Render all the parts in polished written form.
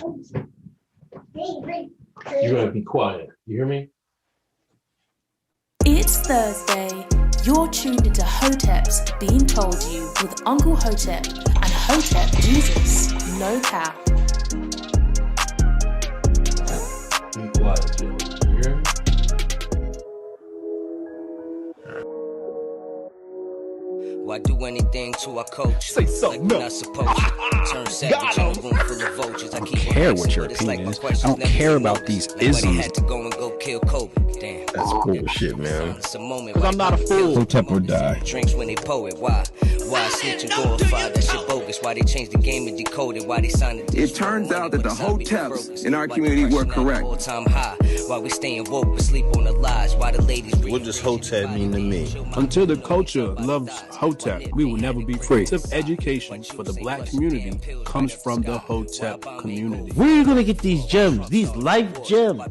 You're gonna be quiet. You hear me? It's Thursday. You're tuned into Hoteps Being Told You with Uncle Hotep and Hotep Jesus, no cap. Be quiet, Jim. You hear me? Why do anything to our coach? Say something. Like we're not supposed to. Turn savage in a room full of vultures. I don't care what your opinion is. I don't care about these isms. Had to go and go kill Kobe. Damn. That's bullshit, man. It's a moment. Because I'm not a fool. Hotep or die. Drinks when they poet. Why snitch and glorify that shit bogus? Why they changed the game and decoded? Why they signed it? It turns out that the Hoteps in our community were correct. All time high. Why we staying woke but sleep on the lies? Why the ladies? What does Hotep mean to me? Until the culture loves Hotep, we will never be free. Education for the black community comes from the Hotep community. Where are you gonna get these gems? These life gems?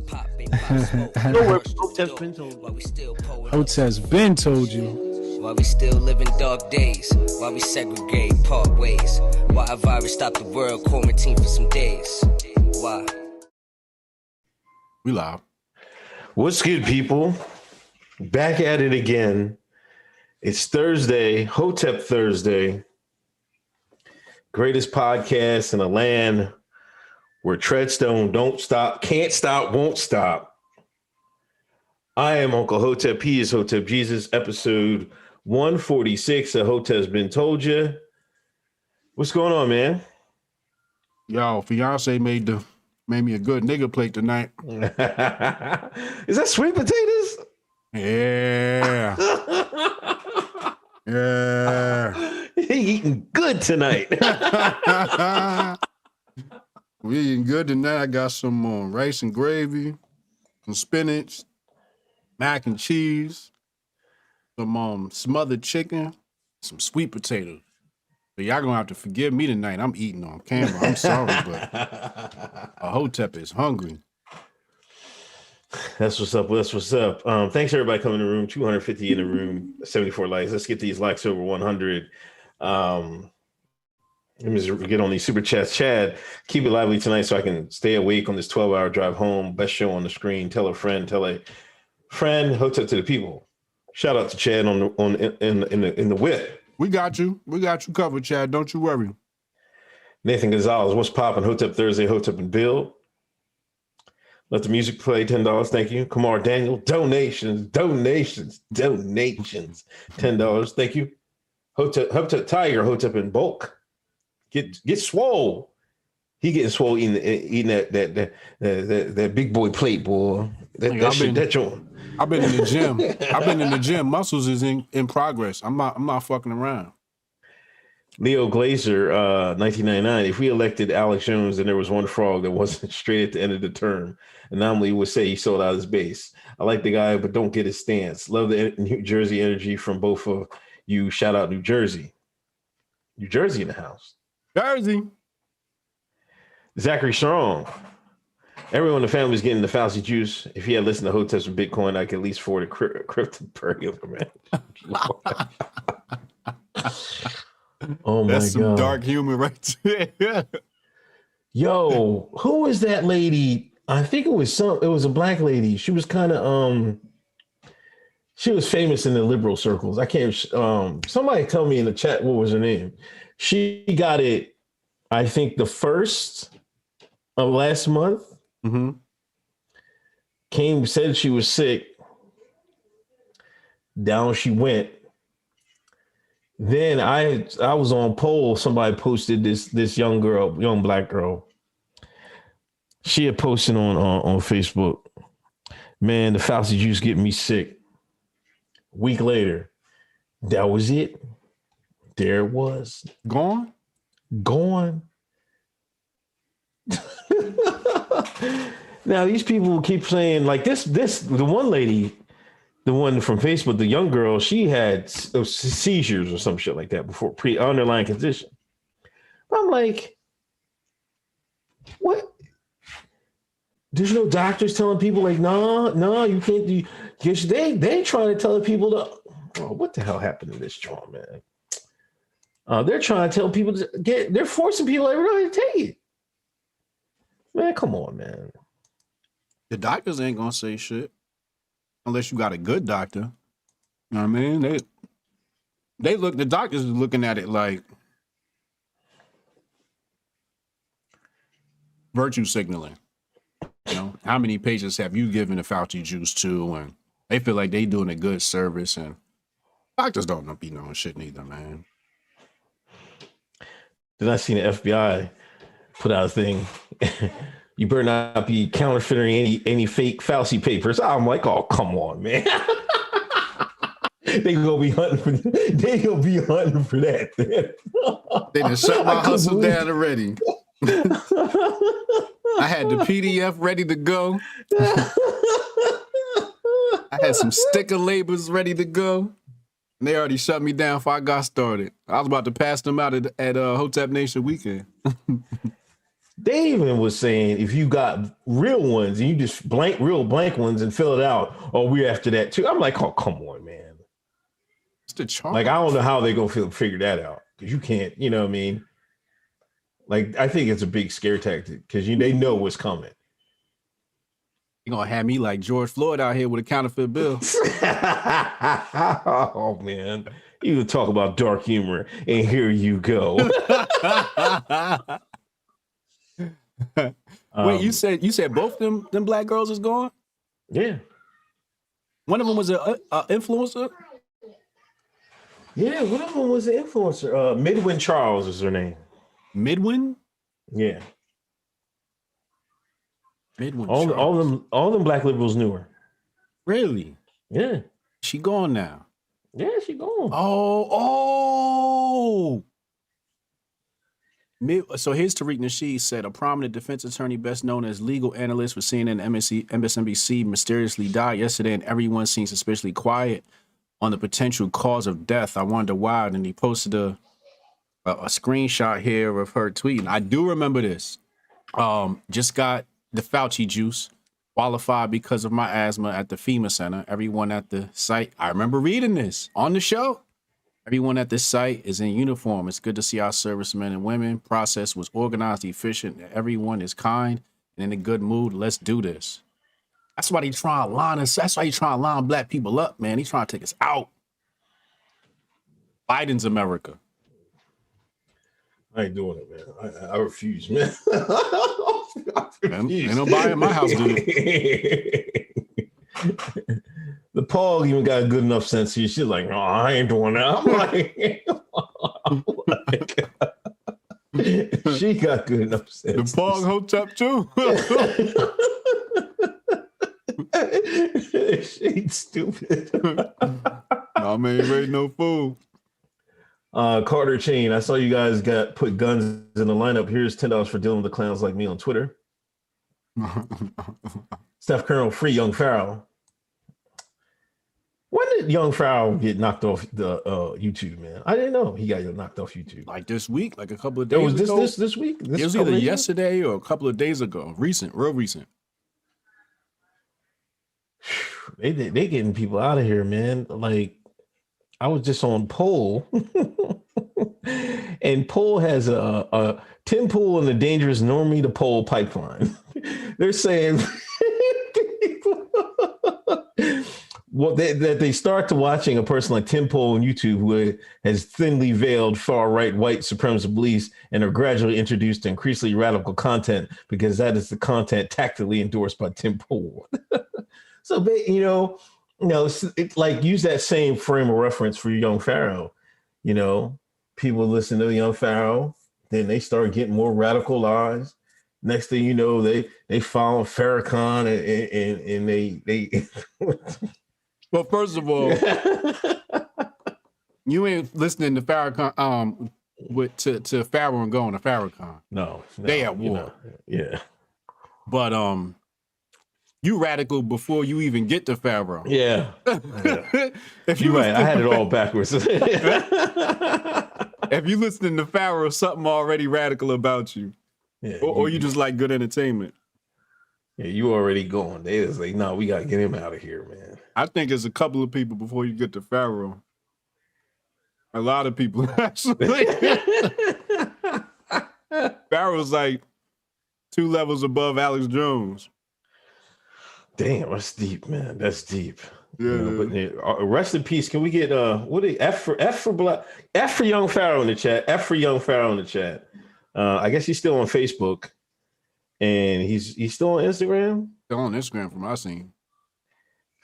Hotep's been told. Hotep's been told you. Why we still live in dark days? Why we segregate, part ways? Why a virus stopped the world, quarantine for some days? Why? We live. What's good, people? Back at it again. It's Thursday, Hotep Thursday. Greatest podcast in the land where Treadstone don't stop, can't stop, won't stop. I am Uncle Hotep. He is Hotep Jesus, episode 146 of Hotep's Been Told You. What's going on, man? Yo, fiance made me a good nigga plate tonight. Is that sweet potatoes? Yeah. Yeah. He eating good tonight. We eating good tonight. I got some rice and gravy, some spinach, mac and cheese, some smothered chicken, some sweet potatoes. So y'all gonna have to forgive me tonight. I'm eating on camera. I'm sorry, but a Hotep is hungry. That's what's up. That's what's up. Thanks everybody coming in the room. 250 in the room. 74 likes. Let's get these likes over 100. Let me just get on these super chats. Chad, keep it lively tonight so I can stay awake on this 12-hour drive home. Best show on the screen. Tell a friend. Hotep to the people. Shout out to Chad in the whip. We got you. We got you covered, Chad. Don't you worry. Nathan Gonzalez, what's poppin'? Hotep Thursday, Hotep and Bill. Let the music play, $10. Thank you. Kamar Daniel, donations, $10. Thank you. Hotep Tiger, Hotep in bulk. Get swole. He getting swole eating that big boy plate, boy. That joint. I've been in the gym. Muscles is in progress. I'm not fucking around. Leo Glazer, 1999. If we elected Alex Jones and there was one frog that wasn't straight at the end of the term, anomaly would say he sold out his base. I like the guy, but don't get his stance. Love the New Jersey energy from both of you. Shout out New Jersey. New Jersey in the house. Jersey. Zachary Strong. Everyone in the family is getting the Fauci juice. If he had listened to Hoteps and Bitcoin, I could at least afford a crypto per man. Oh my God. That's some dark humor right there. Yo, who is that lady? I think it was a black lady. She was kind of she was famous in the liberal circles. I can't somebody tell me in the chat what was her name. She got it, I think the 1st of last month. Mm-hmm. Said she was sick. Down she went. Then I was on poll. Somebody posted this young black girl. She had posted on Facebook, man, the Fauci juice getting me sick. A week later, that was it. There it was. Gone. Now these people keep saying like this. The one lady, the one from Facebook, the young girl, she had seizures or some shit like that before underlying condition. I'm like, what? There's no doctors telling people like, no, you can't do. They trying to tell people to. Oh, what the hell happened to this joint, man? They're trying to tell people they're forcing people every day to take it. Man, come on, man. The doctors ain't gonna say shit unless you got a good doctor. You know what I mean? The doctors are looking at it like virtue signaling. You know, how many patients have you given the Fauci juice to? And they feel like they doing a good service, and doctors don't be knowing shit neither, man. Then I seen the FBI put out a thing. You better not be counterfeiting any fake Fauci papers. I'm like, oh, come on, man. They gonna be hunting for that. They done shut my hustle down already. I had the PDF ready to go. I had some sticker labels ready to go. And they already shut me down before I got started. I was about to pass them out at Hotep Nation weekend. They even was saying if you got real ones and you just blank ones and fill it out, oh, we're after that too. I'm like, oh, come on, man. It's the charge. Like, I don't know how they gonna figure that out because you can't, you know what I mean? Like, I think it's a big scare tactic because they know what's coming. You're gonna have me like George Floyd out here with a counterfeit bill. Oh man, you talk about dark humor, and here you go. Wait, you said both them black girls is gone? Yeah. One of them was a influencer. Yeah, one of them was an influencer. Midwin Charles is her name. Midwin? Yeah. Midwin. All them black liberals knew her. Really? Yeah. She gone now. Yeah, she gone. Oh. So here's Tariq Nasheed said a prominent defense attorney, best known as legal analyst for CNN and MSNBC, mysteriously died yesterday, and everyone seems suspiciously quiet on the potential cause of death. I wonder why. And he posted a screenshot here of her tweeting. I do remember this. Just got the Fauci juice, qualified because of my asthma at the FEMA Center. Everyone at the site, I remember reading this on the show. Everyone at this site is in uniform. It's good to see our servicemen and women. Process was organized, efficient. Everyone is kind and in a good mood. Let's do this. That's why he's trying to line us. That's why he's trying to line black people up, man. He's trying to take us out. Biden's America. I ain't doing it, man. I refuse, man. Ain't nobody in my house do it. The Paul even got good enough sense here. She's like, no, I ain't doing that. I'm like, she got good enough sense. The Paul Hotep too. She's stupid. I mean, ain't no fool. Carter Chain, I saw you guys put guns in the lineup. Here's $10 for dealing with the clowns like me on Twitter. Steph Colonel, free Young Pharaoh. When did Young Pharaoh get knocked off the YouTube, man? I didn't know he got knocked off YouTube. Like this week, like a couple of days ago. This week? It was either yesterday or a couple of days ago. Recent, real recent. They getting people out of here, man. Like, I was just on Poll, and Poll has a Tim Pool and the dangerous Normie to Poll pipeline. They're saying well, that they start to watching a person like Tim Pool on YouTube who has thinly veiled far-right white supremacist beliefs and are gradually introduced to increasingly radical content because that is the content tactically endorsed by Tim Pool. So, it's like use that same frame of reference for Young Pharaoh. You know, people listen to Young Pharaoh, then they start getting more radicalized. Next thing you know, they follow Farrakhan and they Well, first of all, you ain't listening to Farrakhan to Pharaoh and going to Farrakhan. No, they at war. Yeah. But you radical before you even get to Pharaoh. Yeah. If you're right, I had it all backwards. If you listening to Pharaoh, something already radical about you. Yeah, or you just like good entertainment. Yeah, you already going. They was like, no, we gotta get him out of here, man. I think it's a couple of people before you get to Pharaoh. A lot of people actually. Pharaoh's like, 2 levels above Alex Jones. Damn, that's deep, man. That's deep. Yeah, but rest in peace. Can we get F for Young Pharaoh in the chat? F for Young Pharaoh in the chat. I guess he's still on Facebook, and he's still on Instagram. Still on Instagram from what I've seen.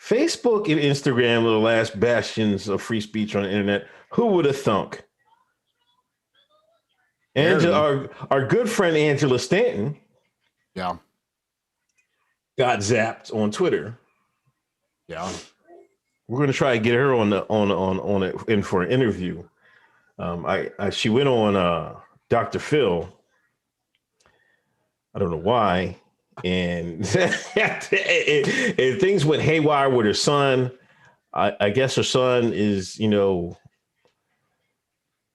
Facebook and Instagram are the last bastions of free speech on the internet. Who would have thunk? Angela, our good friend Angela Stanton, yeah, got zapped on Twitter. Yeah, we're gonna try to get her on it in for an interview. She went on Dr. Phil. I don't know why, and things went haywire with her son. I guess her son is,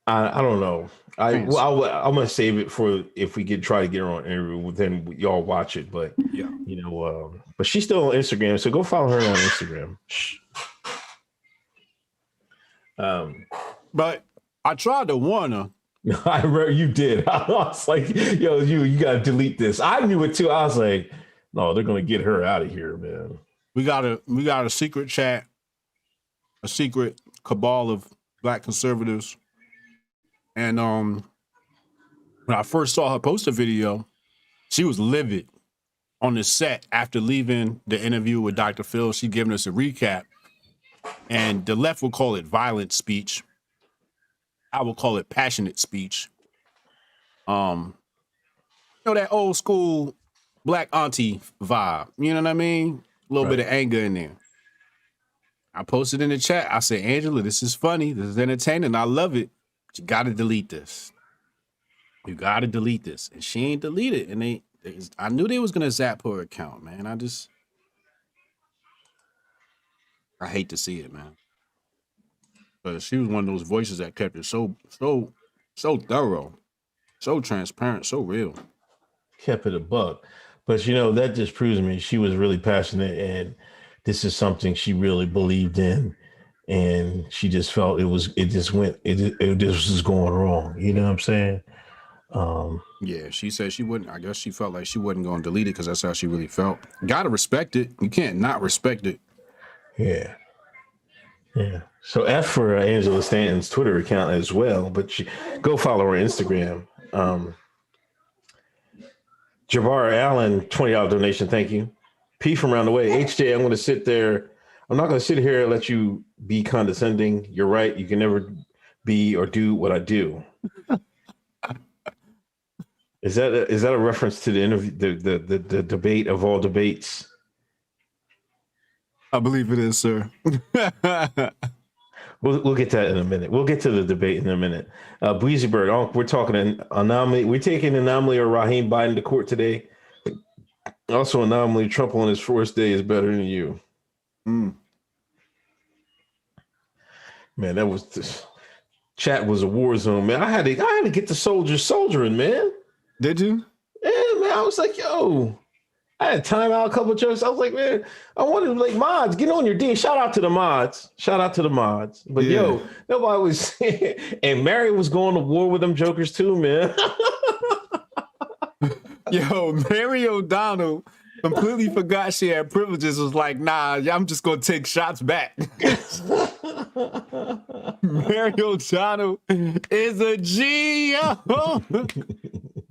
I don't know. I'm gonna save it for if we could try to get her on interview. Then y'all watch it, but yeah, but she's still on Instagram, so go follow her on Instagram. But I tried to warn her. I remember you did. I was like, yo, you got to delete this. I knew it too. I was like, no, they're gonna get her out of here, man. We got a secret chat, a secret cabal of Black conservatives. And when I first saw her post a video, she was livid on the set after leaving the interview with Dr. Phil. She giving us a recap. And the left will call it violent speech. I will call it passionate speech. That old school Black auntie vibe. You know what I mean? A little bit of anger in there. I posted in the chat. I said, Angela, this is funny. This is entertaining. I love it. But you got to delete this. You got to delete this. And she ain't deleted. And I knew they was going to zap her account, man. I hate to see it, man. But she was one of those voices that kept it so thorough, so transparent, so real. Kept it a buck. But, that just proves to me she was really passionate, and this is something she really believed in. And she just felt it was going wrong. You know what I'm saying? Yeah, she said she wouldn't. I guess she felt like she wasn't going to delete it because that's how she really felt. Got to respect it. You can't not respect it. Yeah. Yeah. So F for Angela Stanton's Twitter account as well, but go follow her Instagram. Jabbar Allen, $20 donation. Thank you. P from around the way. HJ, I'm going to sit there. I'm not going to sit here and let you be condescending. You're right. You can never be or do what I do. Is that a reference to the interview, the debate of all debates? I believe it is, sir. We'll get that in a minute. We'll get to the debate in a minute. Breezy Bird, we're talking an anomaly. We're taking anomaly or Raheem Biden to court today. Also, anomaly, Trump on his first day is better than you. Man, that was chat was a war zone, man. I had to get the soldiering, man. Did you? Yeah, man. I was like, yo. I had time out a couple of jokes. I was like, man, I wanted mods, get on your D. Shout out to the mods. But yo, nobody was and Mary was going to war with them jokers too, man. Yo, Mary O'Donnell completely forgot she had privileges. Was like, nah, I'm just gonna take shots back. Mary O'Donnell is a G. Yo.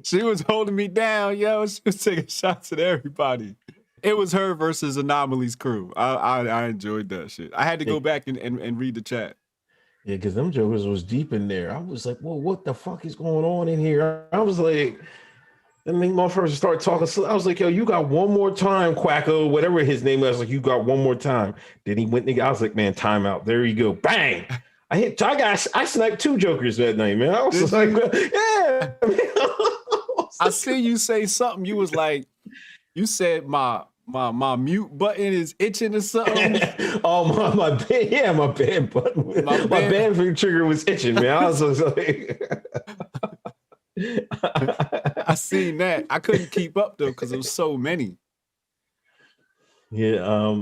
She was holding me down, yo. She was taking shots at everybody. It was her versus Anomaly's crew. I enjoyed that shit. I had to go back and read the chat. Yeah, because them jokers was deep in there. I was like, well, what the fuck is going on in here? I was like, and then motherfuckers started talking. So I was like, yo, you got one more time, Quacko, whatever his name was. Like, you got one more time. Then he went, I was like, man, timeout. There you go. Bang. I sniped 2 jokers that night, man. I was like, yeah. I see you say something. You was like, you said my mute button is itching or something. Oh my band button. My band trigger was itching, man. I was like, I seen that. I couldn't keep up though because there was so many. Yeah.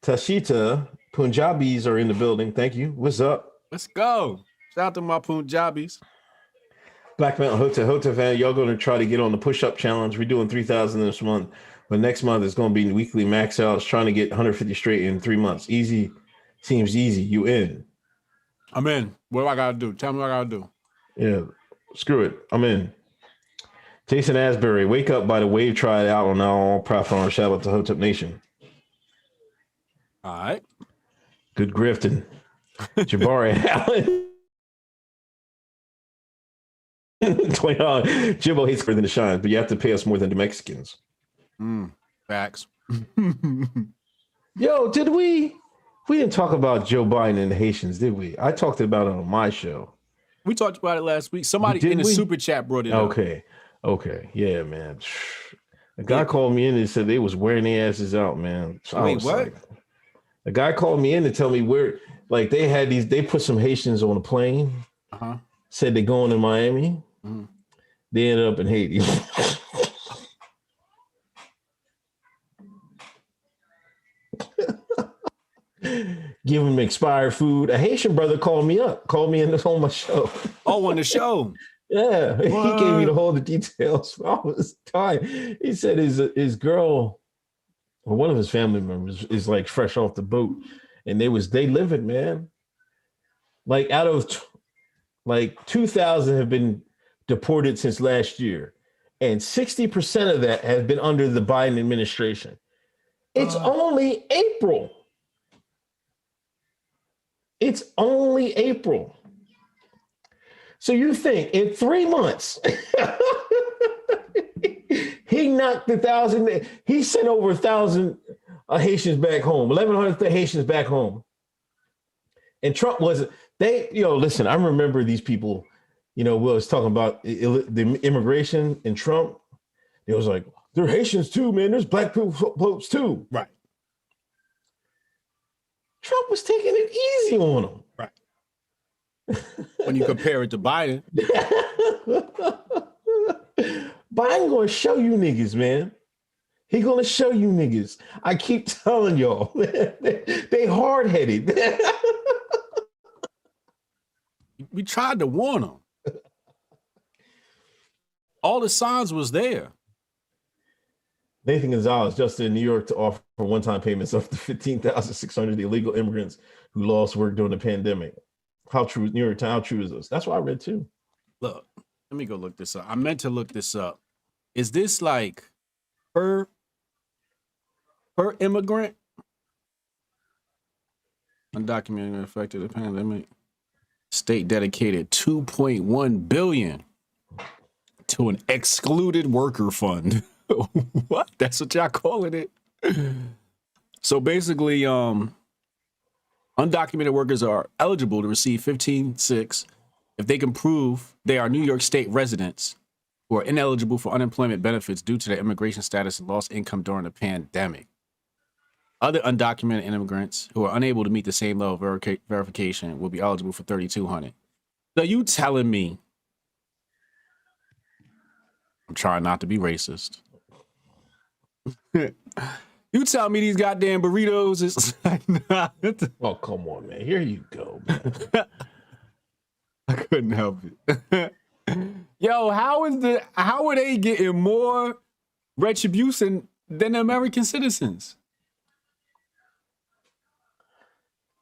Tashita Punjabis are in the building. Thank you. What's up? Let's go. Shout out to my Punjabis. Black Mountain Hotep fan, y'all going to try to get on the push-up challenge. We're doing 3,000 this month, but next month it's going to be weekly max outs, trying to get 150 straight in 3 months. Easy. Seems easy. You in. I'm in. What do I got to do? Tell me what I got to do. Yeah. Screw it. I'm in. Jason Asbury, Wake Up by the Wave, try it out on all platforms. Shout out to Hotep Nation. All right. Good grifting. Jabari Allen. $20. Jimbo hates further than the shines, but you have to pay us more than the Mexicans. Facts. Yo, we didn't talk about Joe Biden and the Haitians, did we? I talked about it on my show. We talked about it last week. Somebody in the super chat brought it up. Okay. Yeah, man. A guy called me in and said they was wearing their asses out, man. So wait, what? A guy called me in to tell me where, like, they put some Haitians on a plane. Said they're going to Miami. They ended up in Haiti. Give them expired food. A Haitian brother called me in on my show. Oh, on the show. Yeah, he gave me the details. I was tired. He said his girl, or one of his family members, is like fresh off the boat, and they live it, man. Like out of 2,000 have been deported since last year, and 60% of that has been under the Biden administration. It's only April. It's only April. So you think in 3 months, he knocked 1,000, he sent over 1,000 Haitians back home, 1,100 Haitians back home. And Trump wasn't, listen, I remember these people, we was talking about the immigration and Trump. It was like, they're Haitians too, man. There's black folks too. Right. Trump was taking it easy on them. Right. When you compare it to Biden. Biden gonna show you niggas, man. He gonna show you niggas. I keep telling y'all, they hard-headed. We tried to warn them. All the signs was there. Nathan Gonzalez, just in New York, to offer one-time payments up to 15,600 illegal immigrants who lost work during the pandemic. How true, New York Times, how true is this? That's what I read too. Look, let me go look this up. I meant to look this up. Is this like per immigrant? Undocumented affected the pandemic. State dedicated $2.1 billion to an excluded worker fund. What? That's what y'all calling it? So basically, undocumented workers are eligible to receive 15.6 if they can prove they are New York State residents who are ineligible for unemployment benefits due to their immigration status and lost income during the pandemic. Other undocumented immigrants who are unable to meet the same level of verification will be eligible for $3,200. So you telling me, I'm trying not to be racist. You tell me these goddamn burritos is like, nah. Oh, come on, man. Here you go, man. I couldn't help it. Yo, how are they getting more retribution than the American citizens?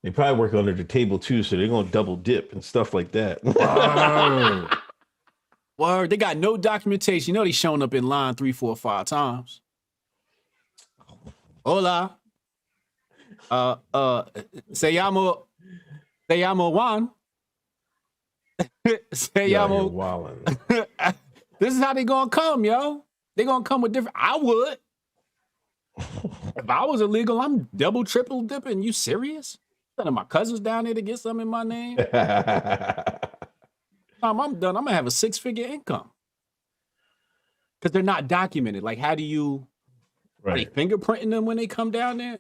They probably work under the table too, so they're gonna double dip and stuff like that. Word. They got no documentation. They showing up in line 3, 4, 5 times. Hola. Se llamo Juan. Se llamo. This is how they gonna come, yo. They gonna come with different. I would. If I was illegal, I'm double, triple dipping. You serious? Sending my cousins down there to get something in my name. I'm done. I'm gonna have a 6-figure income because they're not documented. Like, how do you? Are they fingerprinting them when they come down there?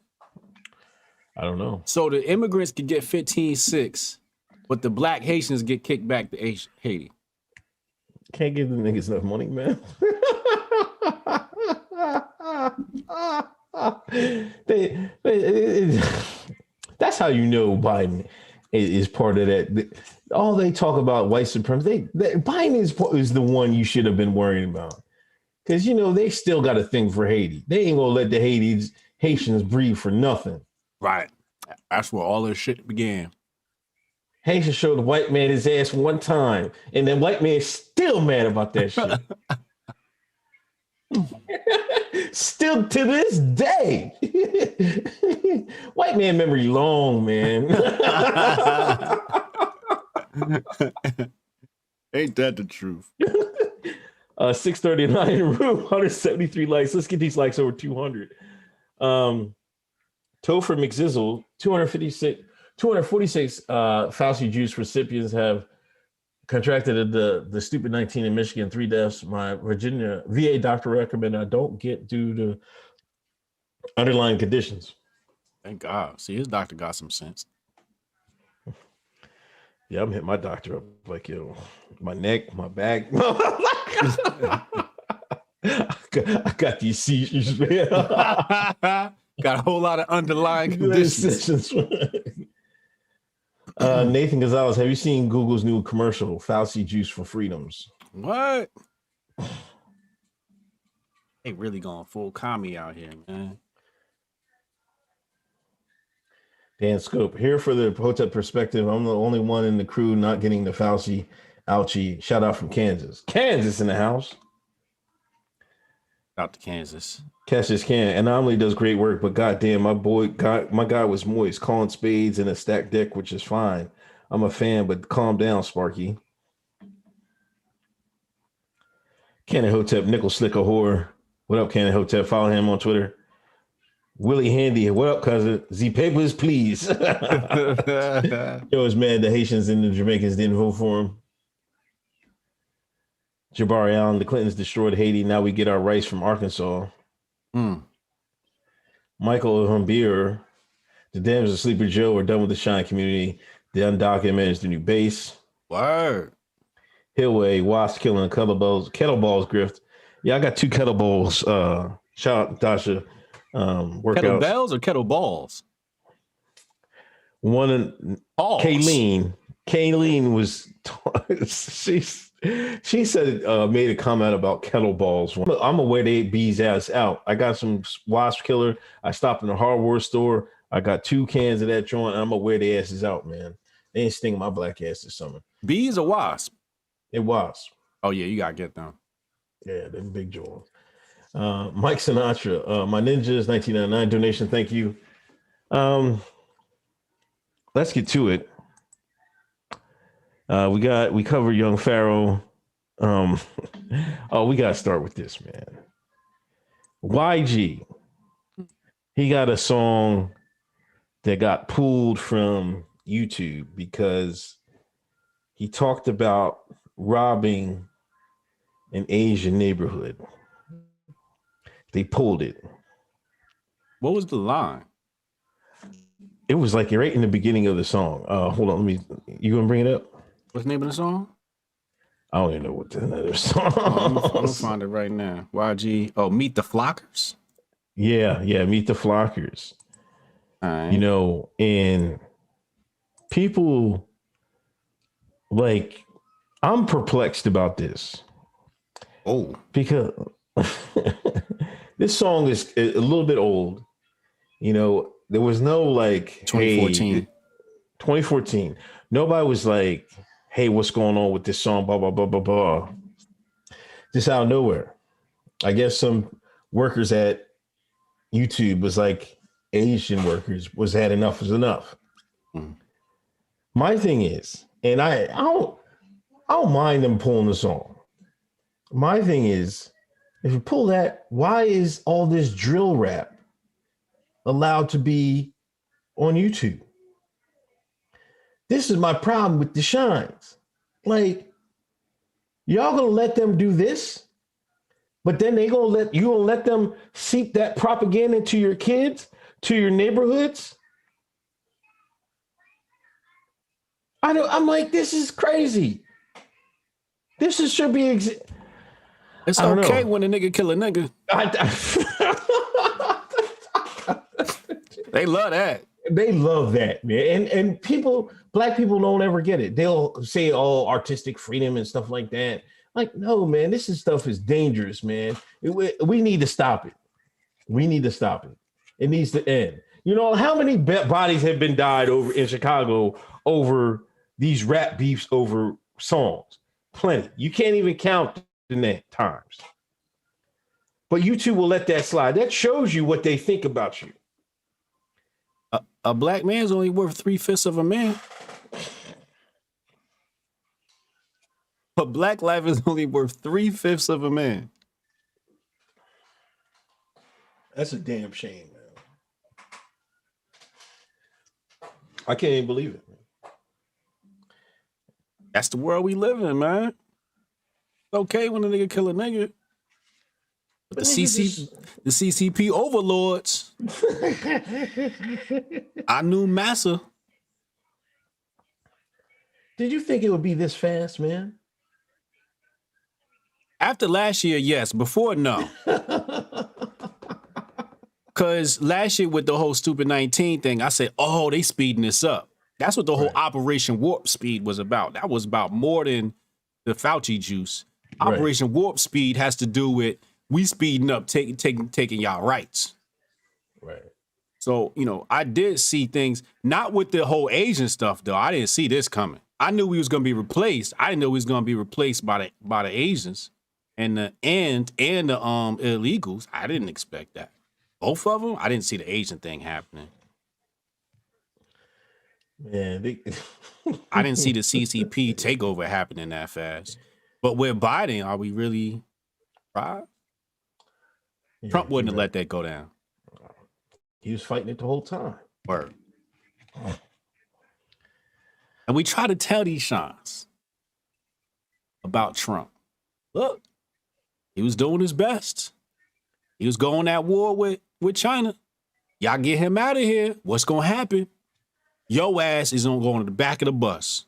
I don't know. So the immigrants could get 15.6, but the black Haitians get kicked back to Haiti. Can't give the niggas enough money, man. That's how you know Biden is part of that. all they talk about white supremacy. Biden is the one you should have been worrying about. Because, you know, they still got a thing for Haiti. They ain't going to let the Haitians breathe for nothing. Right. That's where all this shit began. Haitians showed the white man his ass one time, and then white man is still mad about that shit. Still to this day. White man memory long, man. Ain't that the truth? 639 in the room, 173 likes. Let's get these likes over 200. Topher McZizzle, 246 Fauci juice recipients have contracted the stupid 19 in Michigan, 3 deaths. My Virginia VA doctor recommended I don't get due to underlying conditions. Thank God. See, his doctor got some sense. Yeah, I'm hitting my doctor up like, yo, my neck, my back. I got these seizures, man. Got a whole lot of underlying conditions. Nathan Gonzalez, have you seen Google's new commercial, Fauci Juice for Freedoms? What? They really going full commie out here, man. Dan Scope, here for the Hotep perspective. I'm the only one in the crew not getting the Fauci ouchie. Shout out from Kansas. Kansas in the house. Out to Kansas. Catch this can. Anomaly does great work, but goddamn, my guy was moist, calling spades in a stacked deck, which is fine. I'm a fan, but calm down, Sparky. Cannon Hotep, Nickel Slicker Whore. What up, Cannon Hotep? Follow him on Twitter. Willie Handy, what up, cousin? Z papers, please. Yo, was mad the Haitians and the Jamaicans didn't vote for him. Jabari Allen, the Clintons destroyed Haiti. Now we get our rice from Arkansas. Michael Humbier, the Dams of Sleeper Joe are done with the Shine community. The undocumented the new base. Word. Hillway, Wasp killing kettlebells grift. Yeah, I got 2 kettlebells. Shout out Dasha. Workouts. Kettlebells or kettleballs? One in Kayleen was she said made a comment about kettleballs. I'm gonna wear the bees ass out. I got some wasp killer. I stopped in a hardware store. I got 2 cans of that joint. I'm gonna wear the asses out, man. They ain't stinging my black ass this summer. Bees or wasp? It was. Oh yeah, you gotta get them. Yeah, they're big joints. Mike Sinatra, my ninjas 1999 donation. Thank you. Let's get to it. We covered young Pharaoh. We gotta start with this, man. YG, he got a song that got pulled from YouTube because he talked about robbing an Asian neighborhood. They pulled it. What was the line? It was like right in the beginning of the song. Hold on, you gonna bring it up? What's the name of the song? I don't even know what the name of the song. I'm gonna find it right now. YG. Oh, Meet the Flockers. Yeah, Meet the Flockers. All right. You know, and people like, I'm perplexed about this. Oh, because this song is a little bit old. You know, there was no like 2014. Hey, 2014. Nobody was like, hey, what's going on with this song? Blah, blah, blah, blah, blah. Just out of nowhere. I guess some workers at YouTube was like, Asian workers had enough is enough. My thing is, and I don't mind them pulling the song. My thing is, if you pull that, why is all this drill rap allowed to be on YouTube? This is my problem with the Shines. Like, y'all gonna let them do this, but then you gonna let them seep that propaganda to your kids, to your neighborhoods? I'm like, this is crazy. Should be. It's okay when a nigga kill a nigga. They love that. They love that, man. And people, black people don't ever get it. They'll say, oh, artistic freedom and stuff like that. Like, no, man, this stuff is dangerous, man. We need to stop it. We need to stop it. It needs to end. You know, how many bodies have been died over in Chicago over these rap beefs over songs? Plenty. You can't even count the net times. But you two will let that slide. That shows you what they think about you. A black man's only worth 3/5 of a man. A black life is only worth 3/5 of a man. That's a damn shame, man. I can't even believe it. That's the world we live in, man. It's okay when a nigga kill a nigga. But the CCP overlords. I knew Massa. Did you think it would be this fast, man? After last year, yes. Before, no. Because last year with the whole stupid 19 thing, I said, oh, they speeding this up. That's what the whole Operation Warp Speed was about. That was about more than the Fauci juice. Operation Warp Speed has to do with we speeding up, taking y'all rights. Right. So, you know, I did see things, not with the whole Asian stuff, though. I didn't see this coming. I knew we was going to be replaced. I didn't know we was going to be replaced by the Asians and the illegals. I didn't expect that. Both of them, I didn't see the Asian thing happening. Man, I didn't see the CCP takeover happening that fast. But with Biden, are we really right? Yeah, Trump wouldn't have let that go down. He was fighting it the whole time. Word. And we try to tell these shines about Trump. Look, he was doing his best. He was going at war with China. Y'all get him out of here. What's going to happen? Your ass is going to go on the back of the bus.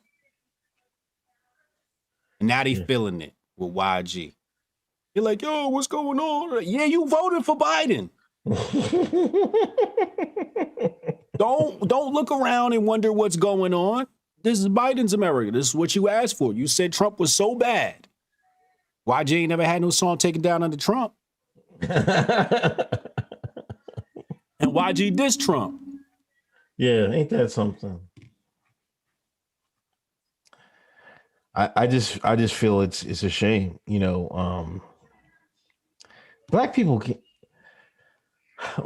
And now they feeling it with YG. You're like, yo, what's going on? Yeah, you voted for Biden. Don't look around and wonder what's going on. This is Biden's America. This is what you asked for. You said Trump was so bad. YG ain't never had no song taken down under Trump. And YG dissed Trump. Yeah, ain't that something? I just feel it's a shame, you know. Black people can, I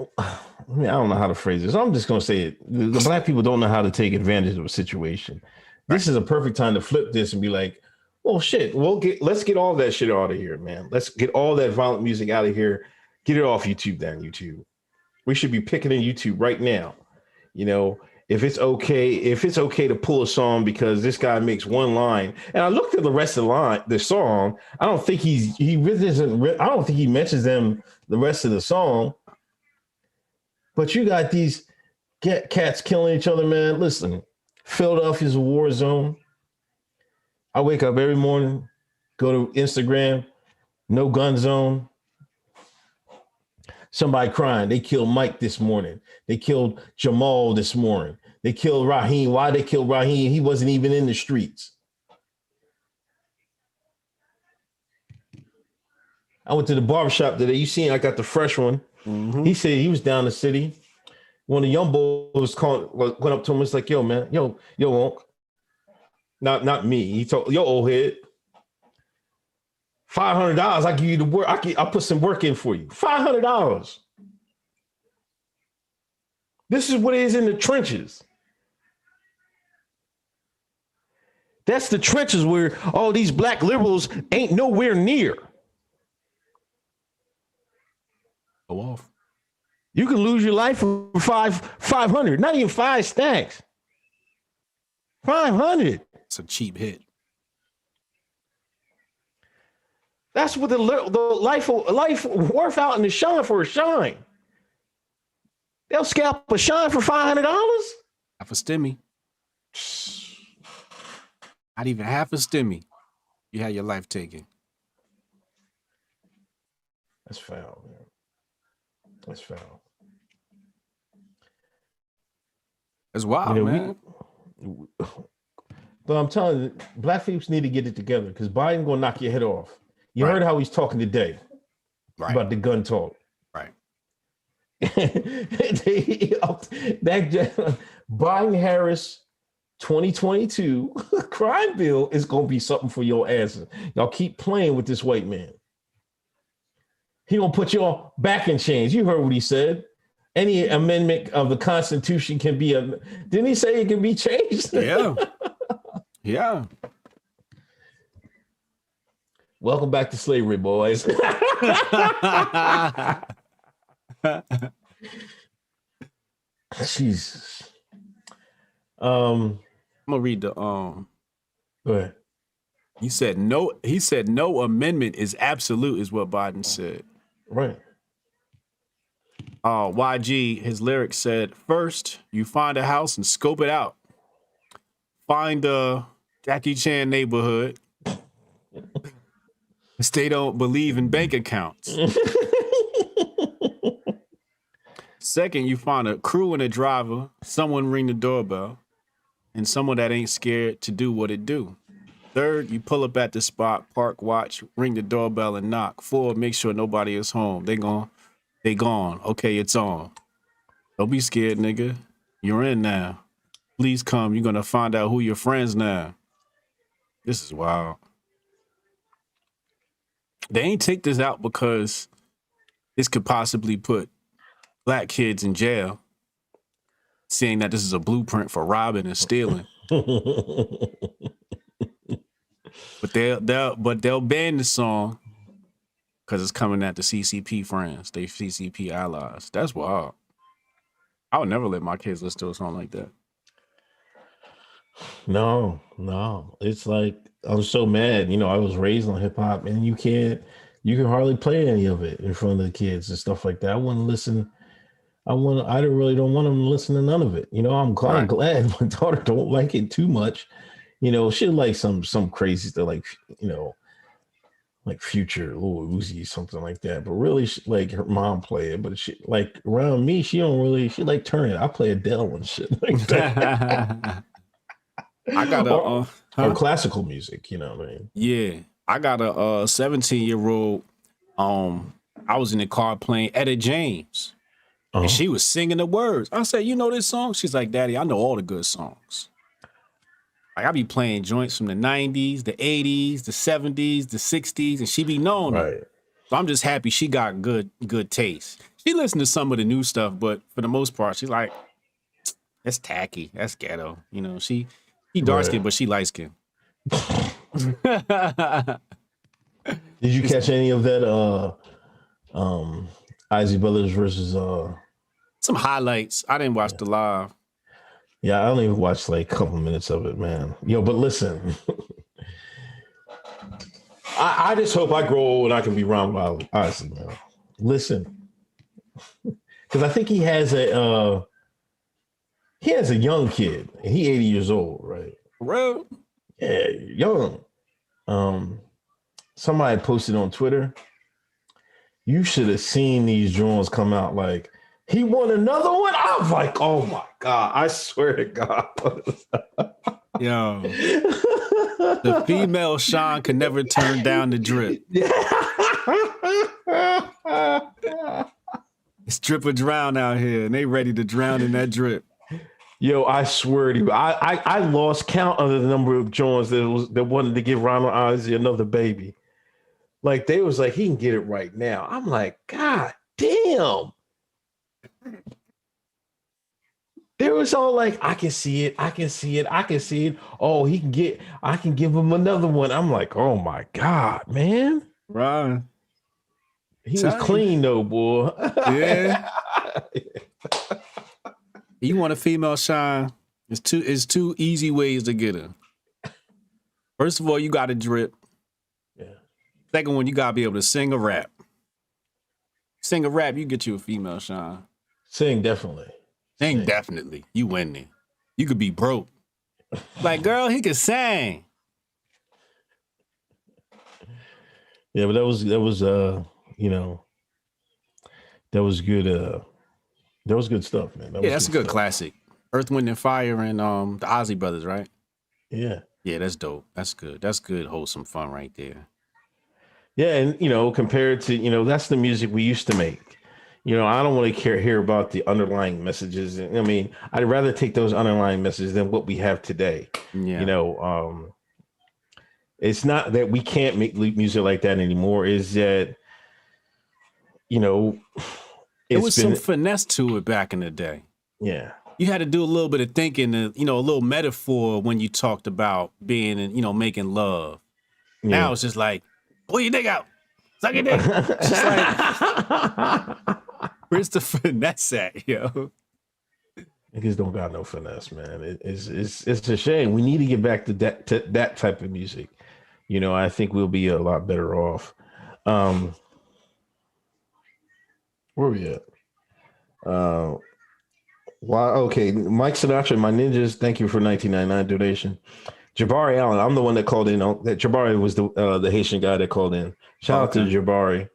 don't know how to phrase this. I'm just gonna say it. The black people don't know how to take advantage of a situation. This is a perfect time to flip this and be like, well, shit, let's get all that shit out of here, man. Let's get all that violent music out of here. Get it off YouTube, then YouTube. We should be picking in YouTube right now. You know, if it's okay to pull a song because this guy makes one line, and I looked at the rest of the song, I don't think he really doesn't. I don't think he mentions them the rest of the song. But you got these cats killing each other, man. Listen, Philadelphia's a war zone. I wake up every morning, go to Instagram, no gun zone. Somebody crying. They killed Mike this morning. They killed Jamal this morning. They killed Raheem. Why they killed Raheem? He wasn't even in the streets. I went to the barbershop today. You seen I got the fresh one. Mm-hmm. He said he was down the city. One of the young boys went up to him. Was like, yo, man, yo, Unc. Not me. He told, yo, old head. $500. I give you the work. I'll put some work in for you. $500. This is what it is in the trenches. That's the trenches where all these black liberals ain't nowhere near. Go off. You can lose your life for 500, not even 5 stacks. 500. It's a cheap hit. That's what the life worth out in the shine for a shine. They'll scalp a shine for $500. Half a stimmy. Not even half a stimmy. You had your life taken. That's foul, man. That's foul. That's wild, You know, man. But I'm telling you, black folks need to get it together because Biden gonna knock your head off. You Right. heard how he's talking today Right. about the gun talk. Right. that Biden Harris 2022 crime bill is gonna be something for your asses. Y'all keep playing with this white man. He gonna put y'all back in chains. You heard what he said. Any amendment of the Constitution can be didn't he say it can be changed? Yeah. Yeah. Welcome back to slavery, boys. Jesus. I'm gonna read the Go ahead. he said no amendment is absolute, is what Biden said. Right. YG, his lyrics said, first, you find a house and scope it out. Find a Jackie Chan neighborhood. They don't believe in bank accounts. Second, you find a crew and a driver, someone ring the doorbell, and someone that ain't scared to do what it do. Third, you pull up at the spot, park, watch, ring the doorbell, and knock. Four, make sure nobody is home. They gone. Okay, it's on. Don't be scared, nigga. You're in now. Please come. You're gonna find out who your friends now. This is wild. They ain't take this out because this could possibly put black kids in jail, seeing that this is a blueprint for robbing and stealing. But they'll ban the song because it's coming at the CCP friends, they CCP allies. That's wild. I would never let my kids listen to a song like that. No. It's like I'm so mad. You know, I was raised on hip hop, and you can hardly play any of it in front of the kids and stuff like that. I wouldn't listen. I really don't want them to listen to none of it. You know, I'm glad my daughter don't like it too much. You know, she like some crazy stuff, like, you know, like Future, Lil Uzi, something like that. But really, like her mom play it. But she like around me, she like turn it. I play Adele and shit like that. I got or classical music, you know what I mean? Yeah, I got a 17-year-old. I was in the car playing Etta James, and she was singing the words. I said, "You know this song?" She's like, "Daddy, I know all the good songs." Like, I be playing joints from the 90s, the 80s, the 70s, the 60s, and she be knowing them. So I'm just happy she got good taste. She listened to some of the new stuff, but for the most part, she's like, that's tacky. That's ghetto. You know, she dark skinned, but she light skinned. Did you catch any of that Izzy Brothers versus some highlights? I didn't watch the live. Yeah, I only watched like a couple minutes of it, man. Yo, but listen, I just hope I grow old and I can be around with Izzy, man. Listen, because I think he has a young kid, and he 80 years old, right? Real? Yeah, young. Somebody posted on Twitter, you should have seen these drones come out like, he won another one? I was like, oh my God, I swear to God. Yo. The female Sean could never turn down the drip. It's drip or drown out here, and they ready to drown in that drip. Yo, I swear to you, I lost count of the number of Jones that wanted to give Ronald Ozzy another baby. Like, they was like, he can get it right now. I'm like, God damn. There was all like, I can see it. Oh, I can give him another one. I'm like, oh my God, man. Right. He was clean though, boy. Yeah. You want a female Shine? It's two easy ways to get her. First of all, you got to drip. Yeah. Second one, you got to be able to sing or rap. Sing a rap, you get you a female Shine. Sing definitely. Sing definitely. You win there. You could be broke. Like, girl, he could sing. Yeah, but that was you know, that was good. That was good stuff, man. That's a good classic. Earth, Wind, and Fire and the Ozzy Brothers, right? Yeah. Yeah, that's dope. That's good. That's good, wholesome fun right there. Yeah, and compared to, that's the music we used to make. I don't really hear about the underlying messages. I mean, I'd rather take those underlying messages than what we have today. Yeah. It's not that we can't make music like that anymore. Is that, it was some finesse to it back in the day. Yeah. You had to do a little bit of thinking, a little metaphor when you talked about being and, making love. Yeah. Now it's just like, pull your dick out. Suck your dick. It's just like, where's the finesse at, yo? Niggas don't got no finesse, man. It's a shame. We need to get back to that type of music. I think we'll be a lot better off. Where we at? Okay, Mike Sinatra, my ninjas. Thank you for 1999 donation. Jabari Allen, I'm the one that called in. That Jabari was the Haitian guy that called in. Shout out to Jabari.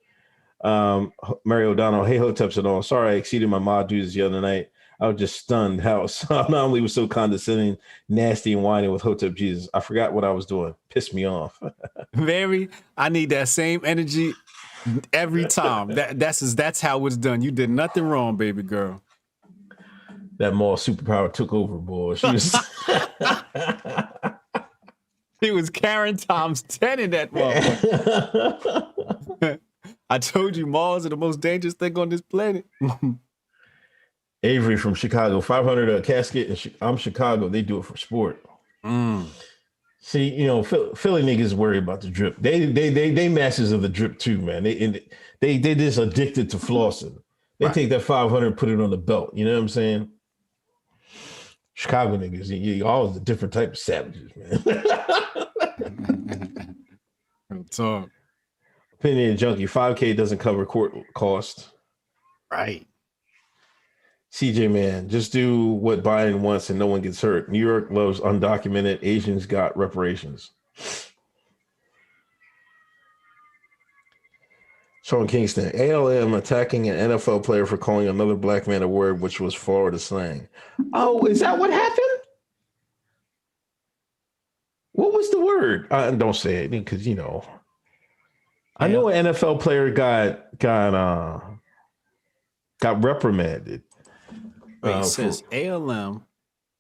Mary O'Donnell, hey Hoteps and all. Sorry I exceeded my mod duties the other night. I was just stunned how Noname was so condescending, nasty, and whining with Hotep Jesus. I forgot what I was doing. Pissed me off. Very. I need that same energy every time. That's how it's done. You did nothing wrong, baby girl. That mall superpower took over, boy. She was he was Karen times 10 in that motherfucker. I told you malls are the most dangerous thing on this planet. Avery from Chicago, 500 a casket. And I'm Chicago. They do it for sport. See, Philly niggas worry about the drip. They masters of the drip too, man. They just addicted to flossing. They take that 500 and put it on the belt. You know what I'm saying? Chicago niggas, you all the different type of savages, man. So, Opinion junkie, 5K doesn't cover court cost. Right. CJ, man, just do what Biden wants and no one gets hurt. New York loves undocumented. Asians got reparations. Sean Kingston, ALM attacking an NFL player for calling another black man a word, which was Florida slang. Oh, is that what happened? What was the word? Don't say it because I know an NFL player got reprimanded. It says ALM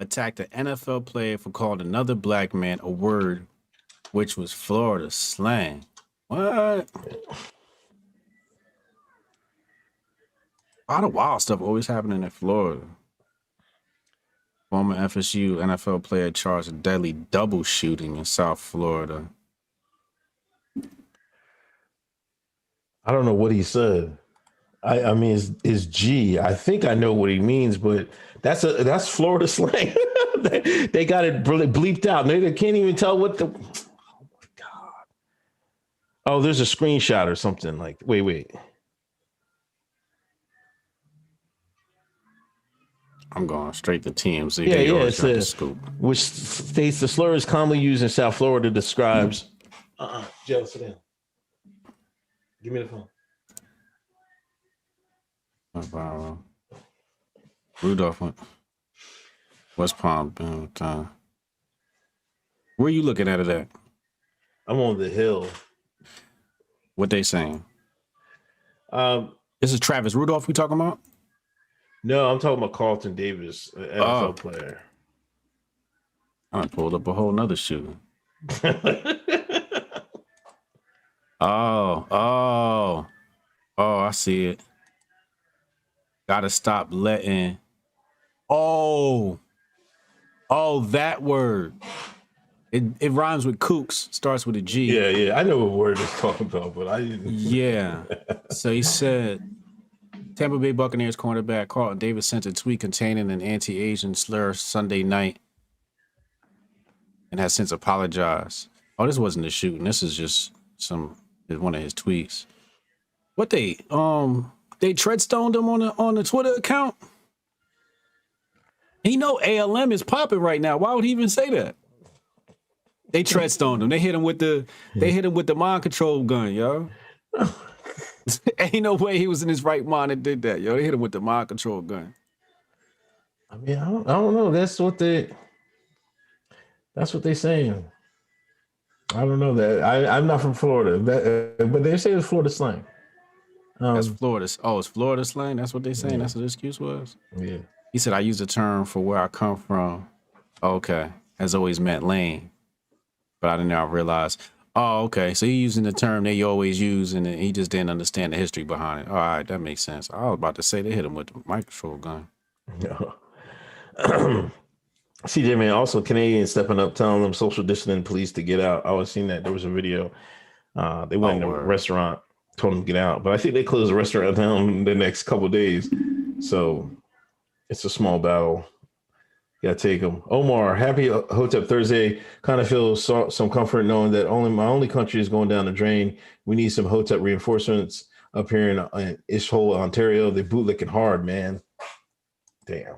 attacked an NFL player for calling another black man a word, which was Florida slang. What? A lot of wild stuff always happening in Florida. Former FSU NFL player charged with deadly double shooting in South Florida. I don't know what he said. I mean, it's G. I think I know what he means, but that's Florida slang. they got it bleeped out. They can't even tell what the. Oh my God. Oh, there's a screenshot or something like. Wait. I'm going straight to TMZ. Yeah. It says, which states the slur is commonly used in South Florida describes. Joe, sit down. Give me the phone. Rudolph went. West Palm. Where are you looking at it at? I'm on the hill. What they saying? This is Travis Rudolph we talking about? No, I'm talking about Carlton Davis, an NFL player. I pulled up a whole nother shooting. Oh, I see it. Gotta stop letting. Oh, that word. It rhymes with kooks, starts with a G. Yeah. I know what word it's talking about, but I didn't. Yeah. So he said, Tampa Bay Buccaneers cornerback Carlton Davis sent a tweet containing an anti-Asian slur Sunday night and has since apologized. Oh, this wasn't a shooting. This is just one of his tweets. What they treadstoned him on the Twitter account? He know ALM is popping right now. Why would he even say that? They treadstoned him. They hit him with the mind control gun, yo. Ain't no way he was in his right mind and did that, yo. They hit him with the mind control gun. I mean, I don't know. That's what they saying. I don't know that. I'm not from Florida, but they say it's Florida slang. That's Florida. Oh, it's Florida slang. That's what they saying. Yeah. That's what the excuse was. Yeah. He said I use the term for where I come from. Okay, has always meant lame, but I didn't now realize. Oh, okay. So he using the term they always use, and he just didn't understand the history behind it. All right, that makes sense. I was about to say they hit him with the microphone gun. No. CJ, man, also Canadians stepping up, telling them social distancing police to get out. I was seeing that there was a video. They went in a restaurant, told them to get out, but I think they closed the restaurant down the next couple of days. So it's a small battle. Gotta take them. Omar, happy Hotep Thursday. Kind of feels some comfort knowing that my only country is going down the drain. We need some Hotep reinforcements up here in Ishole, Ontario. They bootlicking hard, man. Damn.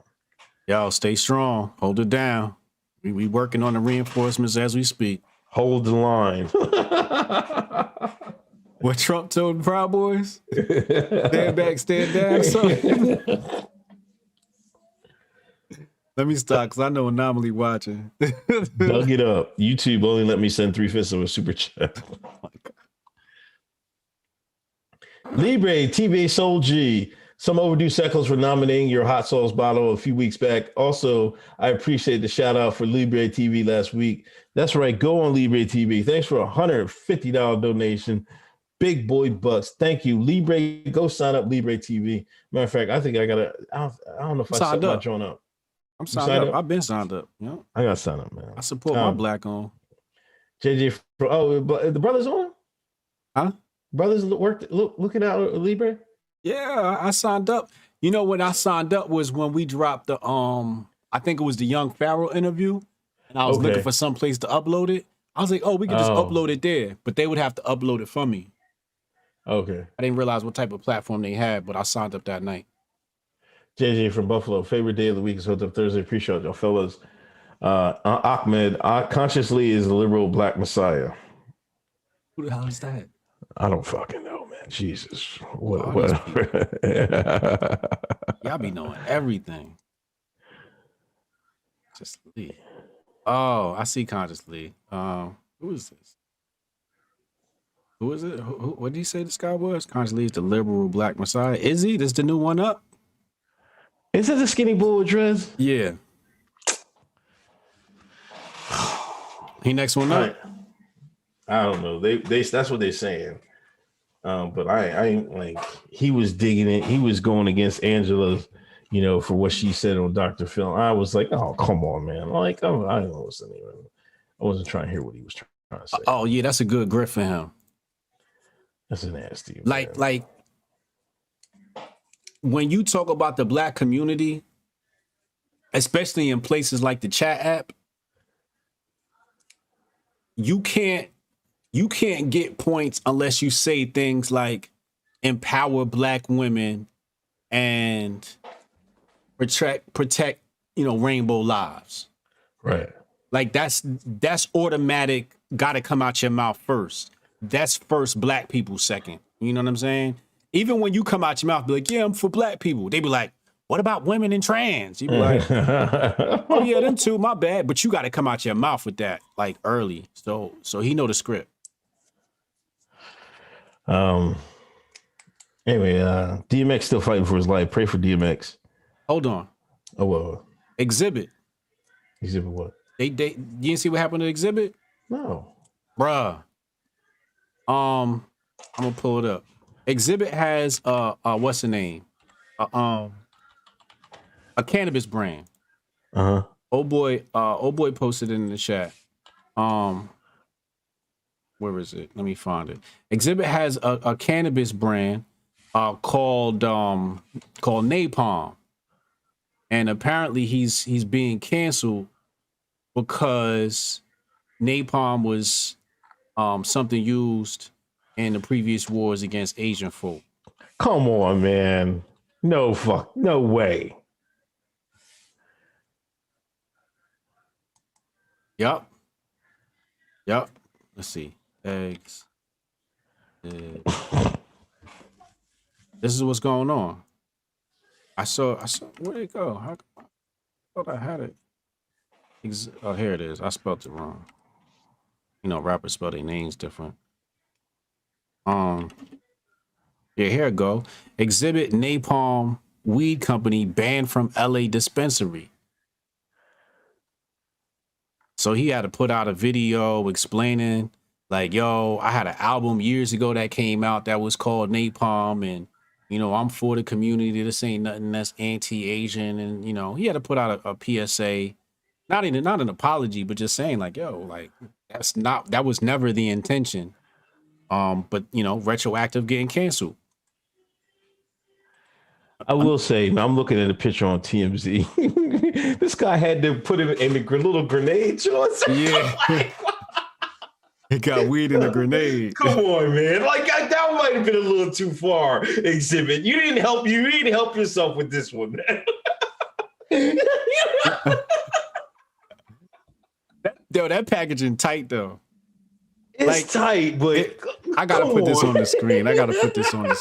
Y'all stay strong. Hold it down. We working on the reinforcements as we speak. Hold the line. What Trump told the Proud Boys? Stand back, stand down. Let me stop because I know Anomaly watching. Dug it up. YouTube only let me send 3/5 of a super chat. Oh Libre, TV Soul G. Some overdue seconds for nominating your hot sauce bottle a few weeks back. Also, I appreciate the shout out for Libre TV last week. That's right. Go on Libre TV. Thanks for a $150 donation. Big boy bucks. Thank you. Libre, go sign up Libre TV. Matter of fact, I think I don't know if I set my joint up. I'm signed up. I've been signed up. Yeah. I got signed up, man. I support my black on. JJ, the brothers on? Huh? Brothers looking out Libre? Yeah, I signed up. You know, when I signed up was when we dropped the I think it was the Young Pharaoh interview, and I was looking for some place to upload it. I was like, oh, we could just upload it there, but they would have to upload it for me. Okay. I didn't realize what type of platform they had, but I signed up that night. JJ from Buffalo, favorite day of the week is Hotep Thursday. Appreciate y'all fellas. Ahmed, consciously is the liberal black messiah. Who the hell is that? I don't fucking know, man. Jesus. What? Y'all be knowing everything. Just Lee. Oh, I see consciously. Who is this? Who is it? What did he say this guy was? Consciously is the liberal black messiah. Is he? This the new one up? Is it the skinny bull with dreads? Yeah. He next one up. I don't know. They that's what they're saying. But I ain't like he was digging it. He was going against Angela, for what she said on Dr. Phil. I was like, oh, come on, man. Like, I didn't listen to him. I wasn't trying to hear what he was trying to say. Oh, yeah, that's a good grip for him. That's a nasty. Like when you talk about the black community, especially in places like the chat app, you can't get points unless you say things like empower black women and protect rainbow lives. Right. Like that's automatic, gotta come out your mouth first. That's first black people second. You know what I'm saying? Even when you come out your mouth, be like, yeah, I'm for black people. They be like, what about women and trans? You be like, oh yeah, them too, my bad. But you got to come out your mouth with that like early. So he know the script. Anyway, DMX still fighting for his life. Pray for DMX. Hold on. Oh well. Xzibit. Xzibit what? You didn't see what happened to Xzibit? No. Bruh. I'm gonna pull it up. Xzibit has what's the name? A cannabis brand. Uh-huh. Old boy posted it in the chat. Where is it? Let me find it. Xzibit has a cannabis brand called Napalm. And apparently he's being canceled because napalm was something used in the previous wars against Asian folk. Come on, man. No way. Yup. Let's see. Eggs. This is what's going on. I saw where'd it go? thought I had it. Oh, here it is. I spelled it wrong. You know, rappers spell their names different. Yeah, here it go. Xzibit Napalm Weed Company banned from LA dispensary. So he had to put out a video explaining, like, yo, I had an album years ago that came out that was called Napalm, and you know, I'm for the community. This ain't nothing that's anti-Asian, and you know, he had to put out a PSA, not an apology, but just saying, like, yo, like that was never the intention. But you know, retroactive getting canceled. I will say, I'm looking at a picture on TMZ. This guy had to put it in the little grenade joints. Yeah. He got weed in the grenade. Come on, man. Like that might have been a little too far, Xzibit. You didn't help yourself with this one, man. That packaging tight though. It's like, tight, but I gotta put this on the screen. I gotta put this on the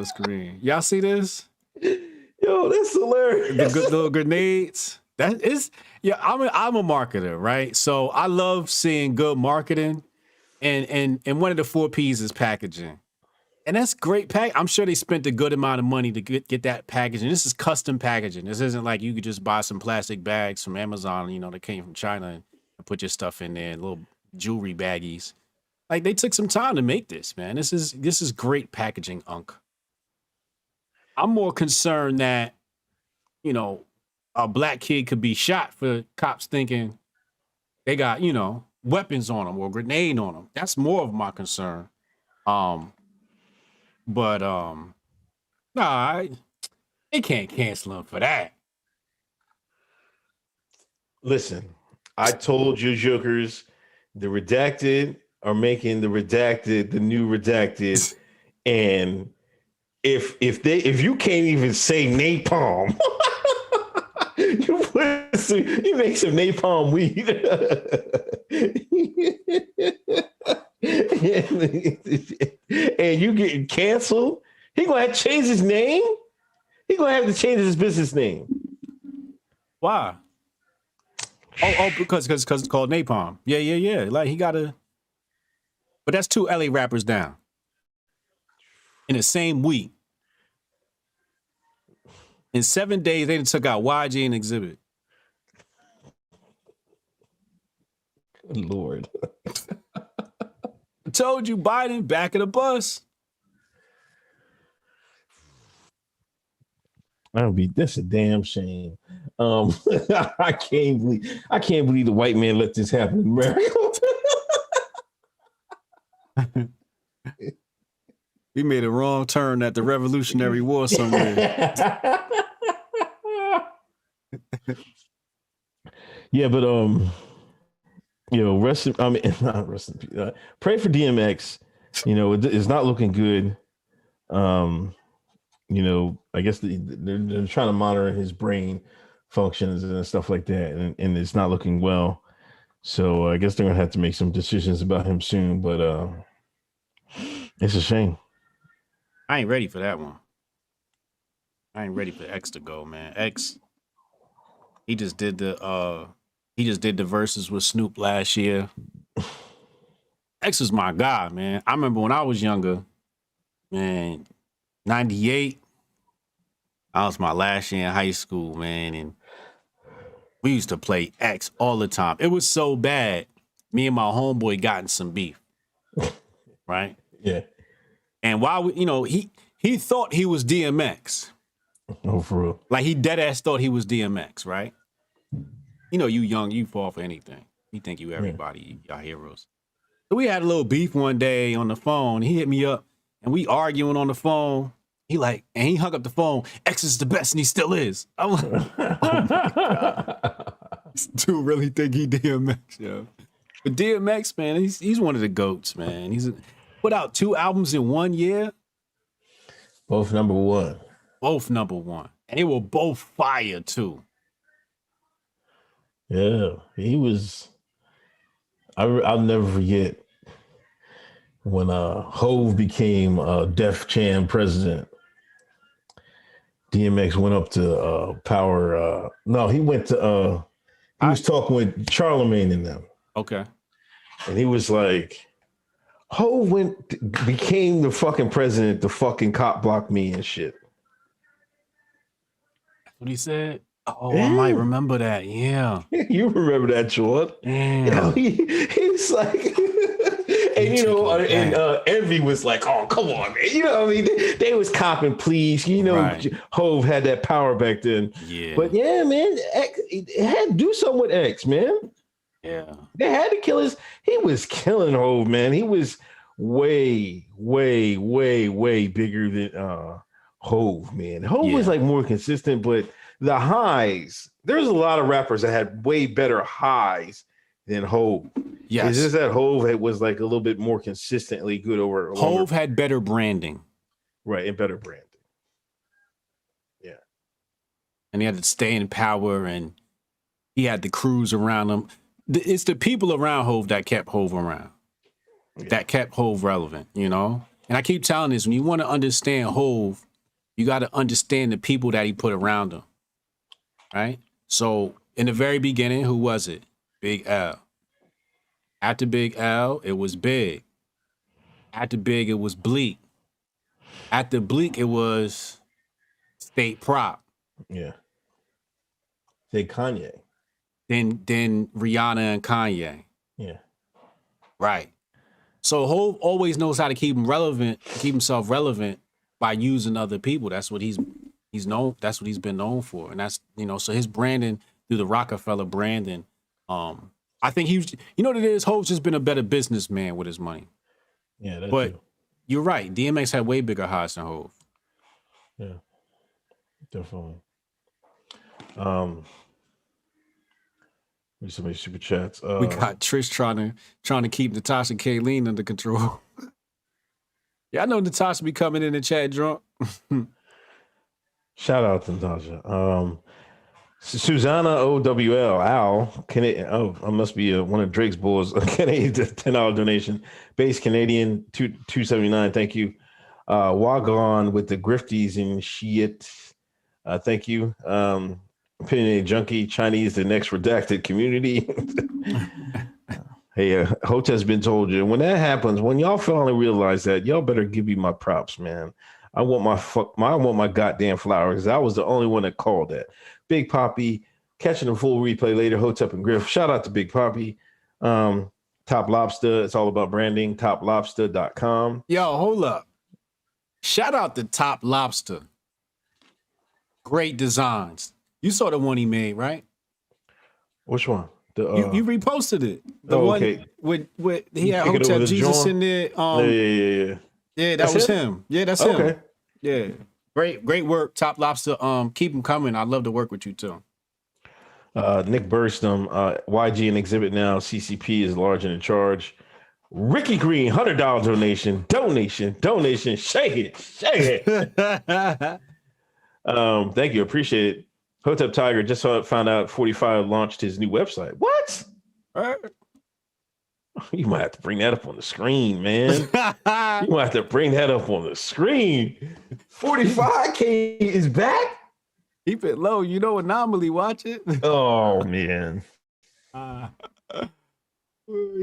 screen. Y'all see this? Yo, that's hilarious. The good little grenades. That is, yeah. I'm a marketer, right? So I love seeing good marketing, and one of the 4 P's is packaging, and that's great. I'm sure they spent a good amount of money to get that packaging. This is custom packaging. This isn't like you could just buy some plastic bags from Amazon, you know, that came from China, and put your stuff in there, little jewelry baggies. Like they took some time to make this, man. This is great packaging, Unc. I'm more concerned that, you know, a black kid could be shot for cops thinking they got, you know, weapons on them or a grenade on them. That's more of my concern. Nah, they can't cancel him for that. Listen, I told you jokers, the redacted are making the redacted the new redacted, and if you can't even say napalm, you make some napalm weed, and you getting canceled. He gonna have to change his name. He gonna have to change his business name. Why? Oh, because it's called napalm. Yeah. Like he gotta. But that's 2 LA rappers down in the same week. In 7 days, they took out YG and Xzibit. Good Lord. I told you, Biden, back of the bus. That's a damn shame. I can't believe the white man let this happen in America. He made a wrong turn at the Revolutionary War somewhere. Yeah, but not rest in peace. Pray for DMX. You know, it's not looking good. You know, I guess they're trying to monitor his brain functions and stuff like that, and it's not looking well. So I guess they're gonna have to make some decisions about him soon. But it's a shame. I ain't ready for that one. I ain't ready for X to go, man. X, he just did the verses with Snoop last year. X is my guy, man. I remember when I was younger, man, 98. I was my last year in high school, man, and we used to play X all the time. It was so bad. Me and my homeboy got in some beef, right? Yeah. And while he thought he was DMX. Oh, for real. Like he dead ass thought he was DMX, right? You know, you young, you fall for anything. You think you everybody, y'all heroes. So we had a little beef one day on the phone. He hit me up and we arguing on the phone. He hung up the phone. X is the best and he still is. I'm like, oh my God. This dude really think he DMX, yo. But DMX, man, he's one of the GOATs, man. He's put out 2 albums in 1 year. Both number one. And they were both fire too. Yeah, he was. I'll never forget when Hove became Def Jam president. DMX went up to Power. No, he went to. He was talking with Charlemagne and them, Okay. and he was like, "Ho became the fucking president to fucking cop block me and shit." What he said? Oh, Yeah. I might remember that. Yeah. You remember that, Jordan? Damn. You know, he was like, and you know, and Envy was like, "Oh, come on, man!" You know, what I mean, they was copping, please. You know, Right. Hove had that power back then. Yeah. But yeah, man, it had to do something with X, man. Yeah. They had to kill his. He was killing Hove, man. He was way, way, way, way bigger than Hove, man. Hove was like more consistent, but the highs. There's a lot of rappers that had way better highs than Hove. Yes. It's just that Hove was like a little bit more consistently good over. Hove had better branding. Right, and better branding. Yeah. And he had to stay in power, and he had the crews around him. It's the people around Hove that kept Hove around, that kept Hove relevant, you know? And I keep telling this, when you want to understand Hove, you got to understand the people that he put around him, right? So in the very beginning, who was it? Big L. After Big L, it was Big. After Big, it was Bleak. After Bleak, it was State Prop. Yeah. Say Kanye. Then Rihanna and Kanye. Yeah. Right. So Hov always knows how to keep himself relevant by using other people. That's what he's known. That's what he's been known for. And that's, you know, so his branding through the Rockefeller branding, I think you know what it is? Hov's just been a better businessman with his money. Yeah, that's but true. You're right. DMX had way bigger highs than Hov. Yeah. Definitely. So many super chats. We got Trish trying to keep Natasha Kayleen under control. Yeah, I know Natasha be coming in the chat drunk. Shout out to Natasha. Susanna OWL Al Canadian. Oh, I must be one of Drake's bulls. Canadian $10 donation. Base Canadian 279. Thank you. Wagon with the Grifties and shit. Thank you. Opinionated Junkie, Chinese, the next redacted community. Hey, Hotep's been told you. When that happens, when y'all finally realize that, y'all better give me my props, man. I want my goddamn flowers. I was the only one that called that. Big Poppy, catching the full replay later. Hotep and Griff. Shout out to Big Poppy. Top Lobster. It's all about branding. TopLobster.com. Yo, hold up. Shout out to Top Lobster. Great designs. You saw the one he made, right? Which one? You reposted it. The one with he had Hotep Jesus in there. Yeah, that was him. Yeah, that's him. Yeah. Great work, Top Lobster. Keep them coming. I'd love to work with you too. Nick Burstum, YG and Xzibit now. CCP is large and in charge. Ricky Green, $100 donation. Shake it. Thank you, appreciate it. Hotep Tiger just found out 45 launched his new website. What? You might have to bring that up on the screen, man. You might have to bring that up on the screen. 45K is back? Keep it low. You know, Anomaly, watch it. Oh, man. You're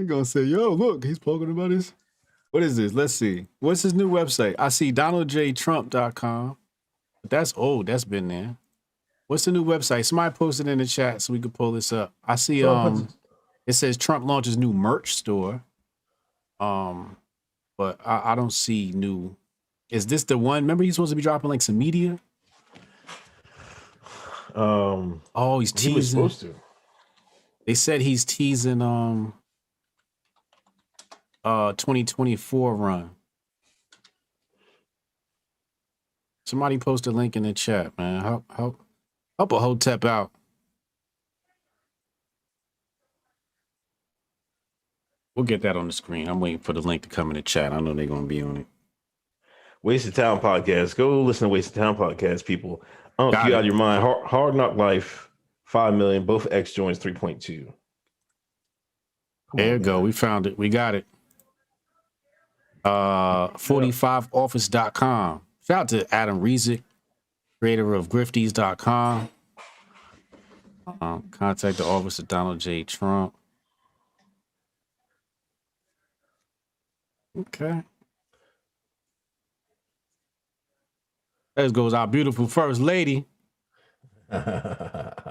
going to say, yo, look, he's talking about his. What is this? Let's see. What's his new website? I see DonaldJTrump.com. That's old. That's been there. What's the new website? Somebody posted in the chat so we could pull this up. I see it says Trump launches new merch store. But I don't see new. Is this the one? Remember he's supposed to be dropping like some media? He's teasing. He was supposed to. They said he's teasing 2024 run. Somebody post a link in the chat, man. Help a Hotep out. We'll get that on the screen. I'm waiting for the link to come in the chat. I know they're going to be on it. Wasted Town Podcast. Go listen to Wasted Town Podcast, people. You out of your mind. Hard Knock Life, 5 million. Both X joins 3.2. There you go. We found it. We got it. 45office.com. Shout out to Adam Rezick. creator of Grifties.com. Contact the office of Donald J. Trump. Okay. There goes our beautiful first lady,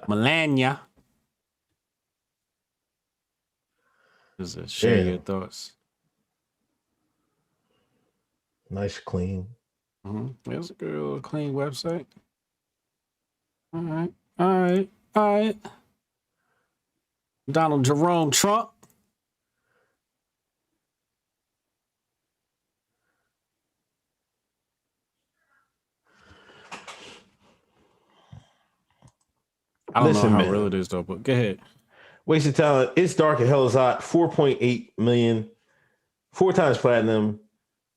Melania. Just share your thoughts. Nice, clean. It's a good little clean website. All right. Donald Jerome Trump. I don't know how real it is though, but go ahead. Wasted Talent. It's Dark and Hell is Hot. 4.8 million. 4 times platinum.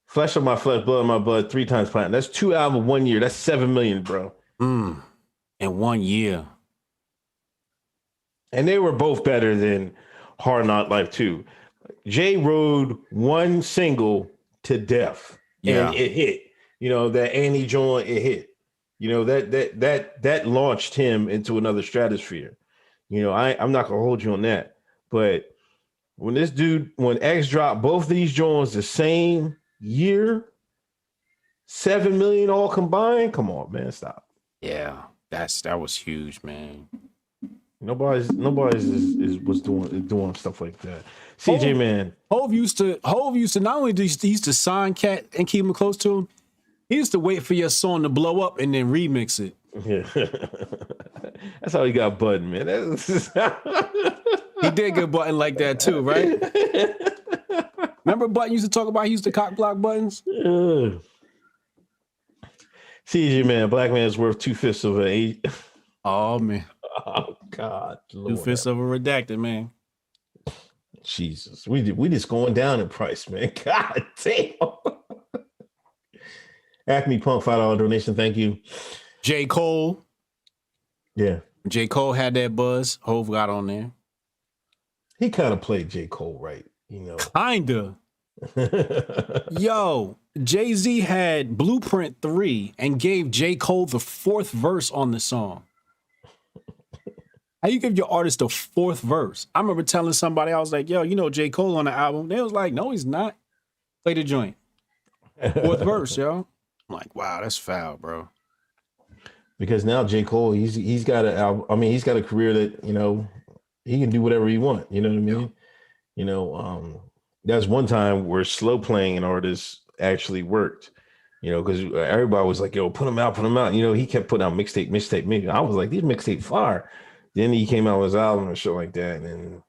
Flesh of My Flesh, Blood of My Blood. 3 times platinum. That's 2 albums 1 year. That's 7 million, bro. In 1 year. And they were both better than Hard Knock Life 2. Jay rode one single to death. Yeah. And it hit. You know, that Annie joint, it hit. You know, that launched him into another stratosphere. You know, I'm not gonna hold you on that. But when X dropped both these joints the same year, 7 million all combined. Come on, man, stop. Yeah, that was huge, man. Nobody's was doing stuff like that. CJ, man. Hove used to not only he used to sign Cat and keep him close to him, he used to wait for your song to blow up and then remix it. Yeah. That's how he got Button, man. He did get Button like that too, right? Remember Button used to talk about he used to cock block Buttons? CJ, man, black man is worth 2/5 of an 8. Oh man. Oh God. Lord. 2/5 of a redacted, man. Jesus. We just going down in price, man. God damn. Acme Punk, $5 donation. Thank you. J. Cole. Yeah. J. Cole had that buzz. Hove got on there. He kind of played J. Cole right, you know. Kinda. Yo, Jay-Z had Blueprint 3 and gave J. Cole the 4th verse on the song. How you give your artist a 4th verse? I remember telling somebody, I was like, yo, you know J. Cole on the album. They was like, no, he's not. Play the joint. 4th verse, yo. I'm like, wow, that's foul, bro. Because now J. Cole, he's got an album. I mean, he's got a career that, you know, he can do whatever he wants. You know what I mean? Yeah. You know, that's one time where slow playing an artist actually worked. You know, because everybody was like, yo, put him out. You know, he kept putting out mixtape. I was like, these mixtape fire. Then he came out with his album and shit like that, and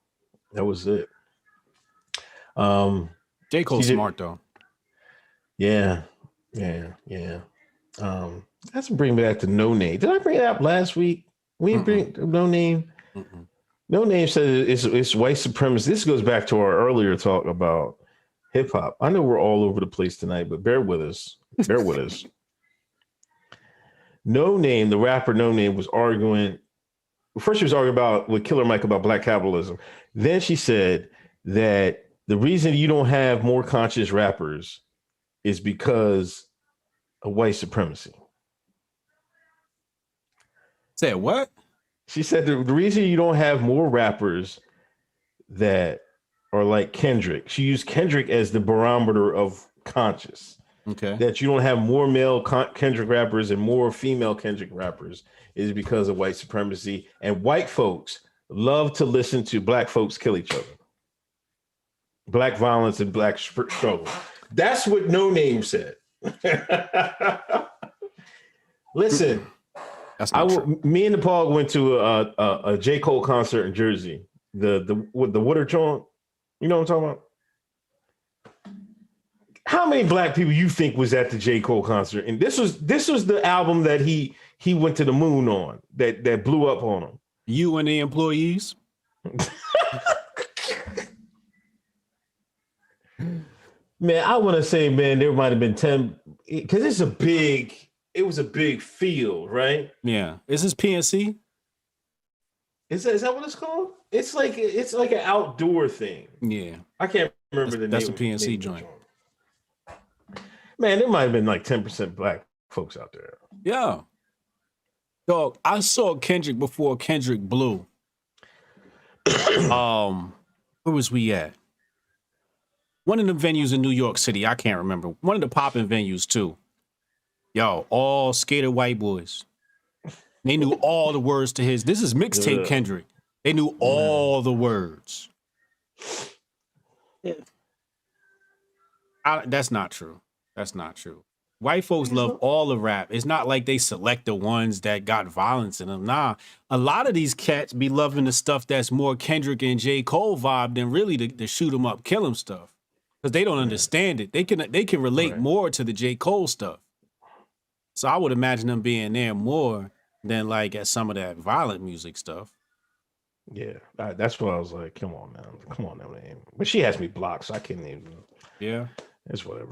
that was it. J. Cole's smart though. Yeah. Let's bring back to Noname. Did I bring it up last week? We bring Noname. Noname said it's white supremacy. This goes back to our earlier talk about hip hop. I know we're all over the place tonight, but bear with us. Noname, the rapper Noname, was arguing. First, she was arguing with Killer Mike about black capitalism. Then she said that the reason you don't have more conscious rappers is because of white supremacy. Said what? She said the reason you don't have more rappers that are like Kendrick. She used Kendrick as the barometer of conscious. Okay. That you don't have more male Kendrick rappers and more female Kendrick rappers is because of white supremacy. And white folks love to listen to black folks kill each other. Black violence and black struggle. That's what Noname said. Listen, me and Paul went to a J. Cole concert in Jersey. The Water Joint. You know what I'm talking about? How many black people you think was at the J. Cole concert? And this was the album that he went to the moon on, that blew up on him. You and the employees? Man, I want to say, man, there might have been 10, because it was a big field, right? Yeah. Is this PNC? Is that what it's called? It's like an outdoor thing. Yeah. I can't remember the name. That's the PNC joint. Man, there might have been like 10% black folks out there. Yeah. Dog, I saw Kendrick before Kendrick blew. Where was we at? One of the venues in New York City. I can't remember. One of the popping venues too. Yo, all skater white boys. They knew all the words to his. This is mixtape Kendrick. They knew all the words. Yeah. That's not true. That's not true. White folks love all the rap. It's not like they select the ones that got violence in them. Nah, a lot of these cats be loving the stuff that's more Kendrick and J. Cole vibe than really the shoot 'em up, kill 'em stuff. Because they don't understand it. They can relate more to the J. Cole stuff. So I would imagine them being there more than like at some of that violent music stuff. Yeah, that's what I was like. Come on now, man. But she has me blocked, so I can't even. Yeah, it's whatever.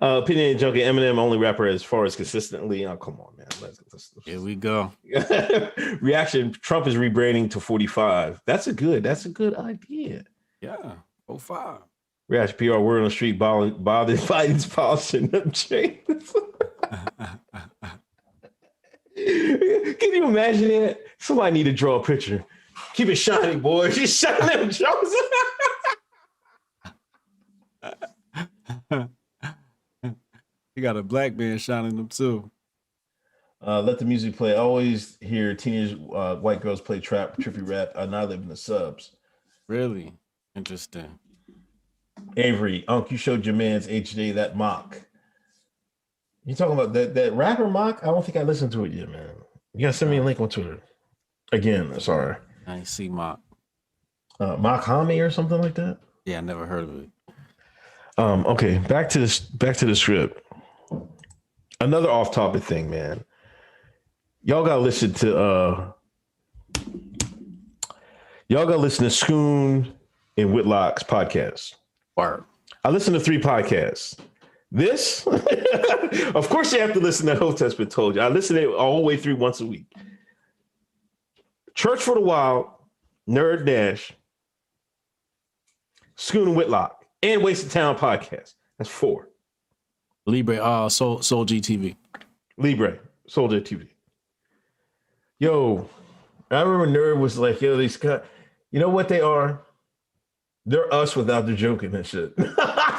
Opinion Junkie, Eminem, only rapper as far as consistently. Oh, come on, man. Let's here we go. Reaction: Trump is rebranding to 45. That's a good idea. Yeah, 05. Reaction: PR word on the street. Biden's polishing them chains. Can you imagine it? Somebody need to draw a picture. Keep it shiny, boy. She's shining them Jones. You got a black man shining them too. Let the music play. I always hear teenage white girls play trap, trippy rap. I now live in the subs. Really interesting. Avery, you showed your man's HJ that mock. You talking about that rapper mock? I don't think I listened to it yet, man. You gotta send me a link on Twitter. Again, sorry. I ain't see mock. Mock Hami or something like that. Yeah, I never heard of it. Okay, back to the script. Another off-topic thing, man. Y'all gotta listen to Schoon and Whitlock's podcast. Word. I listen to 3 podcasts. This, of course, you have to listen to Hoteps BEEN Told. I listen to it all the way through once a week. Church for the Wild, Nerd Dash, Schoon and Whitlock, and Wasted Town podcast. That's 4. Libre, Soul GTV. Libre, Soul GTV. Yo, I remember Nerd was like, yo, these guys, you know what they are? They're us without the joking and shit. I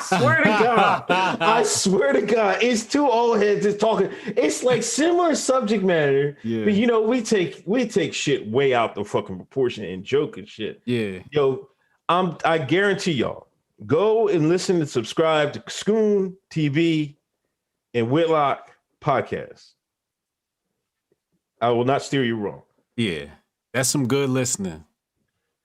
swear to God. It's 2 old heads just talking. It's like similar subject matter, but you know, we take shit way out the fucking proportion and joke and shit. Yeah. Yo, I guarantee y'all, go and listen and subscribe to Schoon TV and Whitlock podcast. I will not steer you wrong. Yeah, that's some good listening.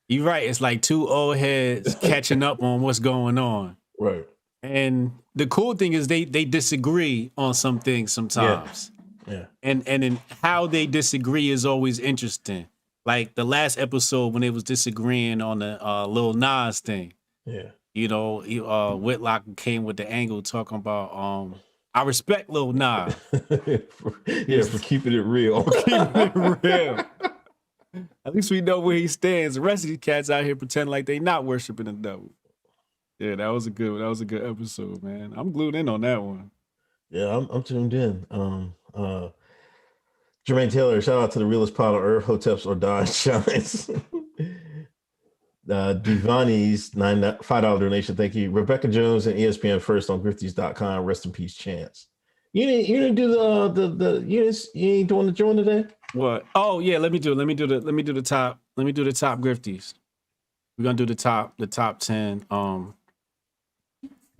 You're right. It's like 2 old heads catching up on what's going on. Right. And the cool thing is they disagree on some things sometimes. Yeah. And in how they disagree is always interesting. Like the last episode when they was disagreeing on the Lil Nas thing. Yeah. You know, Whitlock came with the angle talking about I respect Lil Nas. for keeping it real. Keeping it real. At least we know where he stands. The rest of these cats out here pretend like they not worshiping the devil. Yeah, that was a good episode, man. I'm glued in on that one. Yeah, I'm tuned in. Jermaine Taylor, shout out to the realest pot on earth, Hoteps or die shines. Divani's $5 donation, thank you. Rebecca Jones and ESPN First on Grifties.com. Rest in peace, Chance. You didn't do you ain't doing the joint today? What? Oh yeah, let me do the top Grifties. We're gonna do the top 10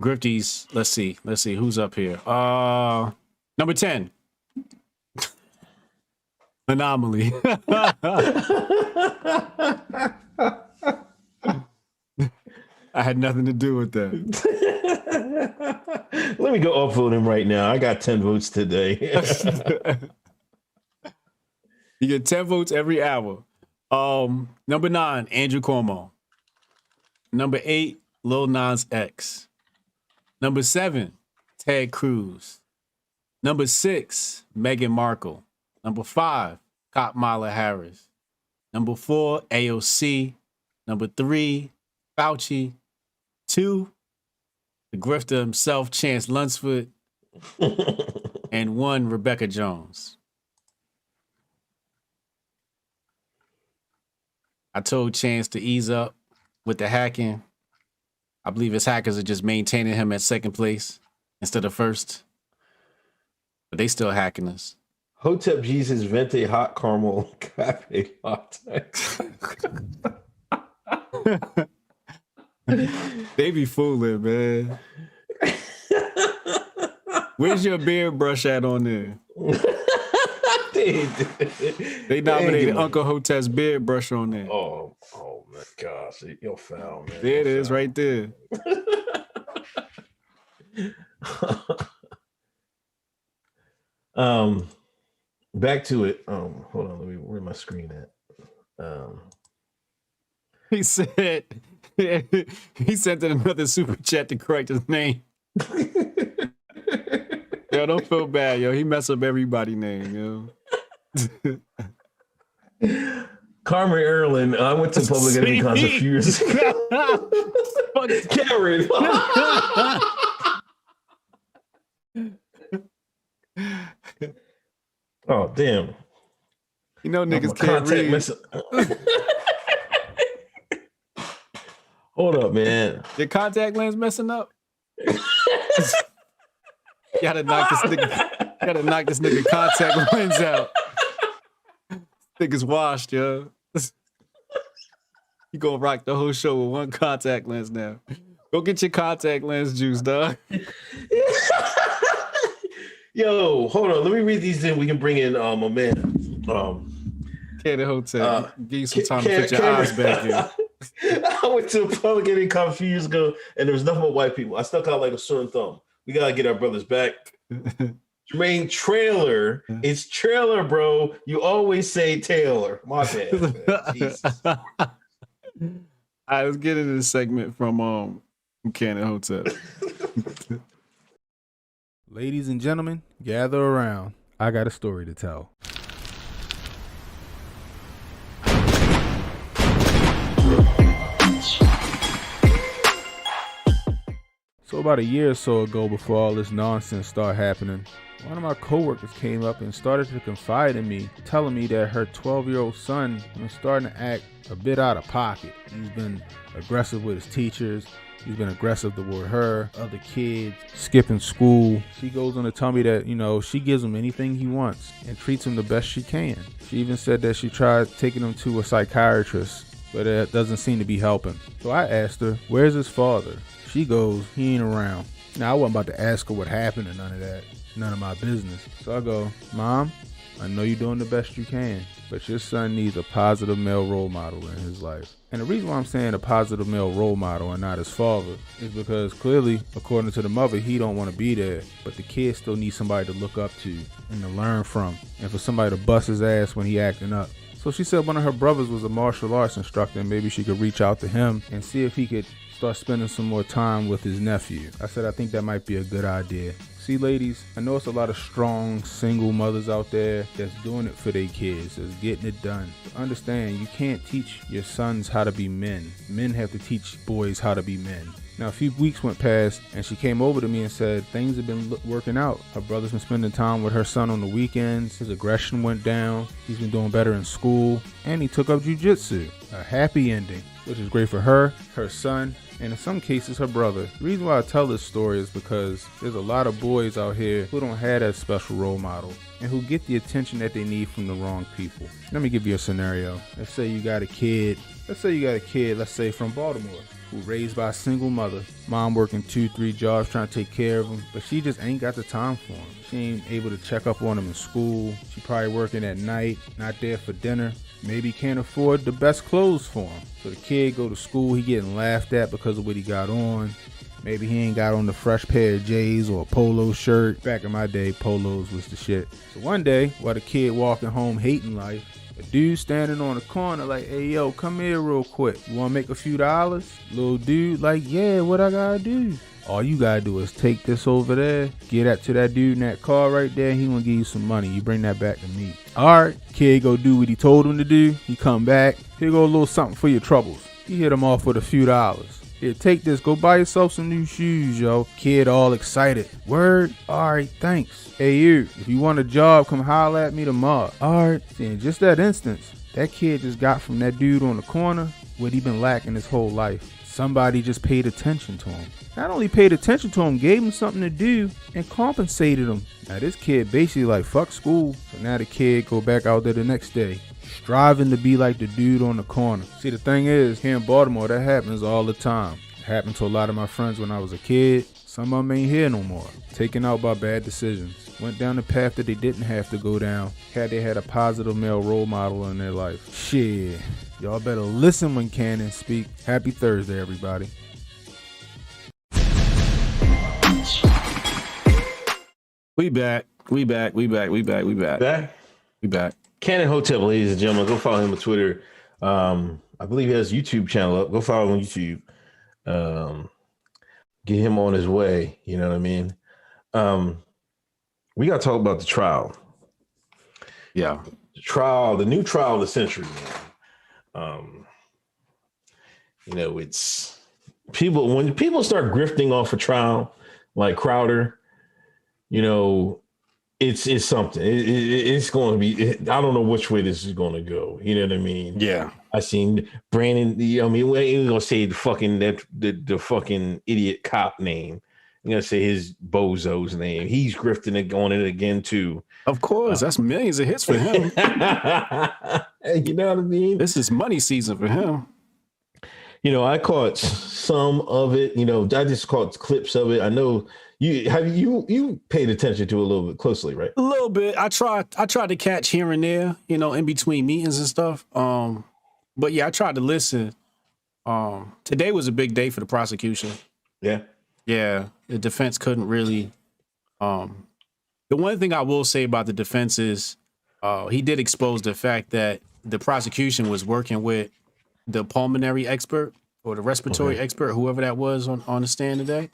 Grifties. Let's see who's up here. Number 10. Anomaly. I had nothing to do with that. Let me go upvote him right now. I got 10 votes today. You get 10 votes every hour. Number 9, Andrew Cuomo. Number 8, Lil Nas X. Number 7, Ted Cruz. Number 6, Meghan Markle. Number 5, Kamala Harris. Number 4, AOC. Number 3, Fauci. 2, the grifter himself, Chance Lunsford. And 1, Rebecca Jones. I told Chance to ease up with the hacking. I believe his hackers are just maintaining him at second place instead of first. But they still hacking us. Hotep Jesus Vente Hot Caramel Cafe Latte. They be fooling, man. Where's your beard brush at on there? They nominated Uncle Hotep's beard brush on there. Oh my gosh, you're foul, man. There it is, right there. Back to it. Hold on, where's my screen at? He said he sent in another super chat to correct his name. Yo, don't feel bad, yo. He messed up everybody's name, yo. Carmen Erlin. I went to Public Enemy concert a few years ago. Karen. Oh damn! You know niggas can't read. Hold up, man. Your contact lens messing up? Gotta knock this nigga contact lens out. Nigga's washed, yo. You gonna rock the whole show with one contact lens now. Go get your contact lens juice, dog. Yo, hold on. Let me read these in. We can bring in a man. Candy Hotel. Give you some time to put your eyes back in. I went to a Public Enemy concert a few years ago, and there was nothing but white people. I stuck out like a sore thumb. We gotta get our brothers back. Jermaine Trailer. It's Trailer, bro. You always say Taylor. My bad, man. Jesus. All right, let's get into this segment from Cannon Hotel. Ladies and gentlemen, gather around. I got a story to tell. So about a year or so ago, before all this nonsense started happening, one of my coworkers came up and started to confide in me, telling me that her 12-year-old son was starting to act a bit out of pocket. He's been aggressive with his teachers. He's been aggressive toward her, other kids, skipping school. She goes on to tell me that, she gives him anything he wants and treats him the best she can. She even said that she tried taking him to a psychiatrist, but it doesn't seem to be helping. So I asked her, where's his father? She goes, he ain't around. Now, I wasn't about to ask her what happened or none of that. None of my business. So I go, Mom, I know you're doing the best you can, but your son needs a positive male role model in his life. And the reason why I'm saying a positive male role model and not his father is because clearly, according to the mother, he don't want to be there, but the kid still needs somebody to look up to and to learn from, and for somebody to bust his ass when he acting up. So she said one of her brothers was a martial arts instructor, and maybe she could reach out to him and see if he could start spending some more time with his nephew. I said, I think that might be a good idea. See, ladies, I know it's a lot of strong single mothers out there that's doing it for their kids, that's getting it done. But understand, you can't teach your sons how to be men. Men have to teach boys how to be men. Now, a few weeks went past, and she came over to me and said things have been working out. Her brother's been spending time with her son on the weekends. His aggression went down. He's been doing better in school, and he took up jiu-jitsu. A happy ending, which is great for her, her son, and in some cases her brother. The reason why I tell this story is because there's a lot of boys out here who don't have that special role model and who get the attention that they need from the wrong people. Let me give you a scenario. Let's say you got a kid, let's say from Baltimore, who raised by a single mother. Mom working 2-3 jobs trying to take care of him, but she just ain't got the time for him. She ain't able to check up on him in school. She probably working at night, not there for dinner. Maybe can't afford the best clothes for him. So the kid go to school, he getting laughed at because of what he got on. Maybe he ain't got on the fresh pair of J's or a polo shirt. Back in my day, polos was the shit. So one day, while the kid walking home hating life, a dude standing on the corner like, hey, yo, come here real quick. You want to make a few dollars? Little dude like, yeah, what I got to do? All you got to do is take this over there, get that to that dude in that car right there, and he going to give you some money. You bring that back to me. All right, kid go do what he told him to do. He come back. Here go a little something for your troubles. He hit him off with a few dollars. Here, take this. Go buy yourself some new shoes, yo. Kid all excited. Word? All right, thanks. Hey, you. If you want a job, come holler at me tomorrow. All right. See, in just that instance, That kid just got from that dude on the corner what he been lacking his whole life. Somebody just paid attention to him. Not only paid attention to him, gave him something to do and compensated him. Now this kid basically like fuck school. So now the kid go back out there the next day, striving to be like the dude on the corner. See, the thing is, here in Baltimore, that happens all the time. It happened to a lot of my friends when I was a kid. Some of them ain't here no more. Taken out by bad decisions. Went down the path that they didn't have to go down. Had they had a positive male role model in their life. Shit. Y'all better listen when Cannon speak. Happy Thursday, everybody. We back. Back? We back. Cannon Hotep, ladies and gentlemen. Go follow him on Twitter. I believe he has a YouTube channel up. Go follow him on YouTube. Get him on his way. You know what I mean? We got to talk about the trial. Yeah. The new trial of the century, man. You know, it's people, when people start grifting off a trial like Crowder, you know, it's something. It's going to be, I don't know which way this is going to go. You know what I mean? Yeah. I seen Brandon, I mean, we ain't going to say the fucking idiot cop name. I'm going to say his bozo's name. He's grifting it, going it again, too. Of course. That's millions of hits for him. You know what I mean? This is money season for him. You know, I caught some of it. You know, I just caught clips of it. I know you paid attention to it a little bit closely, right? A little bit. I tried to catch here and there, you know, in between meetings and stuff. But yeah, I tried to listen. Today was a big day for the prosecution. Yeah. Yeah. The defense couldn't really. The one thing I will say about the defense is he did expose the fact that the prosecution was working with the pulmonary expert or the respiratory expert, whoever that was on the stand today.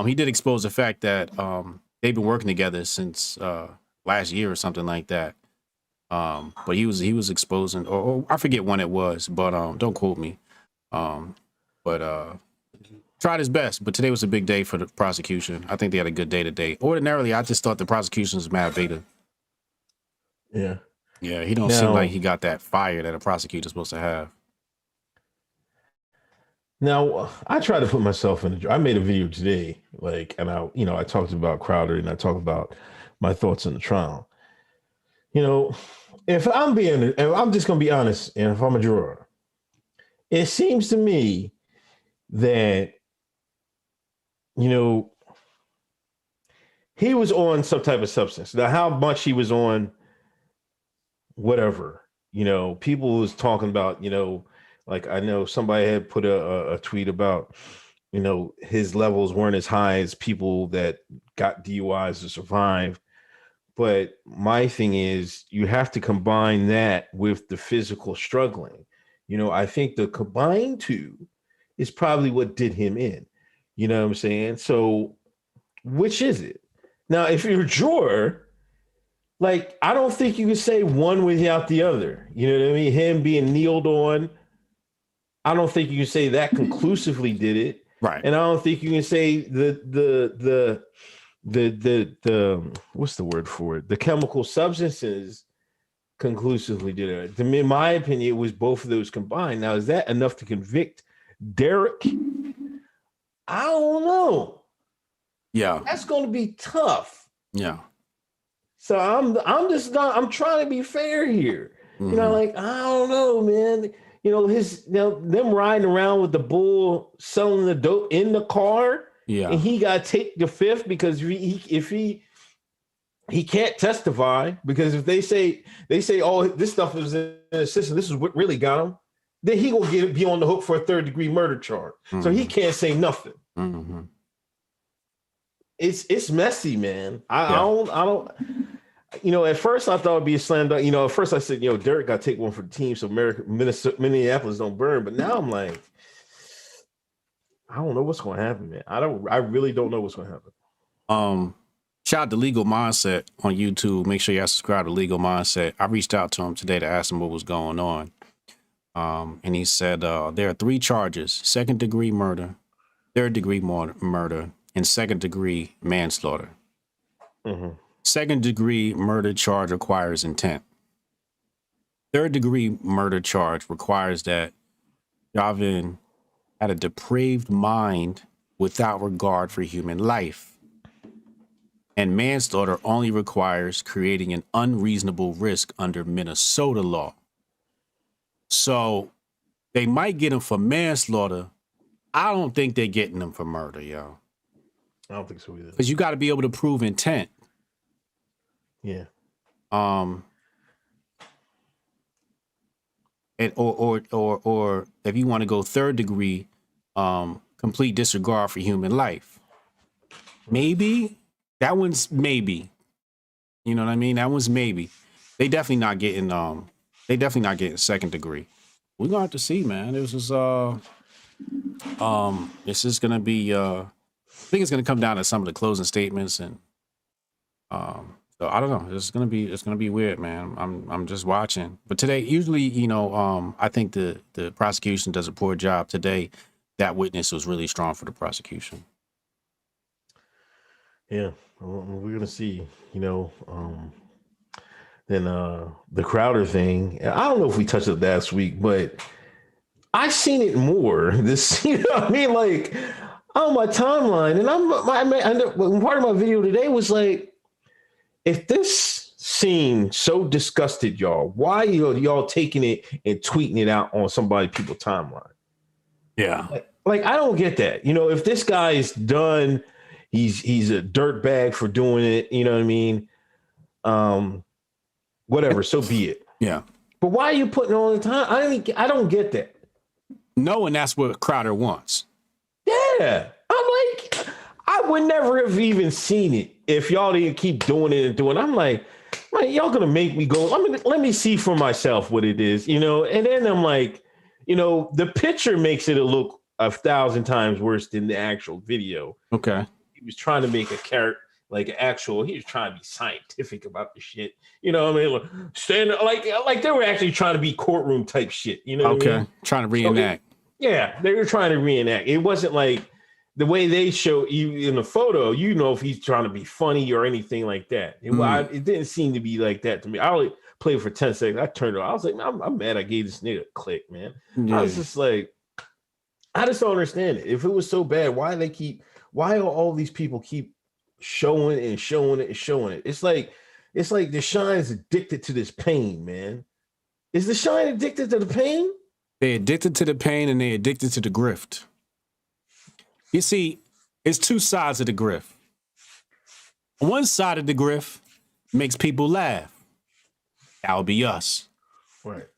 He did expose the fact that they've been working together since last year or something like that. But he was exposing, or I forget when it was, but don't quote me. But tried his best. But today was a big day for the prosecution. I think they had a good day today. Ordinarily, I just thought the prosecution was mad beta. Yeah. Yeah, he don't seem like he got that fire that a prosecutor's supposed to have. Now, I try to put myself in I made a video today, and I talked about Crowder and I talked about my thoughts on the trial. You know, if I'm just going to be honest, and if I'm a juror, it seems to me that, you know, he was on some type of substance. Now, how much he was on, whatever, you know, people was talking about, you know, like I know somebody had put a tweet about, you know, his levels weren't as high as people that got DUIs to survive. But my thing is, you have to combine that with the physical struggling. You know, I think the combined two is probably what did him in. You know what I'm saying? So which is it? Now, if you're a juror, like, I don't think you can say one without the other. You know what I mean? Him being kneeled on, I don't think you can say that conclusively did it. Right. And I don't think you can say the what's the word for it? The chemical substances conclusively did it. In my opinion, it was both of those combined. Now, is that enough to convict Derek? I don't know. Yeah. That's going to be tough. Yeah. So I'm trying to be fair here. Mm-hmm. You know, like, I don't know, man. You know, them riding around with the bull selling the dope in the car. Yeah. And he got to take the fifth because if he can't testify, because if they say, oh, this stuff is in the system, this is what really got him, then he gonna be on the hook for a third-degree murder charge. Mm-hmm. So he can't say nothing. Mm-hmm. It's messy, man. I don't. You know, at first I thought it'd be a slam dunk. You know, at first I said, you know, Derek got to take one for the team so Minneapolis don't burn. But now I'm like, I don't know what's going to happen, man. I really don't know what's going to happen. Shout out to Legal Mindset on YouTube. Make sure y'all subscribe to Legal Mindset. I reached out to him today to ask him what was going on. And he said there are 3 charges: 2nd-degree murder, 3rd-degree murder, and 2nd-degree manslaughter. Mm-hmm. 2nd-degree murder charge requires intent. third-degree murder charge requires that Chauvin had a depraved mind without regard for human life. And manslaughter only requires creating an unreasonable risk under Minnesota law. So they might get him for manslaughter. I don't think they're getting him for murder, yo. I don't think so either. Because you got to be able to prove intent. Yeah. And or if you want to go third degree, complete disregard for human life. Maybe that one's maybe. You know what I mean? That one's maybe. They definitely not getting second degree. We're gonna have to see, man. This is gonna be I think it's gonna come down to some of the closing statements and so I don't know. It's gonna be weird, man. I'm just watching. But today, usually, you know, I think the prosecution does a poor job. Today, that witness was really strong for the prosecution. Yeah, well, we're gonna see. You know, then the Crowder thing. I don't know if we touched it last week, but I've seen it more. This, you know what I mean? Like on my timeline, and part of my video today was like, if this scene so disgusted y'all, why y'all taking it and tweeting it out on people's timeline? Yeah. Like I don't get that. You know, if this guy is done, he's a dirtbag for doing it, you know what I mean? Whatever, so be it. Yeah. But why are you putting it on the time? I don't get that. No, and that's what Crowder wants. Yeah. I'm like, I would never have even seen it if y'all didn't keep doing it and doing it. I'm like, man, y'all gonna make me go, let me see for myself what it is, you know? And then I'm like, you know, the picture makes it look 1,000 times worse than the actual video. Okay. He was trying to make a character, like he was trying to be scientific about the shit. You know what I mean? Like, stand like they were actually trying to be courtroom type shit. You know what I mean? Trying to reenact. Yeah, they were trying to reenact. It wasn't like the way they show you in the photo, you know, if he's trying to be funny or anything like that. It didn't seem to be like that to me. I only played for 10 seconds. I turned it off. I was like, I'm mad I gave this nigga a click, man. Yeah. I was just like, I just don't understand it. If it was so bad, why all these people keep showing and showing it and showing it? It's like the Shine's addicted to this pain, man. Is the Shine addicted to the pain? They're addicted to the pain and they're addicted to the grift. You see, it's two sides of the grift. One side of the grift makes people laugh. That'll be us. Right.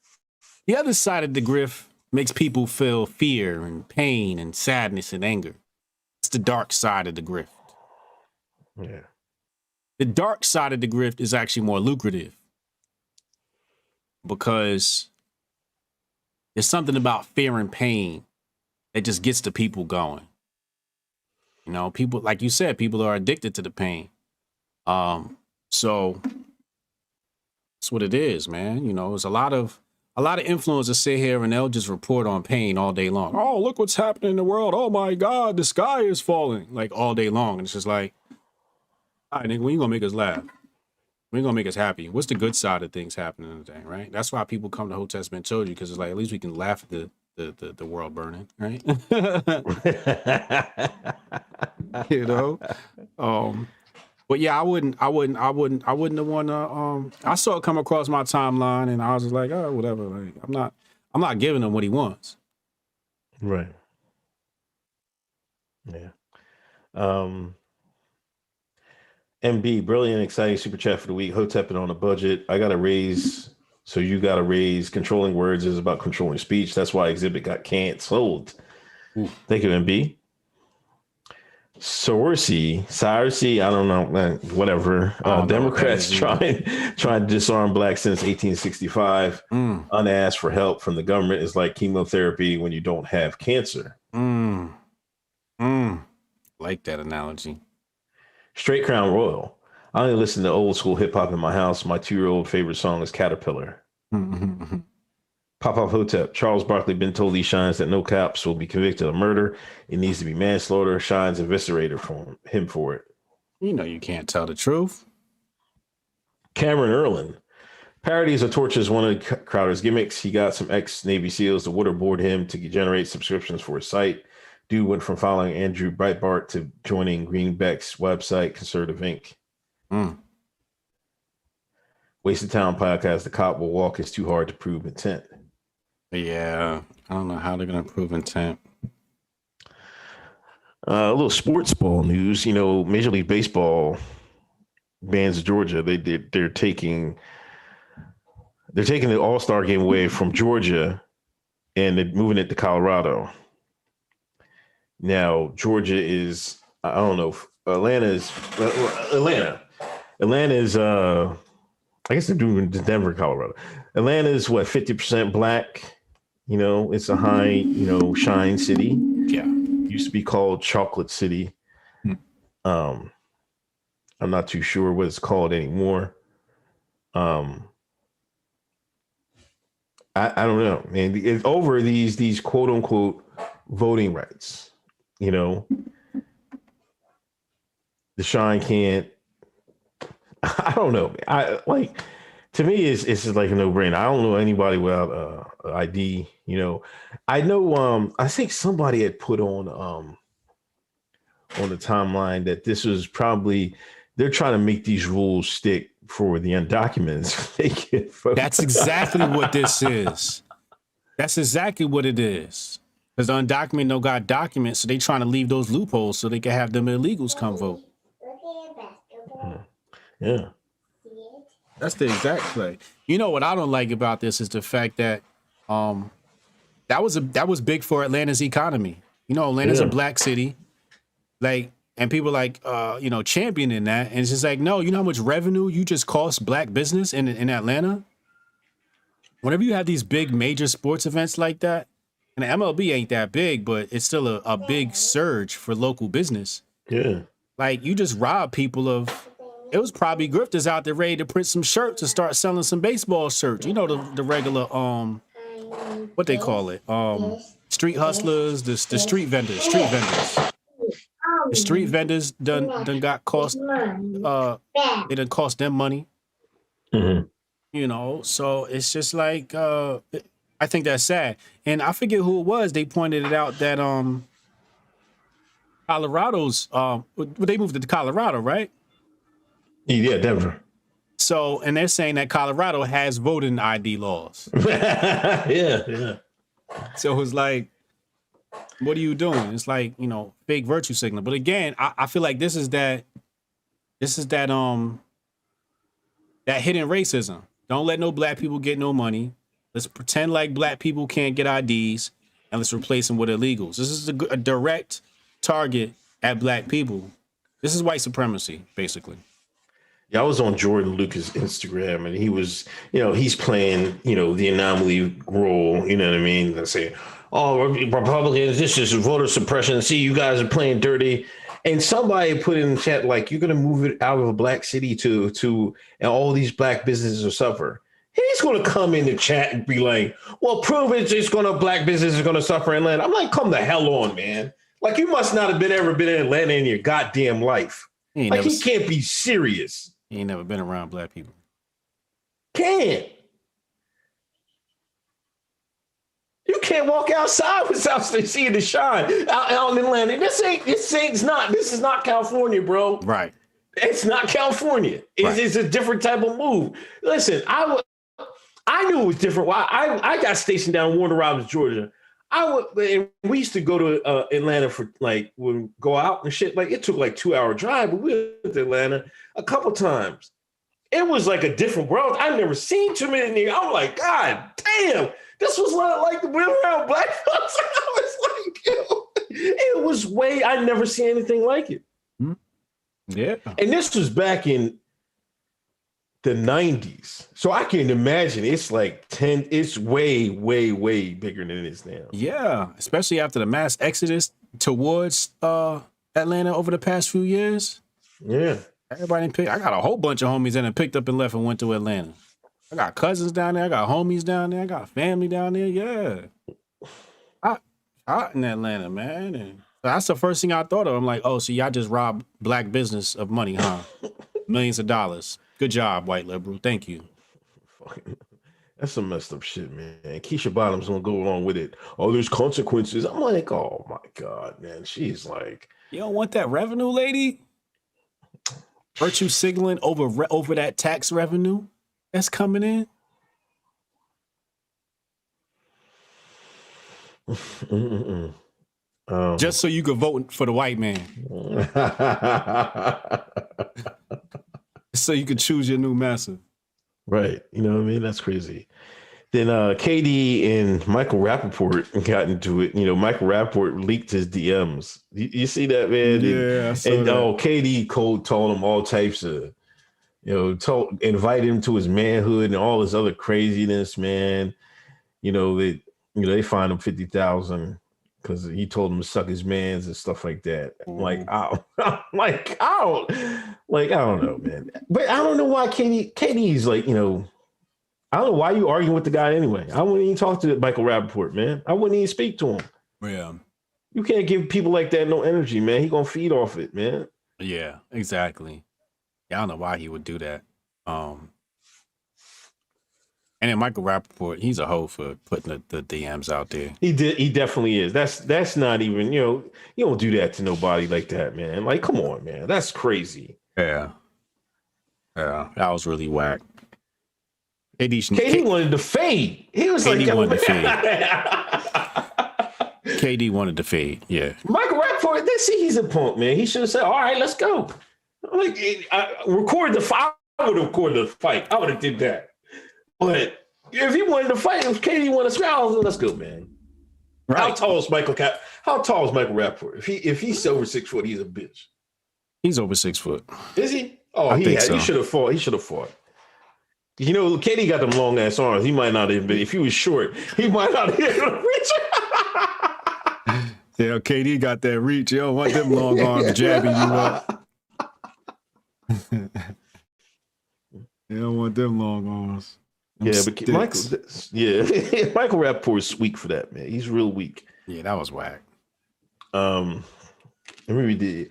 The other side of the grift makes people feel fear and pain and sadness and anger. It's the dark side of the grift. Yeah. The dark side of the grift is actually more lucrative because there's something about fear and pain that just gets the people going. You know, people, like you said, people are addicted to the pain. So that's what it is, man. You know, there's a lot of influencers sit here and they'll just report on pain all day long. Oh, look what's happening in the world. Oh my God, the sky is falling, like all day long. And it's just like, all right, nigga, when you gonna make us laugh? When you gonna make us happy? What's the good side of things happening today, right? That's why people come to Hoteps BEEN Told, because it's like, at least we can laugh at the world burning, right? You know? But yeah, I wouldn't have wanna I saw it come across my timeline and I was just like, oh, whatever. Like I'm not giving him what he wants. Right. Yeah. MB, brilliant, exciting super chat for the week. Hotepping on a budget. I got to raise, so you got to raise. Controlling words is about controlling speech. That's why Xzibit got canceled. Thank you, MB. Cyrusy, I don't know, whatever. Democrats trying to disarm blacks since 1865. Unasked for help from the government is like chemotherapy when you don't have cancer. Like that analogy. Straight Crown Royal. I only listen to old school hip hop in my house. My 2-year-old favorite song is Caterpillar. Pop Up Hotep. Charles Barkley been told these Shines that no cops will be convicted of murder. It needs to be manslaughter. Shines eviscerated from him for it. You know you can't tell the truth. Cameron Erlin. Parodies of torture is one of Crowder's gimmicks. He got some ex-Navy SEALs to waterboard him to generate subscriptions for his site. Dude went from following Andrew Breitbart to joining Greenback's website, Conservative Inc. Wasted Town podcast. The cop will walk is too hard to prove intent. Yeah, I don't know how they're gonna prove intent. A little sports ball news. You know, Major League Baseball bans Georgia. They're taking the All-Star game away from Georgia and they're moving it to Colorado. Now, Georgia is, I don't know, Atlanta is, I guess they're doing Denver, Colorado. Atlanta is what, 50% black? You know, it's a high, you know, shine city. Yeah. Used to be called Chocolate City. I'm not too sure what it's called anymore. I don't know, man. It's over these quote unquote voting rights. You know, the shine can't. I don't know. To me, it's like a no brainer. I don't know anybody without ID. You know, I know. I think somebody had put on the timeline that this was probably they're trying to make these rules stick for the undocumented. They get voted. That's exactly what this is. That's exactly what it is. Because the undocumented no got documents, so they trying to leave those loopholes so they can have them illegals come vote. Yeah. That's the exact play. You know what I don't like about this is the fact that that was big for Atlanta's economy. You know, Atlanta's a black city. Like, and people like championing that. And it's just like, no, you know how much revenue you just cost black business in Atlanta? Whenever you have these big major sports events like that, and the MLB ain't that big, but it's still a big surge for local business. Yeah. Like, you just rob people of, it was probably grifters out there ready to print some shirts to start selling some baseball shirts. You know, the regular, what they call it? Street hustlers, the street vendors. The street vendors done got cost, it done cost them money. Mm-hmm. You know, so it's just like, I think that's sad. And I forget who it was. They pointed it out that Colorado's, they moved to Colorado, right? Yeah, Denver. So, and they're saying that Colorado has voting ID laws. Yeah. So it's like, what are you doing? It's like, you know, fake virtue signal. But again, I feel like this is that hidden racism. Don't let no black people get no money. Let's pretend like black people can't get IDs and let's replace them with illegals. This is a direct target at black people. This is white supremacy, basically. Yeah, I was on Jordan Lucas' Instagram and he was, he's playing, the anomaly role, you know what I mean? Let's say, oh, Republicans, this is voter suppression. See, you guys are playing dirty. And somebody put in the chat, like, you're going to move it out of a black city to and all these black businesses will suffer. He's going to come in the chat and be like, well, prove black business is going to suffer in Atlanta. I'm like, come the hell on, man. Like, you must not have ever been in Atlanta in your goddamn life. He can't be serious. He ain't never been around black people. Can't. You can't walk outside without seeing the shine out in Atlanta. This is not California, bro. Right. It's not California. It's a different type of move. Listen, I knew it was different. I got stationed down in Warner Robins, Georgia. We used to go to Atlanta for go out and shit. Like, it took 2-hour drive, but we went to Atlanta a couple times. It was like a different world. I've never seen too many niggas. I'm like, God damn, this was what I like to be around black folks. I was like, it was I never seen anything like it. Yeah. And this was back in the 90s. So I can imagine it's it's way, way, way bigger than it is now. Yeah. Especially after the mass exodus towards Atlanta over the past few years. Yeah. Everybody I got a whole bunch of homies that picked up and left and went to Atlanta. I got cousins down there. I got homies down there. I got family down there. Yeah. Hot in Atlanta, man. And that's the first thing I thought of. I'm like, oh, so y'all just robbed black business of money, huh? Millions of dollars. Good job, white liberal. Thank you. fucking. That's some messed up shit, man. Keisha Bottom's gonna go along with it. Oh, there's consequences. I'm like, oh my God, man. She's like, you don't want that revenue, lady? Virtue signaling over that tax revenue that's coming in? Just so you could vote for the white man. So you could choose your new master. Right. You know what I mean? That's crazy. Then KD and Michael Rappaport got into it. You know, Michael Rappaport leaked his DMs. You see that, man? Yeah, I saw and that. KD told him all types of, invited him to his manhood and all this other craziness, man. They fined him $50,000 because he told him to suck his mans and stuff like that. I don't know, man. But I don't know why KD's like, I don't know why you arguing with the guy anyway. I wouldn't even talk to Michael Rappaport, man. I wouldn't even speak to him. Yeah. You can't give people like that no energy, man. He gonna feed off it, man. Yeah, exactly. Yeah, I don't know why he would do that. And then Michael Rappaport, he's a hoe for putting the DMs out there. He definitely is. That's not even, you don't do that to nobody like that, man. Like, come on, man. That's crazy. Yeah. Yeah, that was really whack. KD wanted to fade. He was KD like, wanted to fade. KD wanted to fade. Yeah. Michael Rappaport, he's a punk, man. He should have said, all right, let's go. Like, record the fight. I would have recorded the fight. I would have did that. But if he wanted to fight, if KD wanted to scroll, let's go, man. Right. How tall is Michael Rappaport? If he's over 6 foot, he's a bitch. He's over 6 foot. Is he? Oh, he should have fought. He should have fought. KD got them long ass arms. He might not have been. If he was short, he might not have been reach. Yeah, KD got that reach. You don't want them long arms jabbing you up. You don't want them long arms. Yeah, but Michael Rappaport is weak for that, man. He's real weak. Yeah, that was whack. Let me read the.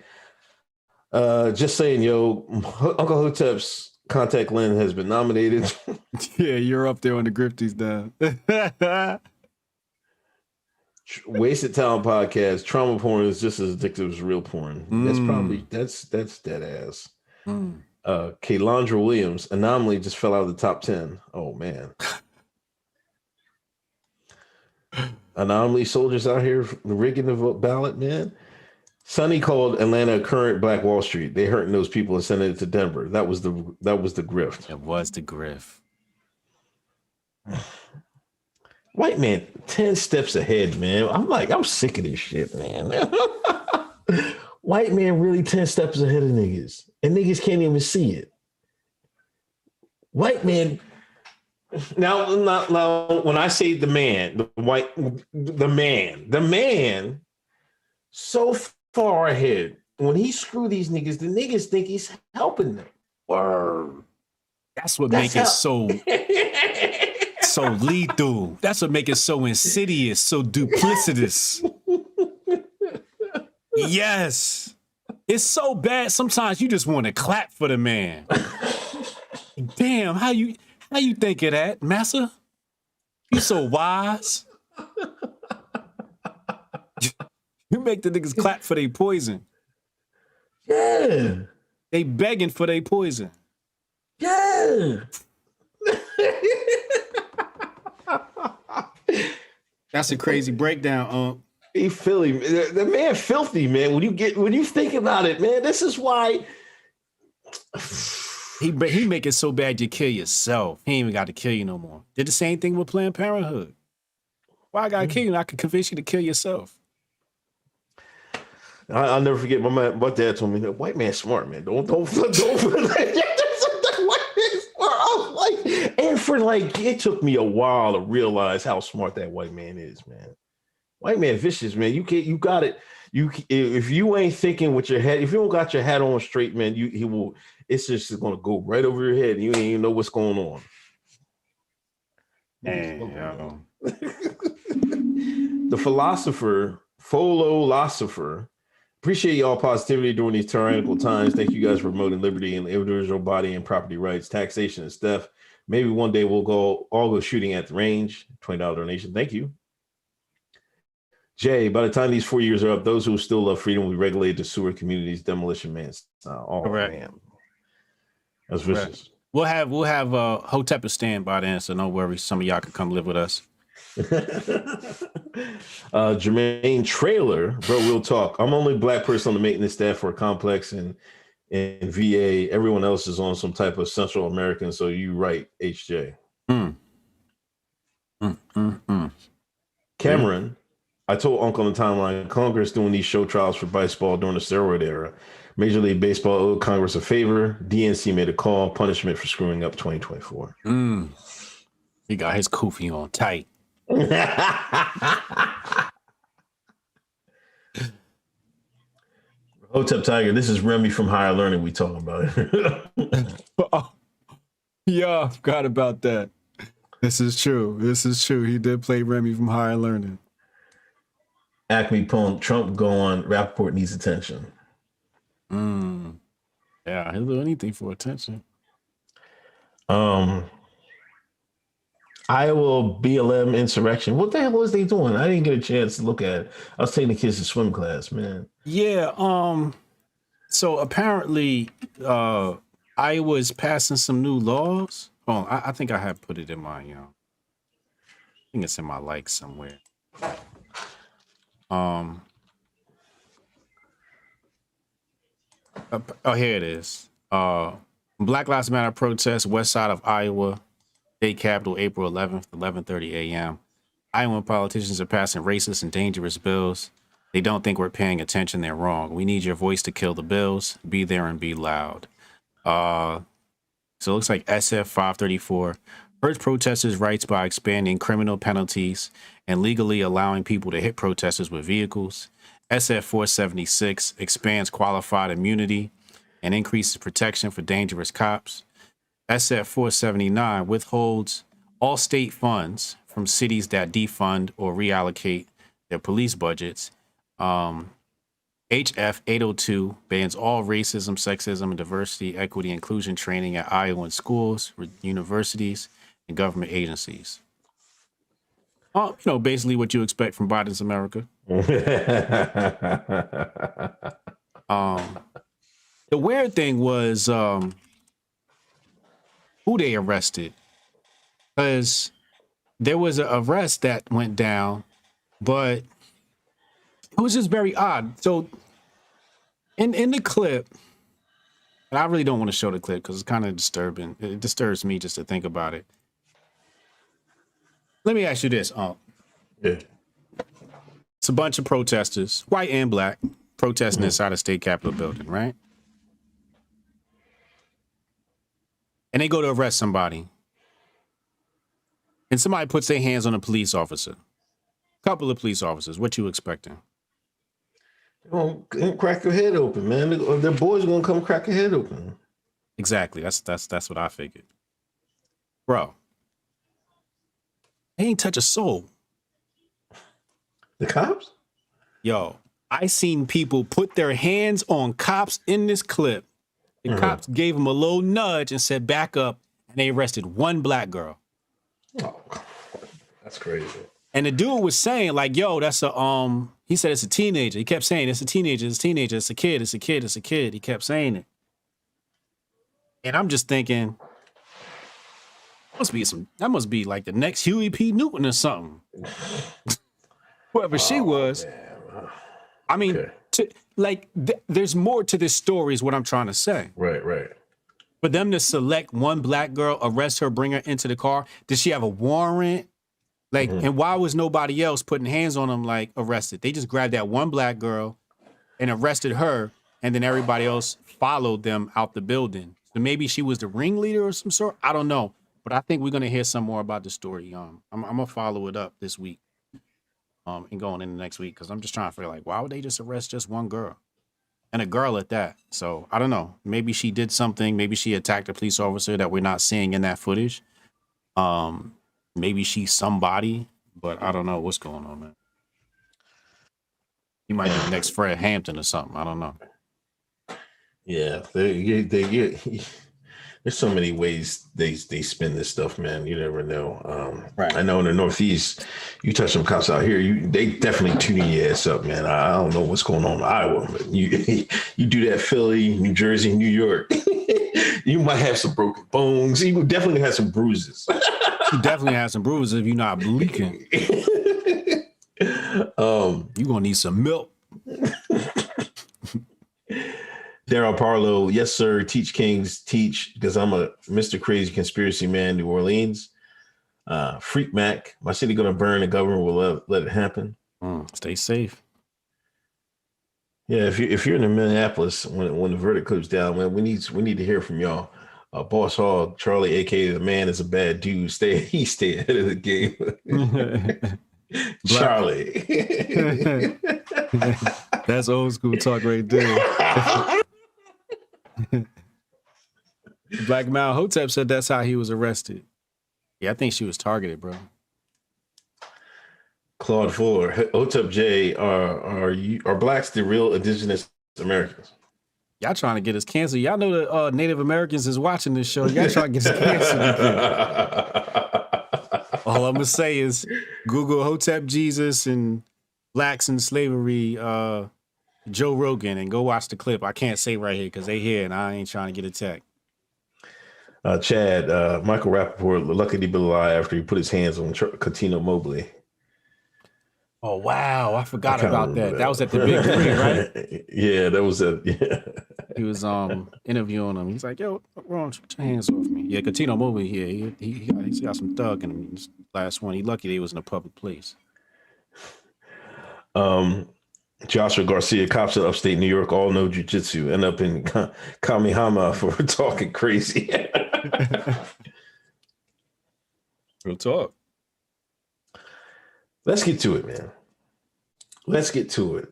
Just saying, Uncle Hotep's contact lens has been nominated. Yeah, you're up there on the Grifties down. Wasted Talent podcast. Trauma porn is just as addictive as real porn. That's dead ass. Kaylandra Williams, Anomaly just fell out of the top 10. Oh man. Anomaly soldiers out here rigging the ballot, man. Sonny called Atlanta a current Black Wall Street. They hurting those people and sending it to Denver. That was the grift. It was the grift. White man 10 steps ahead, man. I'm sick of this shit, man. White man really 10 steps ahead of niggas. And niggas can't even see it. White man. Now, when I say the man, the man, so far ahead. When he screw these niggas, the niggas think he's helping them. Word. That's what makes it so lethal. That's what makes it so insidious, so duplicitous. Yes. It's so bad. Sometimes you just want to clap for the man. Damn, how you think of that, massa? You so wise. You make the niggas clap for their poison. Yeah. They begging for their poison. Yeah. That's a crazy breakdown, He Philly, the man filthy, man. When you think about it, man, this is why he make it so bad you kill yourself. He ain't even got to kill you no more. Did the same thing with Planned Parenthood. Why I gotta kill you? I can convince you to kill yourself. I'll never forget my dad told me that white man smart, man. Don't it took me a while to realize how smart that white man is, man. White man vicious, man. You got it. If you ain't thinking with your head, if you don't got your hat on straight, man, he will. It's just gonna go right over your head, and you ain't even know what's going on. Damn. The philosopher, appreciate y'all positivity during these tyrannical times. Thank you guys for promoting liberty and individual body and property rights, taxation and theft, Maybe one day we'll all go shooting at the range. $20 donation. Thank you. Jay, by the time these 4 years are up, those who still love freedom will be regulated to sewer communities, demolition man. Oh, Correct. man. That's vicious. We'll have Hotep stand by then, so no worries. Some of y'all can come live with us. Jermaine Trailer, bro, we'll talk. I'm the only black person on the maintenance staff for a complex in VA. Everyone else is on some type of Central American, so you right, HJ. Cameron, I told Uncle on the timeline, Congress doing these show trials for baseball during the steroid era. Major League Baseball owed Congress a favor. DNC made a call, punishment for screwing up 2024. He got his kufi on tight. Hotep Tiger, this is Remy from Higher Learning we talking about. Oh, yeah, I forgot about that. This is true. He did play Remy from Higher Learning. Acme Punk, Trump gone, Rappaport needs attention. Yeah, he'll do anything for attention. Iowa BLM Insurrection. What the hell was they doing? I didn't get a chance to look at it. I was taking the kids to swim class, man. Yeah, so apparently Iowa's passing some new laws. Oh, I think I have put it in my I think it's in my likes somewhere. Here it is. Black Lives Matter protest, west side of Iowa, state capital, April 11th, 11:30 a.m. Iowa politicians are passing racist and dangerous bills. They don't think we're paying attention. They're wrong. We need your voice to kill the bills. Be there and be loud. So it looks like SF 534 hurts protesters' rights by expanding criminal penalties and legally allowing people to hit protesters with vehicles. SF 476 expands qualified immunity and increases protection for dangerous cops. SF 479 withholds all state funds from cities that defund or reallocate their police budgets. HF 802 bans all racism, sexism, and diversity, equity, inclusion training at Iowa schools, universities, and government agencies. Basically what you expect from Biden's America. The weird thing was who they arrested, because there was an arrest that went down, but it was just very odd. So in the clip, and I really don't want to show the clip because it's kind of disturbing. It disturbs me just to think about it. Let me ask you this. Yeah. It's a bunch of protesters, white and black, protesting inside a state capitol building, right? And they go to arrest somebody. And somebody puts their hands on a police officer. Couple of police officers. What you expecting? They're gonna crack your head open, man. Their boys are gonna come crack your head open. Exactly. That's what I figured. Bro, they ain't touch a soul. The cops? Yo, I seen people put their hands on cops in this clip. The cops gave them a little nudge and said, back up, and they arrested one black girl. Oh, that's crazy. And the dude was saying, like, yo, that's a, he said it's a teenager. He kept saying, it's a teenager, it's a teenager, it's a kid, it's a kid, it's a kid. He kept saying it. And I'm just thinking, that must be like the next Huey P. Newton or something. Whoever she was. Man. I mean, okay. There's more to this story is what I'm trying to say. Right. For them to select one black girl, arrest her, bring her into the car. Did she have a warrant? And why was nobody else putting hands on them, arrested? They just grabbed that one black girl and arrested her, and then everybody else followed them out the building. So maybe she was the ringleader or some sort. I don't know. But I think we're going to hear some more about the story. I'm going to follow it up this week and going into next week, because I'm just trying to figure, why would they just arrest just one girl? And a girl at that. So I don't know. Maybe she did something. Maybe she attacked a police officer that we're not seeing in that footage. Maybe she's somebody, but I don't know what's going on, man. He might be the next Fred Hampton or something. I don't know. Yeah, they There's so many ways they spin this stuff, man. You never know. Right. I know in the Northeast, you touch some cops out here, they definitely tuning your ass up, man. I don't know what's going on in Iowa, but you you do that Philly, New Jersey, New York, you might have some broken bones. You definitely have some bruises. You definitely have some bruises if you're not bleaking. You're gonna need some milk. Daryl Parlow, yes, sir. Teach Kings, teach, because I'm a Mr. Crazy Conspiracy Man, New Orleans. Freak Mac, my city gonna burn, the government will let it happen. Stay safe. Yeah, if you're in Minneapolis when the verdict comes down, man, we need to hear from y'all. Boss Hall, Charlie, aka the man is a bad dude. Stay ahead of the game. Charlie. That's old school talk right there. Black Mount Hotep said that's how he was arrested. Yeah, I think she was targeted, bro. Claude Fuller, Hotep J, are blacks the real indigenous Americans? Y'all trying to get us canceled. Y'all know the Native Americans is watching this show. Y'all trying to get us canceled. All I'm gonna say is Google Hotep Jesus and blacks in slavery, Joe Rogan, and go watch the clip. I can't say right here because they here and I ain't trying to get attacked. Chad, Michael Rappaport, lucky to be alive after he put his hands on Katino Mobley. Oh, wow. I forgot about that. That was at the Big Three, right? Yeah, that was it. Yeah. He was interviewing him. He's like, yo, Ron, put your hands off me. Yeah, Katino Mobley, yeah, he's got some thug in him. This last one, he lucky they was in a public place. Joshua Garcia, cops in upstate New York all know jiu-jitsu, end up in Kamihama for talking crazy. Real talk. Let's get to it, man. Let's get to it.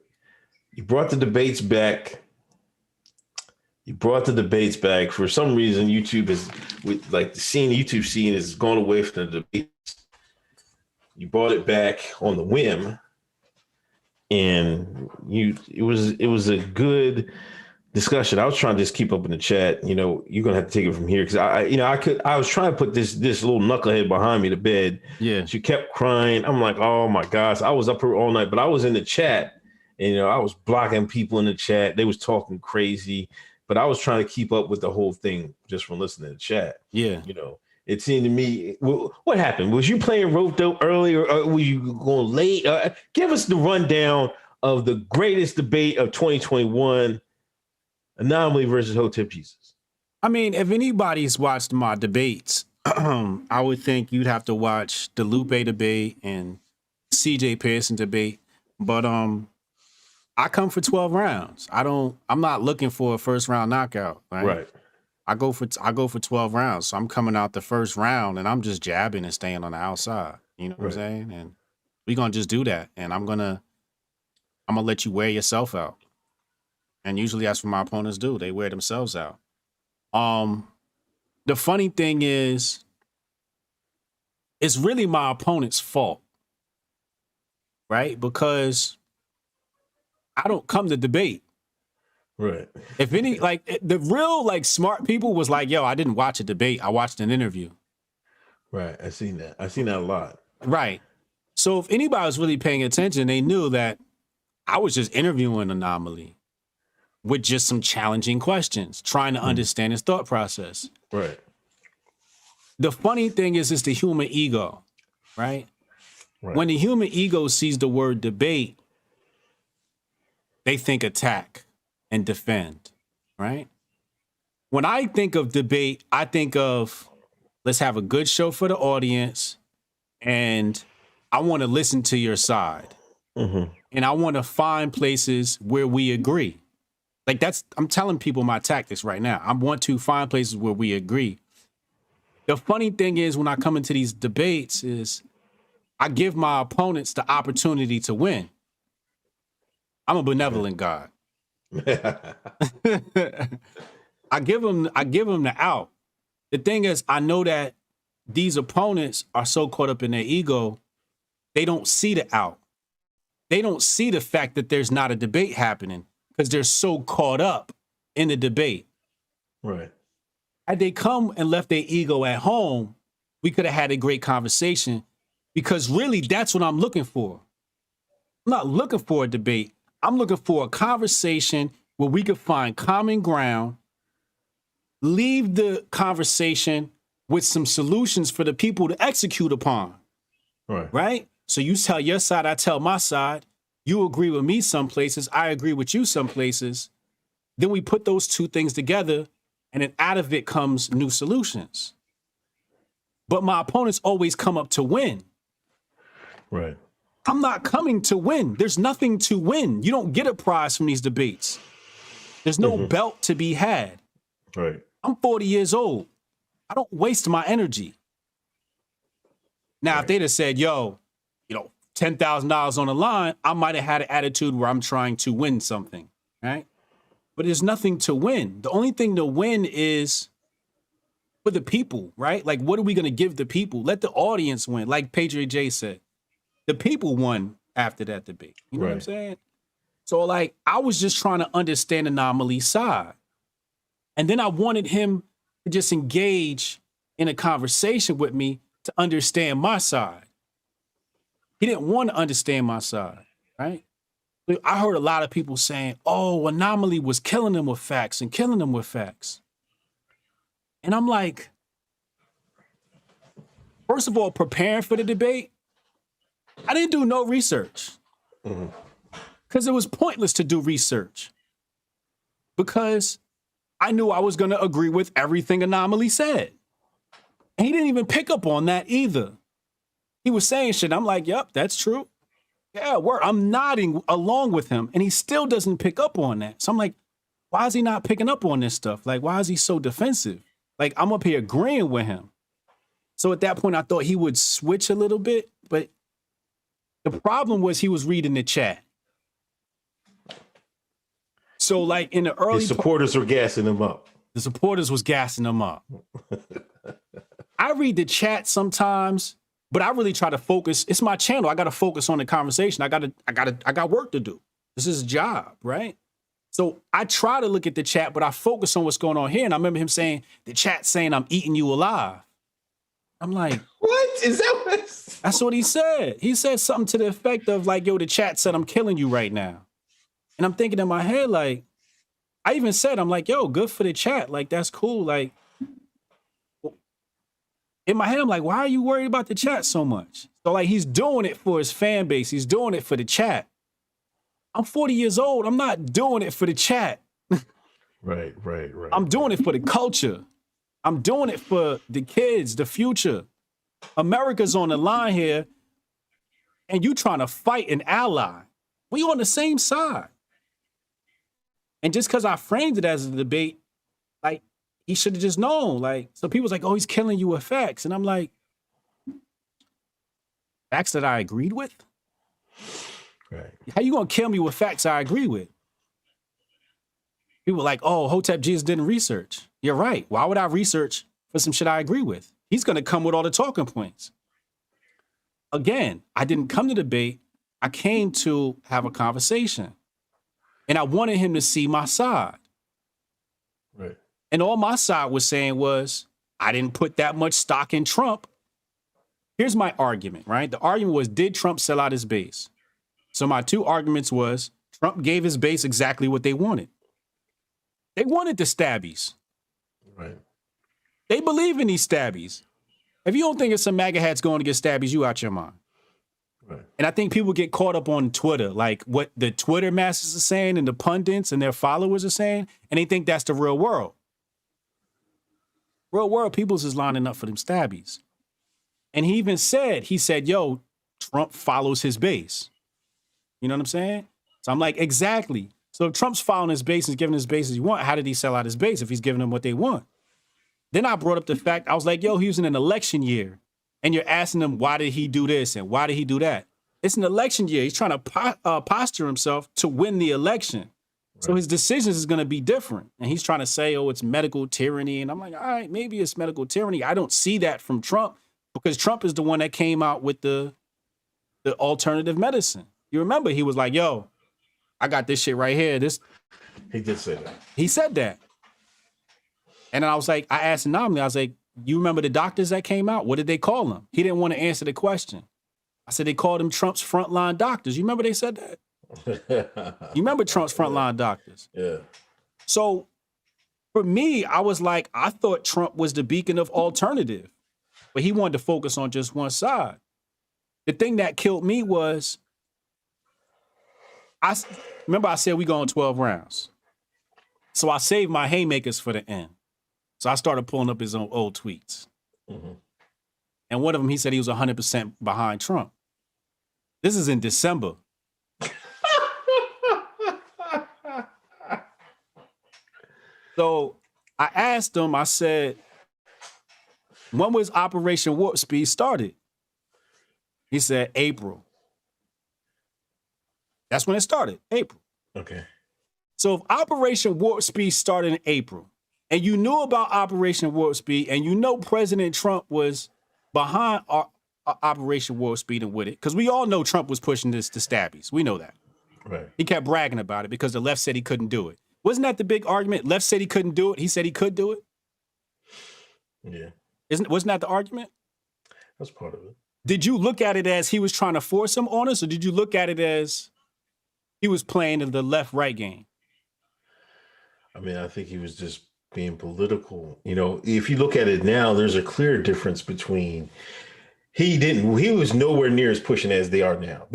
You brought the debates back. For some reason, YouTube is the YouTube scene has gone away from the debates. You brought it back on the whim. And it was a good discussion. I was trying to just keep up in the chat. You know, you're gonna have to take it from here because I was trying to put this little knucklehead behind me to bed. Yeah, she kept crying. I'm like, oh my gosh, I was up here all night, but I was in the chat, and I was blocking people in the chat. They was talking crazy, but I was trying to keep up with the whole thing just from listening to the chat. Yeah, It seemed to me, what happened? Was you playing rope dope earlier, or were you going late? Give us the rundown of the greatest debate of 2021, Anomaly versus Hotep Jesus. I mean, if anybody's watched my debates, I would think you'd have to watch the Lupe debate and CJ Pearson debate. But I come for 12 rounds. I'm not looking for a first round knockout. Right. I go for 12 rounds. So I'm coming out the first round and I'm just jabbing and staying on the outside. You know what I'm saying? And we're gonna just do that. And I'm gonna let you wear yourself out. And usually that's what my opponents do. They wear themselves out. The funny thing is, it's really my opponent's fault. Right? Because I don't come to debate. Right. If any, the real smart people was like, yo, I didn't watch a debate. I watched an interview. Right. I seen that a lot. Right. So if anybody was really paying attention, they knew that I was just interviewing Anomaly with just some challenging questions, trying to understand his thought process. Right. The funny thing is, it's the human ego, right? When the human ego sees the word debate, they think attack and defend, right? When I think of debate, I think of let's have a good show for the audience, and I want to listen to your side. Mm-hmm. And I want to find places where we agree. I'm telling people my tactics right now. I want to find places where we agree. The funny thing is, when I come into these debates is I give my opponents the opportunity to win. I'm a benevolent God. I give them the out. The thing is, I know that these opponents are so caught up in their ego, they don't see the out. They don't see the fact that there's not a debate happening because they're so caught up in the debate. Right. Had they come and left their ego at home, we could have had a great conversation, because really that's what I'm looking for. I'm not looking for a debate. I'm looking for a conversation where we could find common ground, leave the conversation with some solutions for the people to execute upon. Right? So you tell your side, I tell my side. You agree with me some places, I agree with you some places. Then we put those two things together, and then out of it comes new solutions. But my opponents always come up to win. Right. I'm not coming to win. There's nothing to win. You don't get a prize from these debates. There's no belt to be had. Right. I'm 40 years old. I don't waste my energy. Now, if they'd have said, yo, $10,000 on the line, I might have had an attitude where I'm trying to win something, right? But there's nothing to win. The only thing to win is for the people, right? Like, what are we going to give the people? Let the audience win. Like Patriot J said, the people won after that debate. You know what I'm saying? So, like, I was just trying to understand Anomaly's side. And then I wanted him to just engage in a conversation with me to understand my side. He didn't want to understand my side, right? I heard a lot of people saying, oh, Anomaly was killing them with facts and killing them with facts. And I'm like, first of all, preparing for the debate, I didn't do no research. Because it was pointless to do research. Because I knew I was going to agree with everything Anomaly said. And he didn't even pick up on that either. He was saying shit. I'm like, yep, that's true. Yeah, I'm nodding along with him, and he still doesn't pick up on that. So I'm like, why is he not picking up on this stuff? Like, why is he so defensive? Like, I'm up here agreeing with him. So at that point, I thought he would switch a little bit, but the problem was he was reading the chat. So, like, in the early... His supporters were gassing him up. The supporters was gassing him up. I read the chat sometimes, but I really try to focus. It's my channel. I got to focus on the conversation. I got work to do. This is a job, right? So I try to look at the chat, but I focus on what's going on here. And I remember him saying, the chat saying, I'm eating you alive. I'm like, what? Is that what? That's what he said. He said something to the effect of like, yo, the chat said, I'm killing you right now. And I'm thinking in my head, like, I even said, I'm like, yo, good for the chat. Like, that's cool. Like, in my head, I'm like, why are you worried about the chat so much? So, like, he's doing it for his fan base. He's doing it for the chat. I'm 40 years old. I'm not doing it for the chat. Right. I'm doing it for the culture. I'm doing it for the kids, the future. America's on the line here, and you trying to fight an ally. We on the same side. And just because I framed it as a debate, like, he should have just known. Like, so people's like, oh, he's killing you with facts. And I'm like, facts that I agreed with? Right. How you gonna kill me with facts I agree with? People are like, oh, Hotep Jesus didn't research. You're right. Why would I research for some shit I agree with? He's gonna come with all the talking points. Again, I didn't come to debate. I came to have a conversation. And I wanted him to see my side. Right. And all my side was saying was, I didn't put that much stock in Trump. Here's my argument, right? The argument was, did Trump sell out his base? So my two arguments was, Trump gave his base exactly what they wanted. They wanted the stabbies. Right. They believe in these stabbies. If you don't think it's some MAGA hats going to get stabbies, you out your mind. Right. And I think people get caught up on Twitter, like what the Twitter masters are saying and the pundits and their followers are saying, and they think that's the real world. Real world people's is lining up for them stabbies. And he even said, yo, Trump follows his base. You know what I'm saying? So I'm like, exactly. So if Trump's following his base and giving his base as he want, how did he sell out his base if he's giving them what they want? Then I brought up the fact, I was like, yo, he was in an election year. And you're asking him, why did he do this and why did he do that? It's an election year. He's trying to posture himself to win the election. Right. So his decisions is going to be different. And he's trying to say, oh, it's medical tyranny. And I'm like, all right, maybe it's medical tyranny. I don't see that from Trump because Trump is the one that came out with the alternative medicine. You remember he was like, yo, I got this shit right here. He did say that. He said that. And then I was like, I asked Noname, I was like, you remember the doctors that came out? What did they call them? He didn't want to answer the question. I said, they called them Trump's frontline doctors. You remember they said that? You remember Trump's frontline doctors? Yeah. So for me, I was like, I thought Trump was the beacon of alternative, but he wanted to focus on just one side. The thing that killed me was, remember I said we go on 12 rounds. So I saved my haymakers for the end. So I started pulling up his own old tweets. Mm-hmm. And one of them, he said he was 100% behind Trump. This is in December. So I asked him, I said, when was Operation Warp Speed started? He said, April. That's when it started, April. Okay. So if Operation Warp Speed started in April, and you knew about Operation Warp Speed, and you know President Trump was behind Operation Warp Speed and with it, because we all know Trump was pushing this to stabbies. We know that. Right. He kept bragging about it because the left said he couldn't do it. Wasn't that the big argument? Left said he couldn't do it. He said he could do it. Yeah. Wasn't that the argument? That's part of it. Did you look at it as he was trying to force him on us, or did you look at it as he was playing in the left-right game? I mean, I think he was just being political. You know, if you look at it now, there's a clear difference between he was nowhere near as pushing as they are now.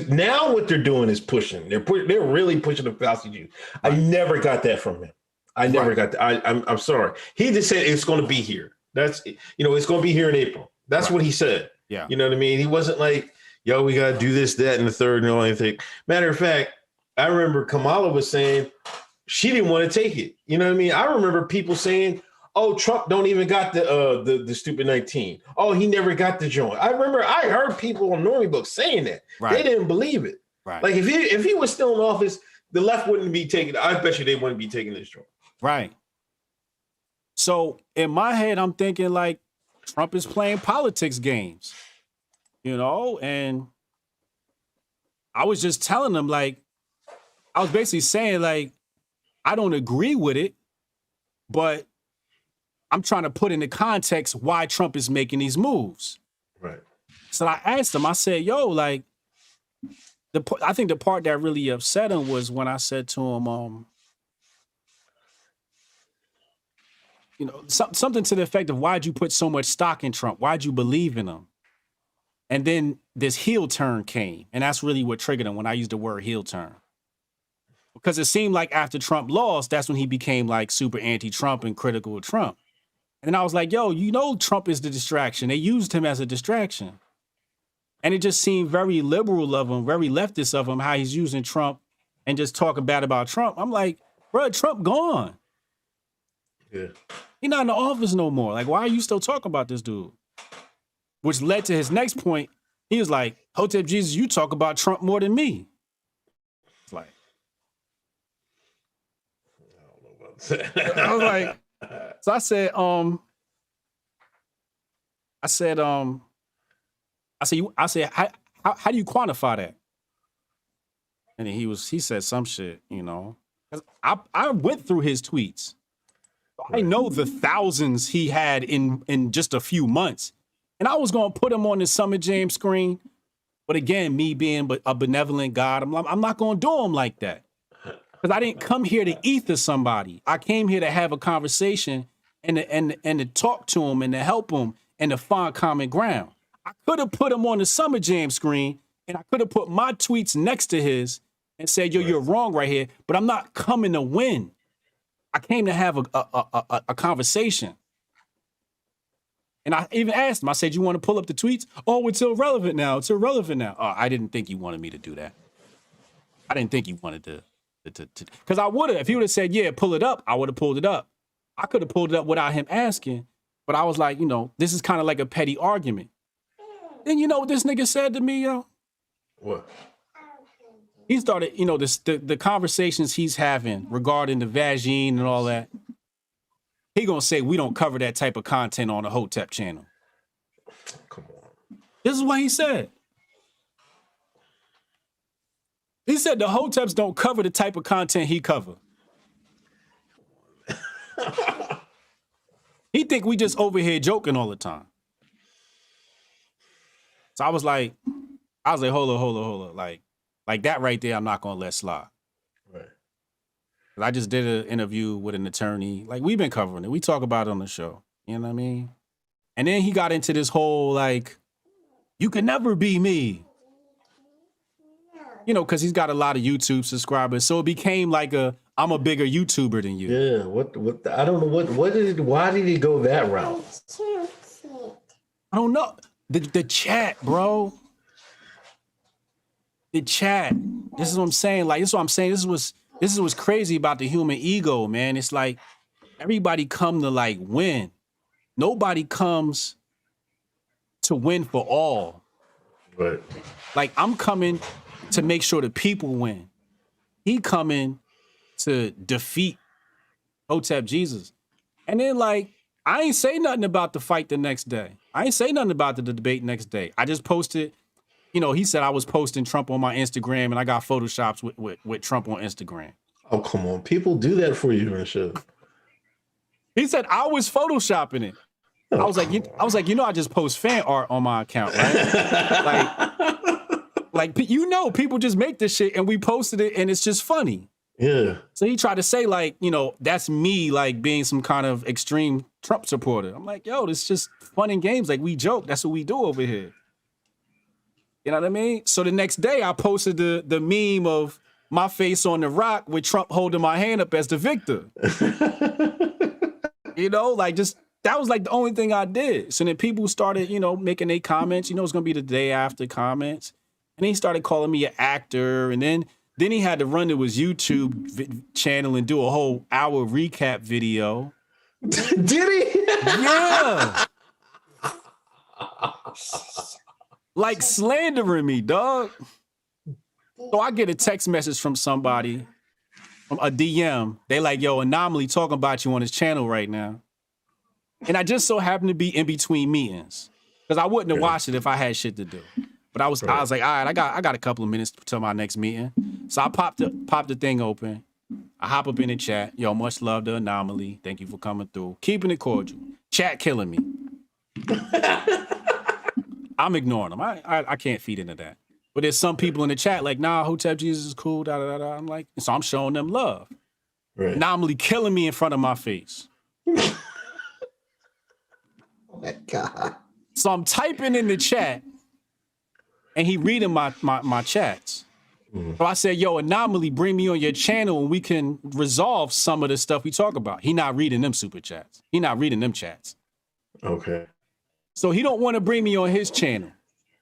Now what they're doing is pushing. They're really pushing the Fauci juice. Right. I never got that from him. I never got that. I'm sorry. He just said it's going to be here. It's going to be here in April. That's what he said. Yeah. You know what I mean? He wasn't like, yo, we got to do this, that, and the third and all anything. Matter of fact, I remember Kamala was saying she didn't want to take it. You know what I mean? I remember people saying, oh, Trump don't even got the stupid 19. Oh, he never got the joint. I remember I heard people on Normie Books saying that. Right. They didn't believe it. Right. Like if he was still in office, the left wouldn't be taking, I bet you they wouldn't be taking this joint. Right. So in my head, I'm thinking like Trump is playing politics games, and I was just telling them, like, I was basically saying, like, I don't agree with it, but I'm trying to put into context why Trump is making these moves. Right. So I asked him, I said, yo, like, I think the part that really upset him was when I said to him, something to the effect of, why'd you put so much stock in Trump? Why'd you believe in him? And then this heel turn came. And that's really what triggered him when I used the word heel turn. Because it seemed like after Trump lost, that's when he became like super anti-Trump and critical of Trump. And then I was like, yo, Trump is the distraction. They used him as a distraction. And it just seemed very liberal of him, very leftist of him, how he's using Trump and just talking bad about Trump. I'm like, bro, Trump gone. Yeah. He's not in the office no more. Like, why are you still talking about this dude? Which led to his next point. He was like, Hotep Jesus, you talk about Trump more than me. It's like, I don't know about that. I was like, so I said, how do you quantify that? And then he said some shit, 'Cause I went through his tweets. I know the thousands he had in just a few months. And I was going to put him on the Summer Jam screen. But again, me being a benevolent God, I'm not going to do him like that. Because I didn't come here to ether somebody. I came here to have a conversation and to talk to him and to help him and to find common ground. I could have put him on the Summer Jam screen and I could have put my tweets next to his and said, yo, you're wrong right here. But I'm not coming to win. I came to have a conversation. And I even asked him, I said, you want to pull up the tweets? Oh, it's irrelevant now. It's irrelevant now. Oh, I didn't think you wanted me to do that. I didn't think you wanted to. Because I would have, if he would have said, yeah, pull it up, I would have pulled it up. I could have pulled it up without him asking. But I was like, this is kind of like a petty argument. Then you know what this nigga said to me, yo? What? He started, the conversations he's having regarding the vagine and all that. He gonna say we don't cover that type of content on the Hotep channel. Come on. This is what he said. He said the Hoteps don't cover the type of content he cover. He think we just over here joking all the time. So I was like, hold on. Like that right there, I'm not gonna let slide. Right. I just did an interview with an attorney. Like, we've been covering it. We talk about it on the show. You know what I mean? And then he got into this whole, like, you can never be me. You know, because he's got a lot of YouTube subscribers. So it became like I'm a bigger YouTuber than you. Yeah, what I don't know why did he go that route? I don't know. The chat, bro. The chat. This is what I'm saying. Like, this is what I'm saying. This is what's crazy about the human ego, man. It's like everybody come to like win. Nobody comes to win for all. Right. Like, I'm coming to make sure the people win. He coming to defeat Hotep Jesus. And then, like, I ain't say nothing about the fight the next day. I ain't say nothing about the debate next day. I just posted, you know, he said I was posting Trump on my Instagram and I got photoshops with Trump on Instagram. Oh, come on. People do that for you and shit. He said I was photoshopping it. I was like, you know, I just post fan art on my account, right? like, you know, people just make this shit and we posted it and it's just funny. Yeah. So he tried to say, like, you know, that's me, like, being some kind of extreme Trump supporter. I'm like, yo, this is just fun and games. Like, we joke. That's what we do over here. You know what I mean? So the next day I posted the meme of my face on the rock with Trump holding my hand up as the victor. You know, like, just, that was like the only thing I did. So then people started, you know, making their comments. You know, it's going to be the day after comments. And he started calling me an actor. And then he had to run to his YouTube channel and do a whole hour recap video. Did he? Yeah. Like slandering me, dog. So I get a text message from somebody, from a DM. They like, yo, Anomaly talking about you on his channel right now. And I just so happened to be in between meetings. Because I wouldn't have watched it if I had shit to do. But I was like, all right, I got a couple of minutes till my next meeting. So I popped the thing open. I hop up in the chat. Yo, much love to Anomaly. Thank you for coming through. Keeping it cordial. Chat killing me. I'm ignoring them. I can't feed into that. But there's some people in the chat like, nah, Hotep Jesus is cool, da da da. I'm like, so I'm showing them love. Right. Anomaly killing me in front of my face. Oh my God. So I'm typing in the chat and he reading my chats. So I said, yo, Anomaly, bring me on your channel and we can resolve some of the stuff we talk about. He not reading them super chats. He not reading them chats. Okay. So he don't want to bring me on his channel.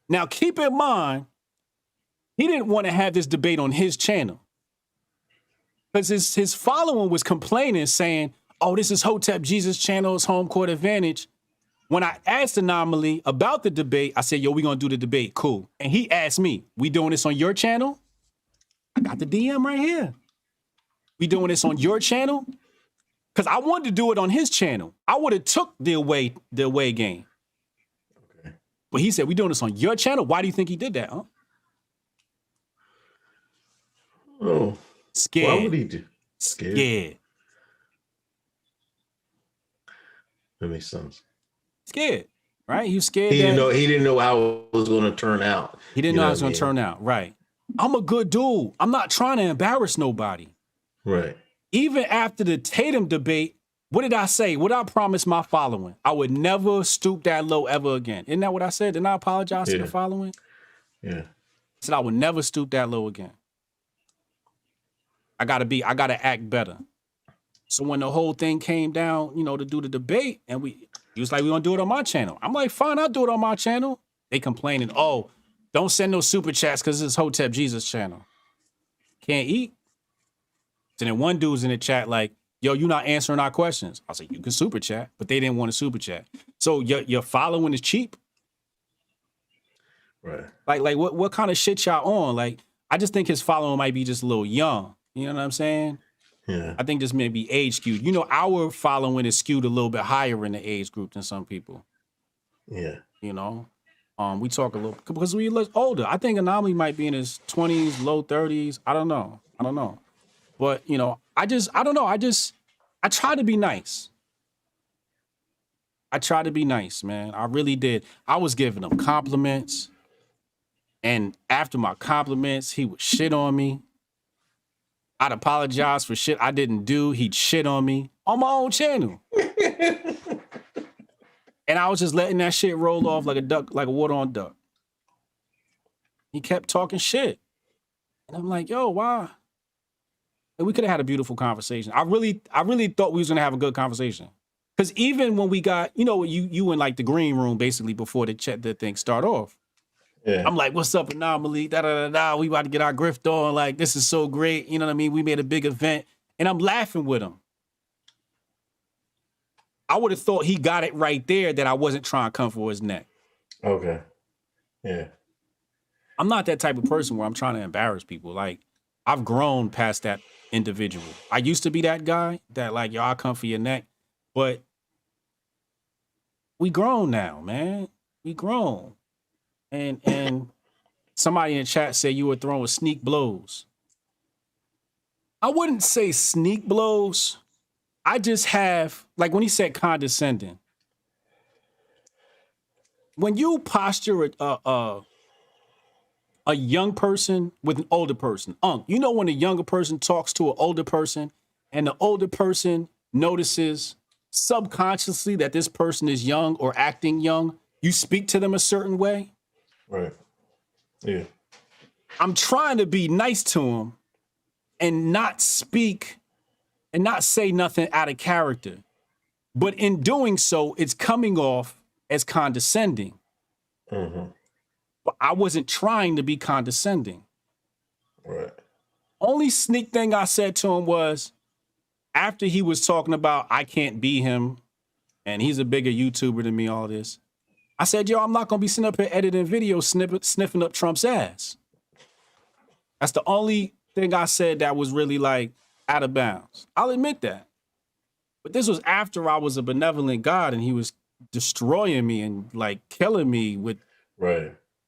Now, keep in mind, he didn't want to have this debate on his channel. Because his following was complaining, saying, oh, this is Hotep Jesus' channel, it's home court advantage. When I asked Anomaly about the debate, I said, yo, we going to do the debate. Cool. And he asked me, we doing this on your channel? I got the DM right here. We doing this on your channel? Because I wanted to do it on his channel. I would have took the away game. Okay. But he said, we doing this on your channel? Why do you think he did that, huh? Oh. Scared. Why would he do? Scared. That makes sense. Scared, right? He was scared. He didn't know how it was going to turn out. He didn't know how it was going to turn out, right? I'm a good dude. I'm not trying to embarrass nobody. Right. Even after the Tatum debate, what did I say? What did I promise my following? I would never stoop that low ever again. Isn't that what I said? Didn't I apologize to the following? Yeah. I said I would never stoop that low again. I gotta act better. So when the whole thing came down, to do the debate, and he was like, we're gonna do it on my channel. I'm like, fine, I'll do it on my channel. They complaining, oh, don't send no super chats because this is Hotep Jesus channel. Can't eat. So then one dude's in the chat like, yo, you not answering our questions. I was like, you can super chat, but they didn't want to super chat. So your following is cheap. Right. Like what kind of shit y'all on? Like, I just think his following might be just a little young. You know what I'm saying? Yeah. I think this may be age skewed. Our following is skewed a little bit higher in the age group than some people. Yeah. We talk a little because we look older. I think Anomaly might be in his 20s, low 30s. I don't know. But I try to be nice. I tried to be nice, man. I really did. I was giving him compliments. And after my compliments, he would shit on me. I'd apologize for shit I didn't do. He'd shit on me on my own channel. And I was just letting that shit roll off like a duck, like a water on duck. He kept talking shit. And I'm like, yo, why? And we could have had a beautiful conversation. I really thought we was gonna have a good conversation. Because even when we got, you in like the green room basically before the thing start off. Yeah. I'm like, what's up, Anomaly? Da-da-da-da. We about to get our grift on. Like, this is so great. You know what I mean? We made a big event. And I'm laughing with him. I would have thought he got it right there that I wasn't trying to come for his neck. Okay. Yeah. I'm not that type of person where I'm trying to embarrass people. Like, I've grown past that individual. I used to be that guy that like, yo, I'll come for your neck. But we grown now, man. We grown. And somebody in the chat said you were throwing sneak blows. I wouldn't say sneak blows. I just have, like when he said condescending. When you posture a young person with an older person, you know when a younger person talks to an older person and the older person notices subconsciously that this person is young or acting young, you speak to them a certain way. Right. Yeah. I'm trying to be nice to him and not speak and not say nothing out of character. But in doing so, it's coming off as condescending. Mm-hmm. But I wasn't trying to be condescending. Right. Only sneak thing I said to him was after he was talking about I can't be him and he's a bigger YouTuber than me, all this. I said, yo, I'm not going to be sitting up here editing videos sniffing up Trump's ass. That's the only thing I said that was really like out of bounds. I'll admit that. But this was after I was a benevolent God and he was destroying me and like killing me with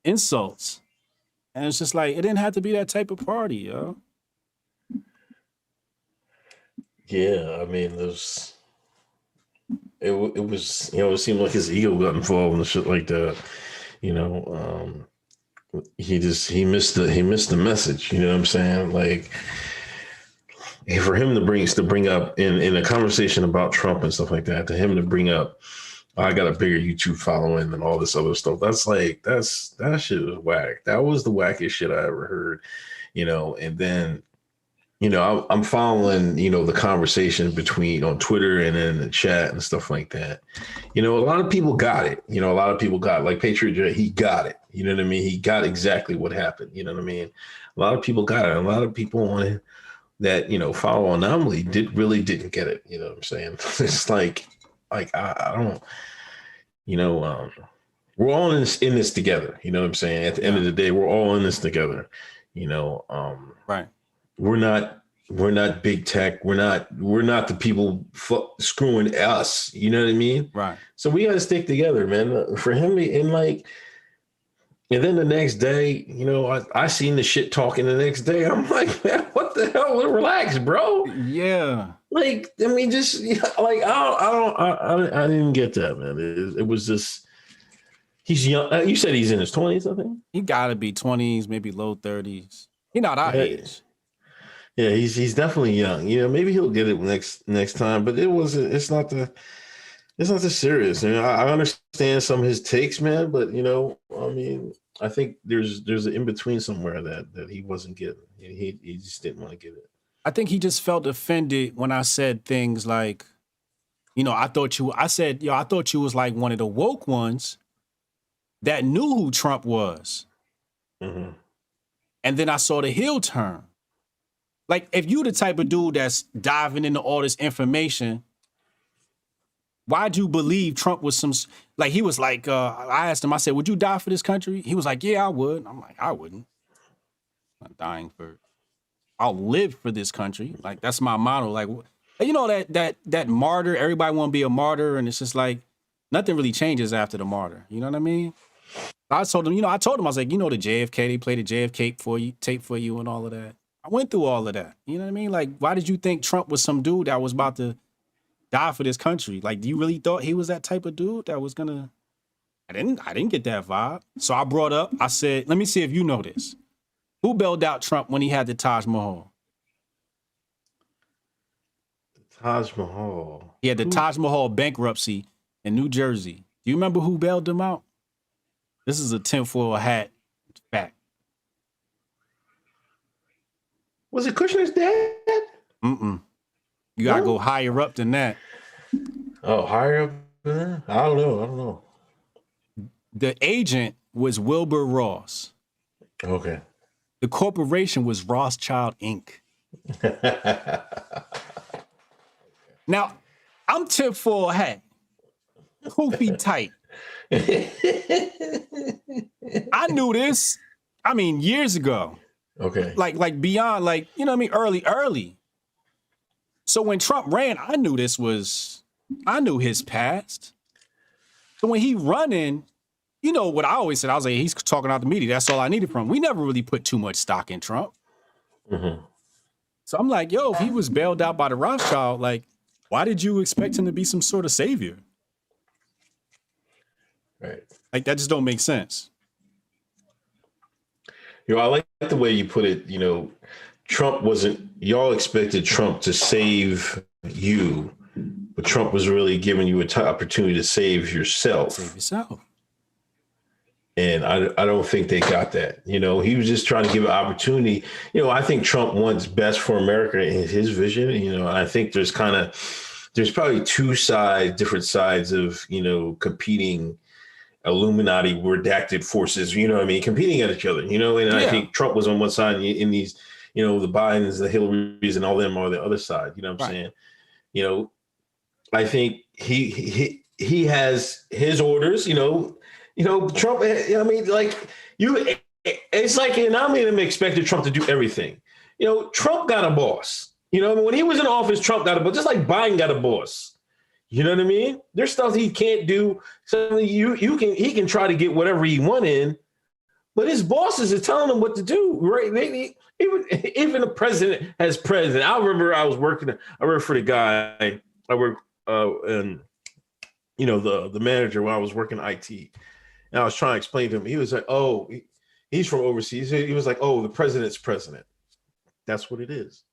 insults. And it's just like, it didn't have to be that type of party, yo. Yeah, I mean, it was, it seemed like his ego got involved and shit like that. He missed the message. You know what I'm saying? Like, for him to bring up in a conversation about Trump and stuff like that, to him to bring up, I got a bigger YouTube following and all this other stuff. That shit was whack. That was the wackest shit I ever heard. And then, I'm following, the conversation between on Twitter and in the chat and stuff like that. A lot of people got it. A lot of people got it. Like Patriot J, he got it. You know what I mean? He got exactly what happened. You know what I mean? A lot of people got it. A lot of people on that, follow Anomaly didn't get it. You know what I'm saying? It's like I don't, we're all in this together. You know what I'm saying? At the end of the day, we're all in this together. Right. We're not big tech. We're not the people screwing us. You know what I mean? Right. So we got to stick together, man. For him, and then the next day, I seen the shit talking the next day. I'm like, man, what the hell? Relax, bro. Yeah. Like, I mean, just like I didn't get that, man. It was just he's young. You said he's in his 20s, I think. He got to be 20s, maybe low 30s. He's not our age. Yeah, he's definitely young. Maybe he'll get it next time, but it's not the serious. I understand some of his takes, man, but I mean, I think there's an in between somewhere that he wasn't getting. He just didn't want to get it. I think he just felt offended when I said things like, I thought you was like one of the woke ones that knew who Trump was. Mm-hmm. And then I saw the heel turn. Like, if you the type of dude that's diving into all this information, why'd you believe Trump was like, he was like, I asked him, I said, would you die for this country? He was like, yeah, I would. I'm like, I wouldn't. I'm not dying for it. I'll live for this country. Like, that's my motto. Like, that martyr, everybody want to be a martyr. And it's just like, nothing really changes after the martyr. You know what I mean? I told him, I was like, the JFK, they played the JFK tape for you and all of that. I went through all of that. You know what I mean? Like, why did you think Trump was some dude that was about to die for this country. Like, do you really thought he was that type of dude that was gonna? I didn't get that vibe. So I brought up. I said, let me see if you know this. Who bailed out Trump when he had the Taj Mahal? Taj Mahal. He had the Taj Mahal bankruptcy in New Jersey. Do you remember who bailed him out? This is a tinfoil hat fact. Was it Kushner's dad? Mm-mm. You gotta go higher up than that. Oh, higher up than that? I don't know. The agent was Wilbur Ross. Okay. The corporation was Rothschild Inc. Now, I'm tinfoil hat. Poofy tight. I knew this, I mean, years ago. Okay. Like beyond, like, you know what I mean, early. So when Trump ran, I knew his past. So when he running, you know what I always said, I was like, he's talking out the media. That's all I needed from him. We never really put too much stock in Trump. Mm-hmm. So I'm like, yo, if he was bailed out by the Rothschild, like, why did you expect him to be some sort of savior? Right. Like, that just don't make sense. I like the way you put it. Y'all expected Trump to save you, but Trump was really giving you an opportunity to save yourself. Save yourself. And I don't think they got that. He was just trying to give an opportunity. I think Trump wants best for America in his vision. I think there's probably different sides of, competing Illuminati redacted forces, competing at each other, and I think Trump was on one side in these, the Bidens, the Hillarys and all them are the other side. You know what I'm saying? I think he has his orders, Trump, it's like, and I mean, expected Trump to do everything. Trump got a boss. When he was in office, Trump got a boss, just like Biden got a boss. You know what I mean? There's stuff he can't do. So he can try to get whatever he want in, but his bosses are telling him what to do. Right? Even the president has president. I remember I worked for the guy. I worked and the manager when I was working IT, and I was trying to explain to him. He was like, "Oh, he's from overseas." He was like, "Oh, the president's president." That's what it is.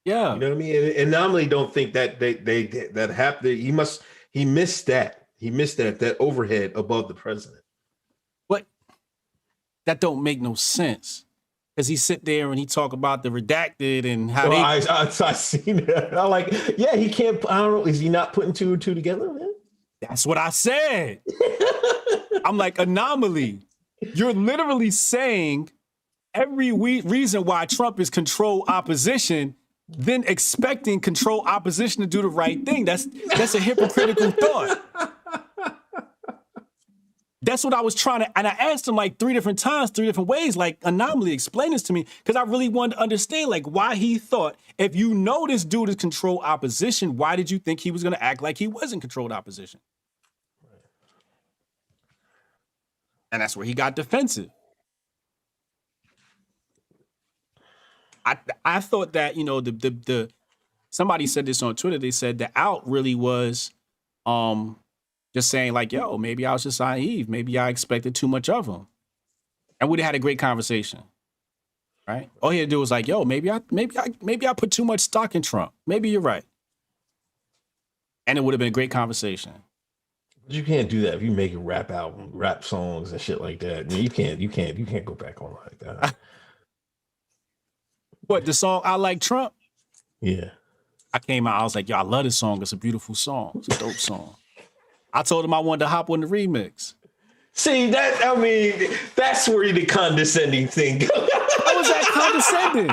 Yeah. You know what I mean? And normally don't think that that happened. He missed that. He missed that overhead above the president. But that don't make no sense. Because he sit there and he talk about the redacted and how I seen that. I'm like, yeah, he can't. I don't know. Is he not putting two and two together, man? That's what I said. I'm like, anomaly. You're literally saying every reason why Trump is controlled opposition, then expecting controlled opposition to do the right thing. That's a hypocritical thought. That's what I was trying to, and I asked him like 3 different times, 3 different ways, like, anomaly, explain this to me, because I really wanted to understand like why he thought, if you know this dude is controlled opposition, why did you think he was going to act like he wasn't controlled opposition? And that's where he got defensive. I thought that, the somebody said this on Twitter. They said the out really was just saying like, yo, maybe I was just naive. Maybe I expected too much of him. And we'd had a great conversation. Right? All he had to do was like, yo, maybe I put too much stock in Trump. Maybe you're right. And it would have been a great conversation. But you can't do that if you make a rap album, rap songs and shit like that. You can't go back on like that. What, the song I Like Trump? Yeah. I came out, I was like, yo, I love this song. It's a beautiful song. It's a dope song. I told him I wanted to hop on the remix. See, that's where the condescending thing goes. How was that condescending?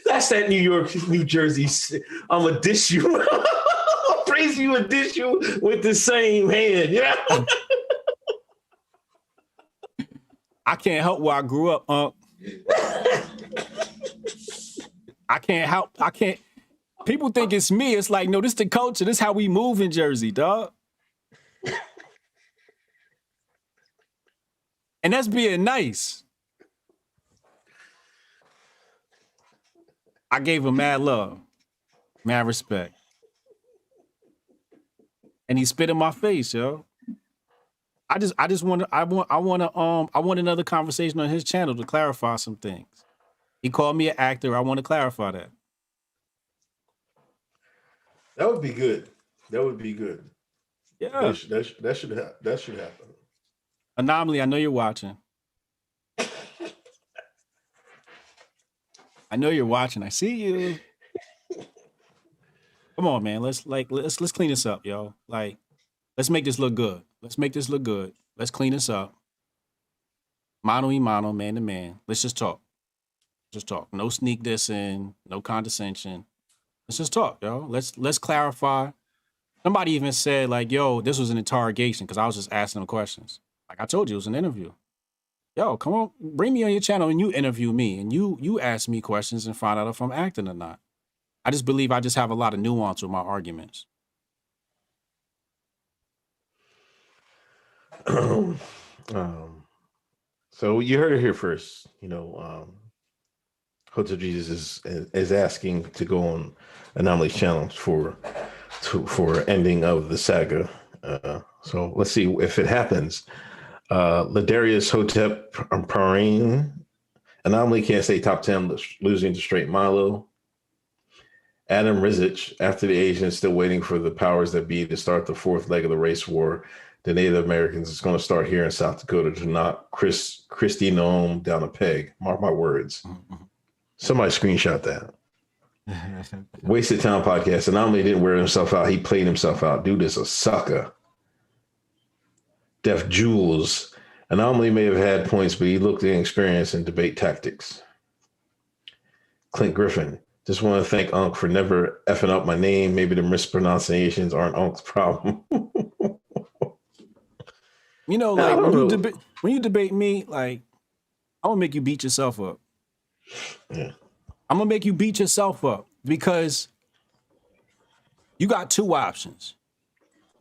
That's that New York, New Jersey. I'm gonna dish you. I'll praise you and dish you with the same hand. Yeah. I can't help where I grew up, I can't. People think it's me. It's like, no, this the culture. This how we move in Jersey, dog. And that's being nice. I gave him mad love, mad respect. And he spit in my face, yo. I want another conversation on his channel to clarify some things. He called me an actor. I want to clarify that. That would be good. That would be good. Yeah. That should happen. Anomaly, I know you're watching. I know you're watching. I see you. Come on, man. Let's clean this up, yo. Like, let's make this look good. Let's make this look good. Let's clean this up. Mano y mano, man to man. Let's just talk. Just talk. No sneak dissing, no condescension. Let's just talk, yo. Let's clarify. Somebody even said, like, yo, this was an interrogation because I was just asking them questions. Like I told you, it was an interview. Yo, come on, bring me on your channel and you interview me and you ask me questions and find out if I'm acting or not. I just believe I just have a lot of nuance with my arguments. So you heard it here first. You know, Hotep Jesus is asking to go on Anomaly's channel for ending of the saga. So let's see if it happens. Ladarius Hotep Parine. Anomaly can't stay top 10, losing to Straight Milo. Adam Rizich, after the Asians still waiting for the powers that be to start the fourth leg of the race war, the Native Americans is going to start here in South Dakota to knock Christy Noname down a peg. Mark my words. Somebody screenshot that. Wasted Town podcast. Anomaly didn't wear himself out. He played himself out. Dude is a sucker. Def Jules. Anomaly may have had points, but he looked inexperienced in debate tactics. Clint Griffin. Just want to thank Unc for never effing up my name. Maybe the mispronunciations aren't Unc's problem. You know, like when you debate me, like I'm gonna make you beat yourself up. Yeah. I'm gonna make you beat yourself up because you got two options.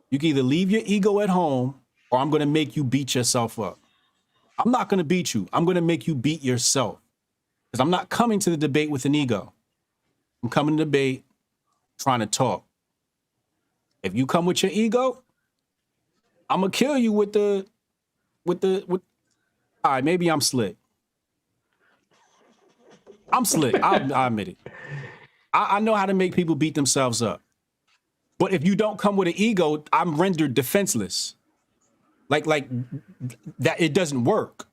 You can either leave your ego at home or I'm gonna make you beat yourself up. I'm not gonna beat you. I'm gonna make you beat yourself because I'm not coming to the debate with an ego. I'm coming to debate, trying to talk. If you come with your ego, I'm gonna kill you with all right, maybe I'm slick. I'm slick. I admit it. I know how to make people beat themselves up. But if you don't come with an ego, I'm rendered defenseless. Like that, it doesn't work.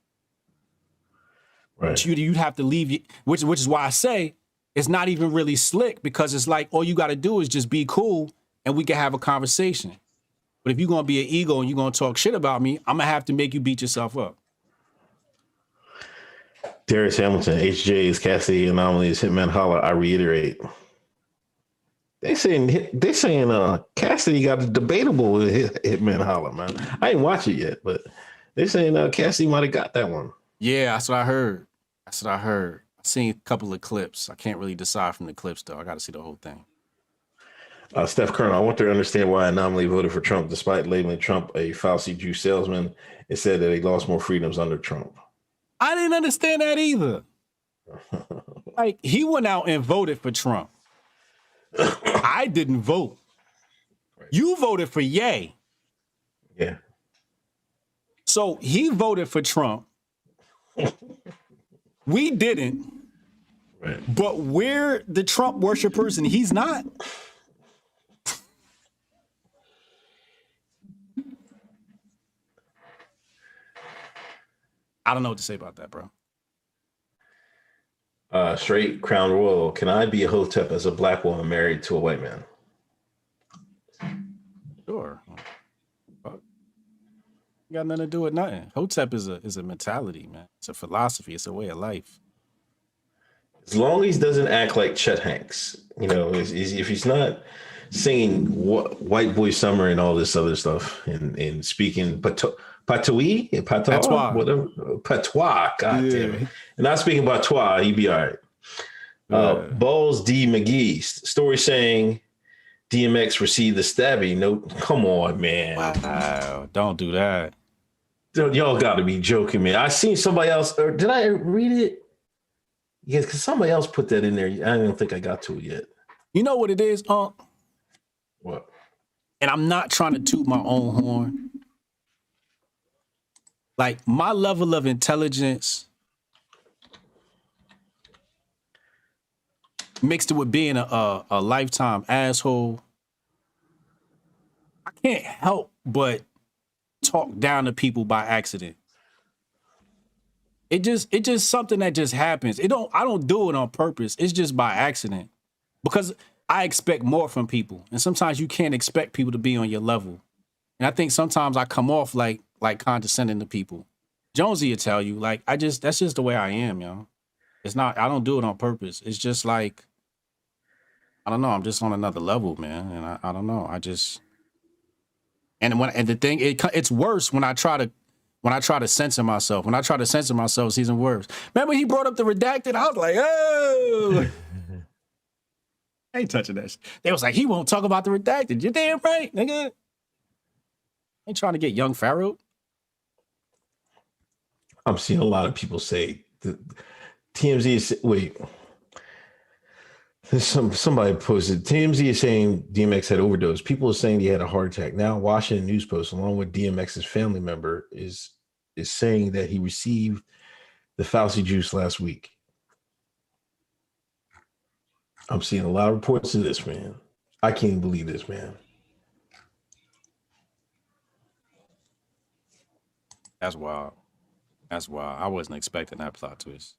Right. You'd have to leave, which is why I say it's not even really slick because it's like all you got to do is just be cool and we can have a conversation. But if you're going to be an ego and you're going to talk shit about me, I'm going to have to make you beat yourself up. Darius Hamilton, HJ's Cassidy Anomalies, Hitman Holla, I reiterate. They saying Cassidy got a debatable with Hitman Holla, man. I didn't watch it yet, but they saying Cassidy might have got that one. Yeah, that's what I heard. I've seen a couple of clips. I can't really decide from the clips, though. I got to see the whole thing. Steph Kerner, I want to understand why Anomaly voted for Trump despite labeling Trump a Fauci juice salesman. It said that he lost more freedoms under Trump. I didn't understand that either. Like, he went out and voted for Trump. I didn't vote. You voted for Ye. Yeah. So he voted for Trump. We didn't. Right. But we're the Trump worshipers and he's not. I don't know what to say about that, bro. Straight Crown Royal. Can I be a Hotep as a black woman married to a white man? Sure. Got nothing to do with nothing. Hotep is a mentality, man. It's a philosophy. It's a way of life. As long as he doesn't act like Chet Hanks, you know, if he's not singing White Boy Summer and all this other stuff and speaking patois, whatever, patois, god damn it. And not speaking patois, he'd be all right. Balls D. McGee, story saying DMX received the stabbing note. Come on, man. Wow, don't do that. Y'all got to be joking, man. I seen somebody else, or did I read it? Yeah, because somebody else put that in there. I don't think I got to it yet. You know what it is, What? and I'm not trying to toot my own horn. Like, my level of intelligence mixed it with being a lifetime asshole, I can't help but talk down to people by accident. It just something that just happens. I don't do it on purpose. It's just by accident. Because I expect more from people. And sometimes you can't expect people to be on your level. And I think sometimes I come off like condescending to people. Jonesy will tell you, like, that's just the way I am, yo. It's not, I don't do it on purpose. It's just like, I don't know, I'm just on another level, man. And I don't know. And the thing, it's worse when I try to censor myself. When I try to censor myself, it's even worse. Remember he brought up the redacted? I was like, oh. I ain't touching that shit. They was like, he won't talk about the redacted. You damn right, nigga. Ain't trying to get young Pharaoh. I'm seeing a lot of people say TMZ is, wait. Somebody posted, TMZ is saying DMX had overdosed. People are saying he had a heart attack. Now, Washington News Post, along with DMX's family member, is saying that he received the Fauci juice last week. I'm seeing a lot of reports of this, man. I can't even believe this, man. That's wild. That's wild. I wasn't expecting that plot twist.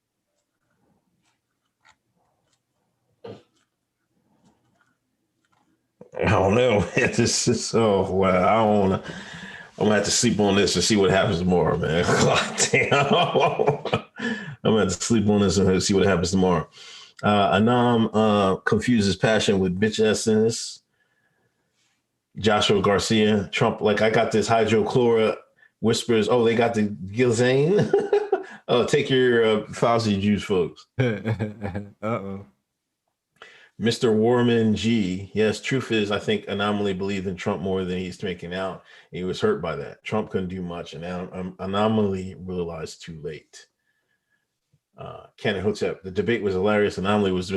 I don't know. It's just, oh, well, I'm gonna have to sleep on this and see what happens tomorrow, man. God damn. I'm gonna have to sleep on this and see what happens tomorrow. Anam confuses passion with bitch-assness. Joshua Garcia, Trump, like, I got this hydrochlora, whispers, oh, they got the Gilzane. Oh, take your Fauci juice, folks. Uh-oh. Mr. Warman G. Yes, truth is, I think Anomaly believed in Trump more than he's making out. He was hurt by that. Trump couldn't do much, and Anomaly realized too late. Canon Hotep, the debate was hilarious. Anomaly was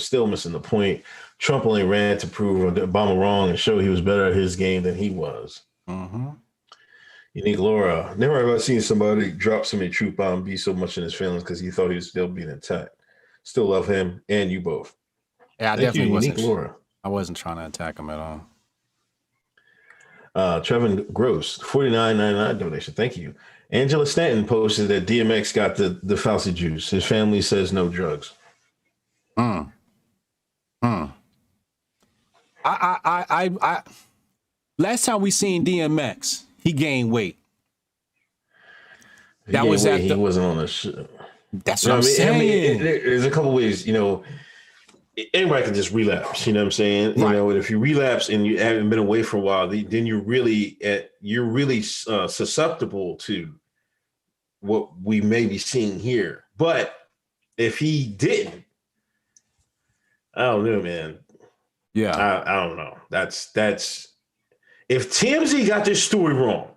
still missing the point. Trump only ran to prove Obama wrong and show he was better at his game than he was. Mm-hmm. Unique Laura, never ever seen somebody drop so many truth bomb, be so much in his feelings because he thought he was still being attacked. Still love him and you both. Yeah, I wasn't trying to attack him at all. Trevin Gross, $49.99 donation. Thank you. Angela Stanton posted that DMX got the Fauci juice. His family says no drugs. I last time we seen DMX, he gained weight. That was after he wasn't on the show. That's what I'm saying. There's a couple ways, anybody can just relapse, you know what I'm saying? Right. If you relapse and you haven't been away for a while, then you're really susceptible to what we may be seeing here. But if he didn't, I don't know, man. Yeah. I don't know. That's if TMZ got this story wrong,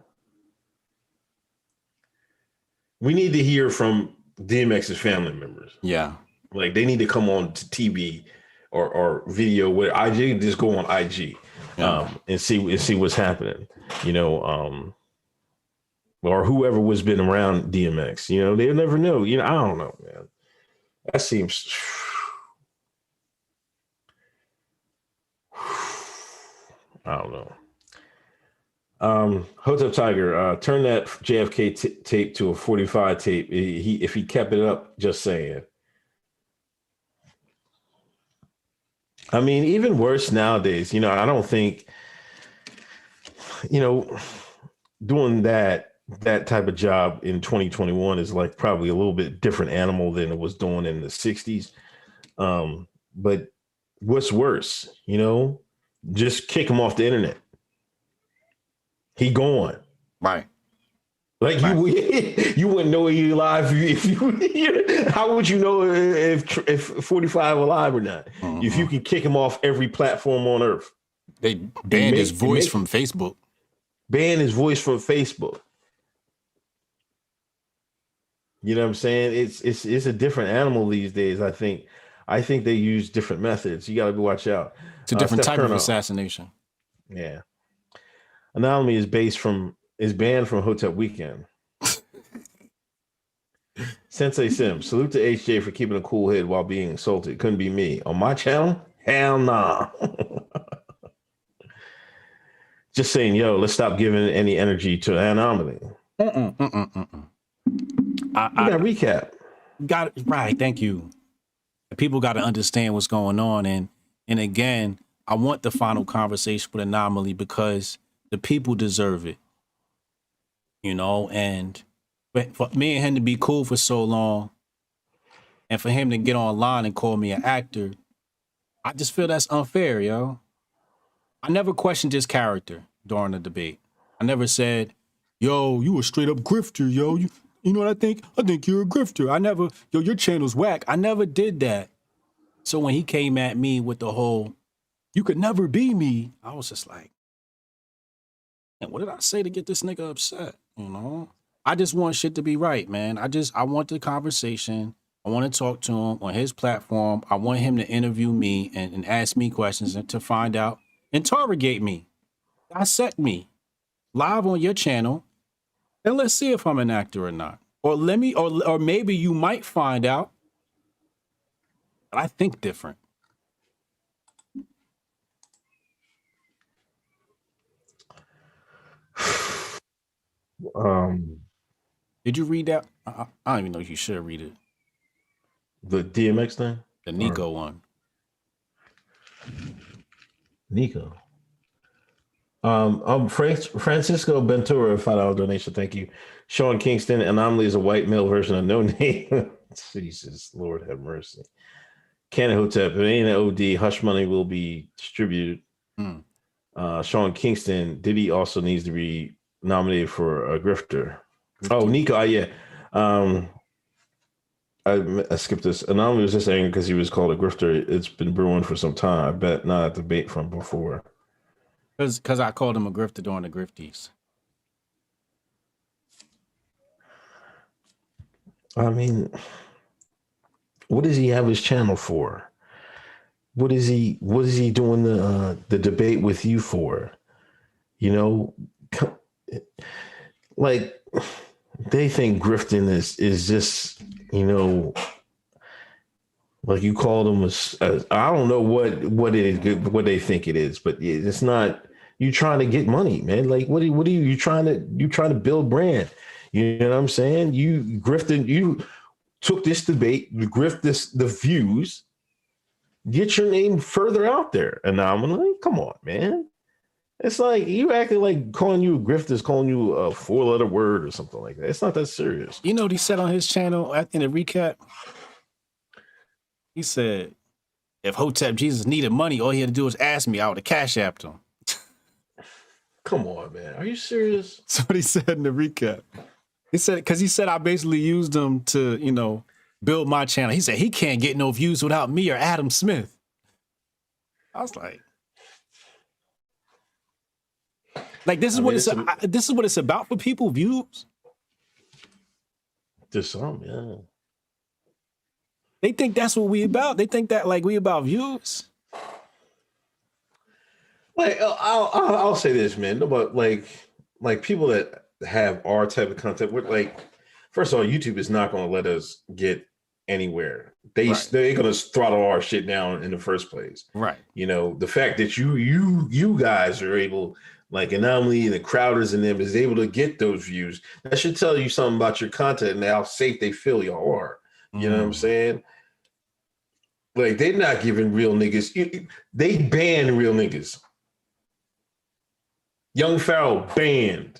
we need to hear from DMX's family members. Yeah. Like, they need to come on to TV or video with IG, just go on IG and see what's happening, or whoever was been around DMX, they'll never know. I don't know, man. That seems, I don't know. Hotep Tiger, turn that JFK tape to a 45 tape. If he kept it up, just saying. I mean, even worse nowadays, I don't think, doing that type of job in 2021 is like probably a little bit different animal than it was doing in the 60s. But what's worse, just kick him off the internet. He gone. Right. Like, you wouldn't know he alive if you how would you know if 45 alive or not? Mm-hmm. If you can kick him off every platform on earth. They banned his voice from Facebook. Ban his voice from Facebook. You know what I'm saying? It's a different animal these days. I think they use different methods. You got to watch out. It's a different Steph type of Curry, assassination. yeah. Noname is banned from Hotep Weekend. Sensei Sim, salute to HJ for keeping a cool head while being insulted. Couldn't be me. On my channel? Hell nah. Just saying, yo, let's stop giving any energy to Anomaly. I got recap. Got it right. Thank you. People got to understand what's going on. And again, I want the final conversation with Anomaly because the people deserve it. You know, and for me and him to be cool for so long and for him to get online and call me an actor, I just feel that's unfair, yo. I never questioned his character during the debate. I never said, yo, you a straight up grifter, yo. You know what I think? I think you're a grifter. I never, yo, your channel's whack. I never did that. So when he came at me with the whole, you could never be me, I was just like, and what did I say to get this nigga upset? You know? I just want shit to be right, man. I want the conversation. I want to talk to him on his platform. I want him to interview me and ask me questions and to find out, interrogate me, dissect me live on your channel. And let's see if I'm an actor or not. Or or maybe you might find out that I think different. Did you read that? I don't even know if you should read it. The DMX thing? The Nico one. Nico. Francisco Ventura, $5 donation. Thank you. Sean Kingston, Anomaly is a white male version of Noname. Jesus, Lord have mercy. Canon Hotep, if it ain't an OD, Hush Money will be distributed. Sean Kingston, Diddy also needs to be nominated for a grifter. Oh, Nico, yeah. I skipped this. Anomaly was just angry because he was called a grifter. It's been brewing for some time. I bet not a debate from before. Because I called him a grifter during the Grifties. I mean, what does he have his channel for? What is he doing the debate with you for? You know, like they think grifting is just, you know, like you called them I don't know what they think it is, but it's not. You trying to get money, man. Like what are you trying to build brand? You know what I'm saying? You grifted. You took this debate, you grift the views, get your name further out there. Anomaly, come on, man. It's like you acting like calling you a grifter is calling you a 4-letter word or something like that. It's not that serious. You know what he said on his channel in the recap? He said, if Hotep Jesus needed money, all he had to do was ask me. I would have cash apped him. Come on, man. Are you serious? That's what he said in the recap. He said I basically used him to, you know, build my channel. He said he can't get no views without me or Adam Smith. I was like this is what it's about for people, views. There's some, yeah. They think that's what we about. They think that like we about views. Like I'll say this, man. No, but like people that have our type of content, we're like, first of all, YouTube is not going to let us get anywhere. They're going to throttle our shit down in the first place. Right. You know, the fact that you guys are able, like Anomaly and the Crowders and them is able to get those views. That should tell you something about your content and how safe they feel y'all are. You know what I'm saying? Like they're not giving real niggas. They ban real niggas. Young Pharaoh banned.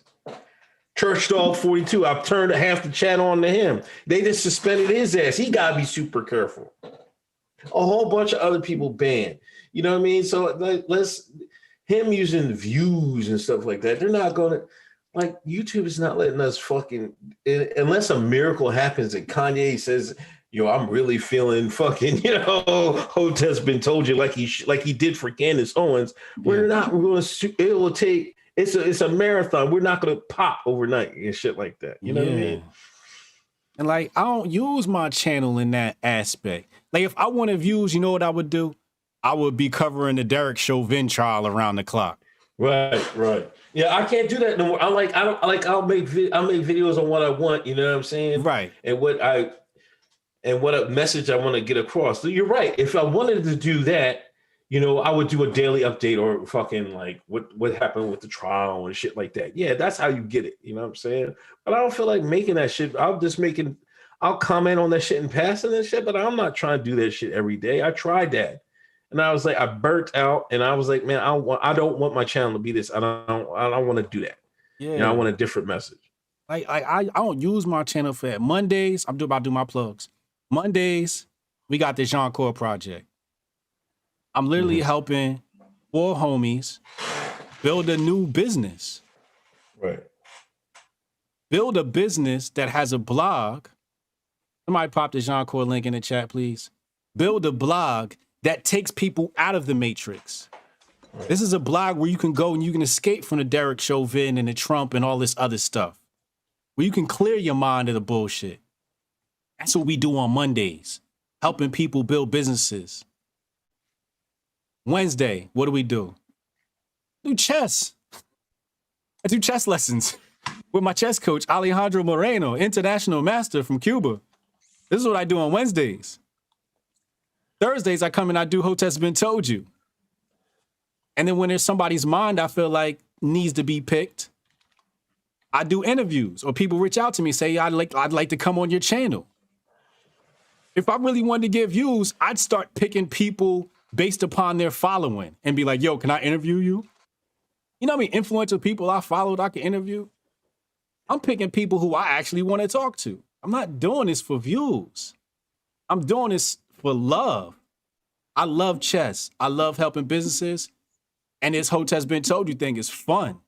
Church Dog 42. I've turned half the chat on to him. They just suspended his ass. He gotta be super careful. A whole bunch of other people banned. You know what I mean? So let's him using views and stuff like that. They're not gonna like YouTube is not letting us fucking unless a miracle happens and Kanye says, yo, I'm really feeling fucking, you know, Hotep's been told you like he did for Candace Owens. We're not going to. It will take. It's a marathon. We're not going to pop overnight and shit like that. You know what I mean? And like, I don't use my channel in that aspect. Like, if I wanted views, you know what I would do? I would be covering the Derek Chauvin trial around the clock. Right. Yeah, I can't do that no more. I'll make videos on what I want, you know what I'm saying? Right. And what a message I want to get across. So you're right. If I wanted to do that, you know, I would do a daily update or fucking like what happened with the trial and shit like that. Yeah, that's how you get it. You know what I'm saying? But I don't feel like making that shit. I'll comment on that shit in passing and shit, but I'm not trying to do that shit every day. I tried that. And I was like, I burnt out, and I was like, man, I don't want my channel to be this. I don't want to do that. Yeah. You know, I want a different message. Like I don't use my channel for that. Mondays, I'm about to do my plugs. Mondays, we got the Jean Core project. I'm literally helping 4 homies build a new business. Right. Build a business that has a blog. Somebody pop the Jean Core link in the chat, please. Build a blog that takes people out of the matrix. Right. This is a blog where you can go and you can escape from the Derek Chauvin and the Trump and all this other stuff. Where you can clear your mind of the bullshit. That's what we do on Mondays, helping people build businesses. Wednesday, what do? Do chess. I do chess lessons with my chess coach, Alejandro Moreno, international master from Cuba. This is what I do on Wednesdays. Thursdays, I come and I do Hoteps BEEN Told You. And then when there's somebody's mind I feel like needs to be picked, I do interviews or people reach out to me, say, I'd like to come on your channel. If I really wanted to get views, I'd start picking people based upon their following and be like, yo, can I interview you? You know how many influential people I followed I can interview? I'm picking people who I actually want to talk to. I'm not doing this for views. I'm doing this for love. I love chess. I love helping businesses. And this Hoteps BEEN Told You thing is fun.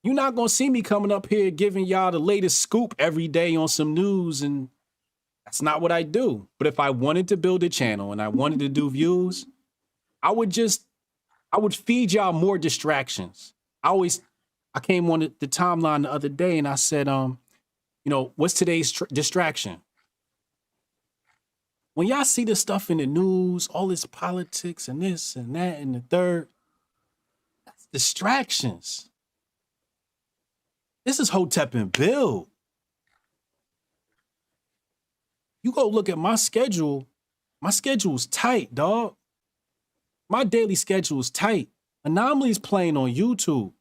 You're not going to see me coming up here giving y'all the latest scoop every day on some news, and that's not what I do. But if I wanted to build a channel and I wanted to do views, I would feed y'all more distractions. I came on the timeline the other day and I said, what's today's distraction? When y'all see this stuff in the news, all this politics and this and that and the third, that's distractions. This is Hotep and Build. You go look at my schedule. My schedule's tight, dog. My daily schedule is tight. Anomaly's playing on YouTube.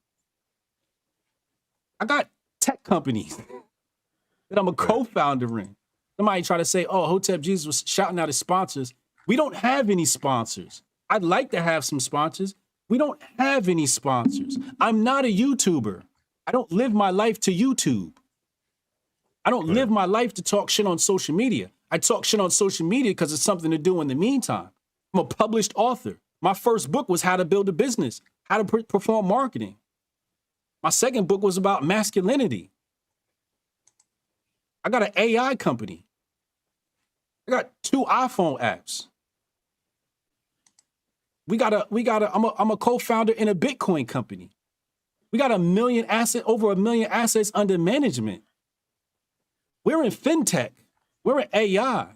I got tech companies that I'm a co-founder in. Somebody try to say, oh, Hotep Jesus was shouting out his sponsors. We don't have any sponsors. I'd like to have some sponsors. We don't have any sponsors. I'm not a YouTuber. I don't live my life to YouTube. I don't live my life to talk shit on social media. I talk shit on social media because it's something to do in the meantime. I'm a published author. My first book was How to Build a Business, How to Perform Marketing. My second book was about masculinity. I got an AI company. I got 2 iPhone apps. I'm a co-founder in a Bitcoin company. We got over 1 million assets under management. We're in fintech. We're in AI.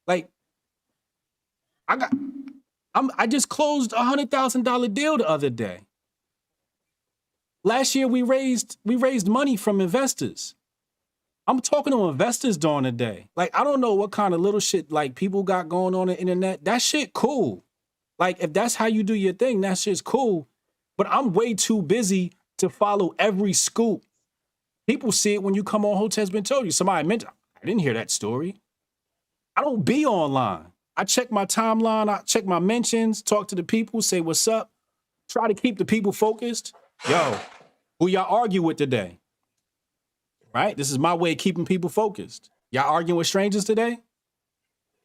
Like, I just closed a $100,000 deal the other day. Last year we raised money from investors. I'm talking to investors during the day. Like, I don't know what kind of little shit like people got going on the internet. That shit cool. Like, if that's how you do your thing, that shit's cool. But I'm way too busy to follow every scoop. People see it when you come on Hoteps BEEN Told You. Somebody mentioned, I didn't hear that story. I don't be online. I check my timeline, I check my mentions, talk to the people, say what's up, try to keep the people focused. Yo, who y'all argue with today? Right? This is my way of keeping people focused. Y'all arguing with strangers today?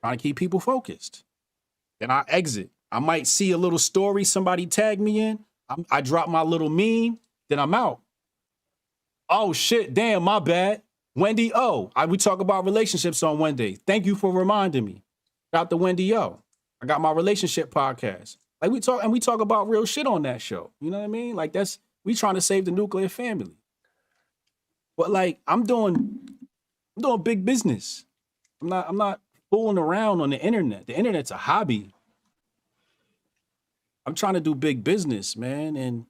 Trying to keep people focused. Then I exit. I might see a little story somebody tagged me in. I drop my little meme, then I'm out. Oh shit, damn, my bad. Wendy O. We talk about relationships on Wednesday. Thank you for reminding me. Shout out to Wendy O. I got my relationship podcast. Like we talk about real shit on that show. You know what I mean? Like we trying to save the nuclear family. But like I'm doing I'm doing big business. I'm not fooling around on the internet. The internet's a hobby. I'm trying to do big business, man. And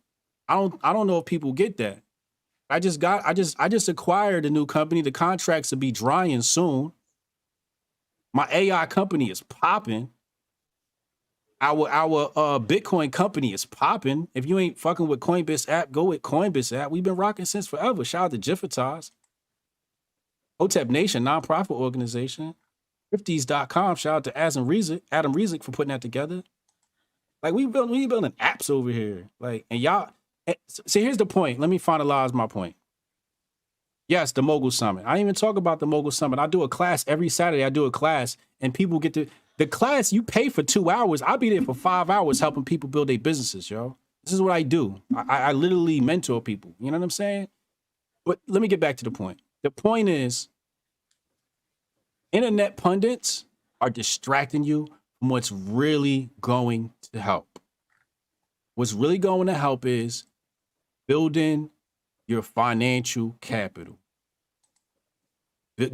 I don't know if people get that. I just acquired a new company. The contracts will be drying soon. My AI company is popping. Our Bitcoin company is popping. If you ain't fucking with Coinbase app, go with Coinbase app. We've been rocking since forever. Shout out to Grifties. Hotep Nation, nonprofit organization. Grifties.com. Shout out to Adam Rezick for putting that together. Like we building apps over here. Like, and y'all, see, here's the point. Let me finalize my point. Yes, the Mogul Summit. I didn't even talk about the Mogul Summit. I do a class every Saturday. I do a class and people get to the class. You pay for 2 hours. I'll be there for 5 hours helping people build their businesses, yo. This is what I do. I literally mentor people. You know what I'm saying? But let me get back to the point. The point is, internet pundits are distracting you from what's really going to help. What's really going to help is building your financial capital,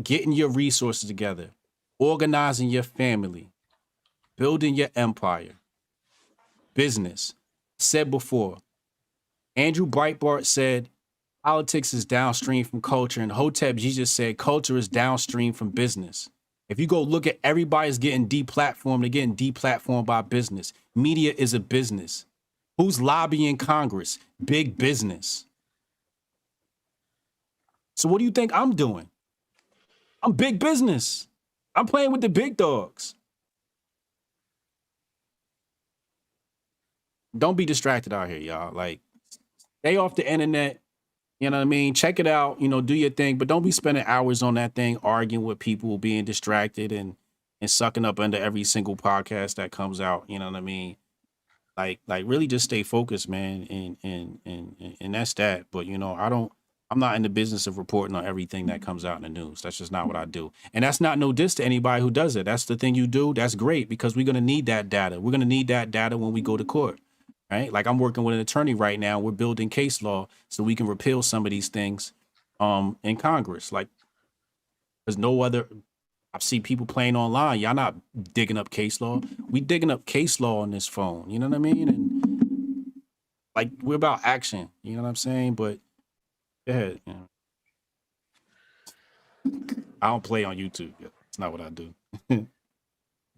getting your resources together, organizing your family, building your empire, business. Said before, Andrew Breitbart said, politics is downstream from culture, and Hotep Jesus said culture is downstream from business. If you go look at everybody's getting deplatformed, they're getting deplatformed by business. Media is a business. Who's lobbying Congress? Big business. So what do you think I'm doing? I'm big business. I'm playing with the big dogs. Don't be distracted out here, y'all. Like, stay off the internet. You know what I mean? Check it out, you know, do your thing, but don't be spending hours on that thing, arguing with people, being distracted and sucking up under every single podcast that comes out. You know what I mean? Like really just stay focused, man. And that's that. But, you know, I'm not in the business of reporting on everything that comes out in the news. That's just not what I do. And that's not no diss to anybody who does it. That's the thing you do. That's great because we're going to need that data. We're going to need that data when we go to court. Right? Like I'm working with an attorney right now. We're building case law so we can repeal some of these things in Congress. Like there's no other. I see people playing online. Y'all not digging up case law. We digging up case law on this phone. You know what I mean? And like we're about action. You know what I'm saying? But go ahead. You know. I don't play on YouTube. It's not what I do.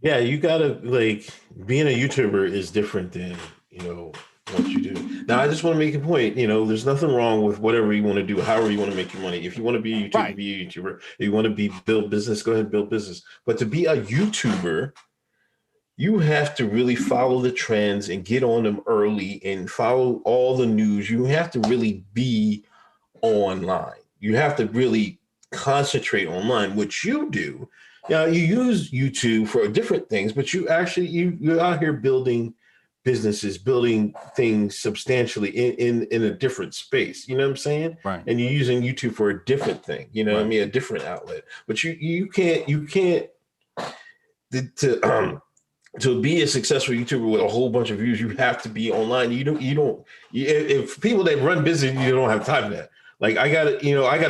Yeah, you gotta like being a YouTuber is different than, you know, what you do. Now, I just want to make a point. You know, there's nothing wrong with whatever you want to do, however you want to make your money. If you want to be a YouTuber, Right. be a YouTuber. If you want to build business, go ahead and build business. But to be a YouTuber, you have to really follow the trends and get on them early and follow all the news. You have to really be online. You have to really concentrate online, which you do. Now, you use YouTube for different things, but you actually, you're out here building businesses, building things substantially in a different space. You know what I'm saying? Right. And you're using YouTube for a different thing, you know what I mean? A different outlet. But you can't to be a successful YouTuber with a whole bunch of views, you have to be online. If people that run business, you don't have time for that. Like I got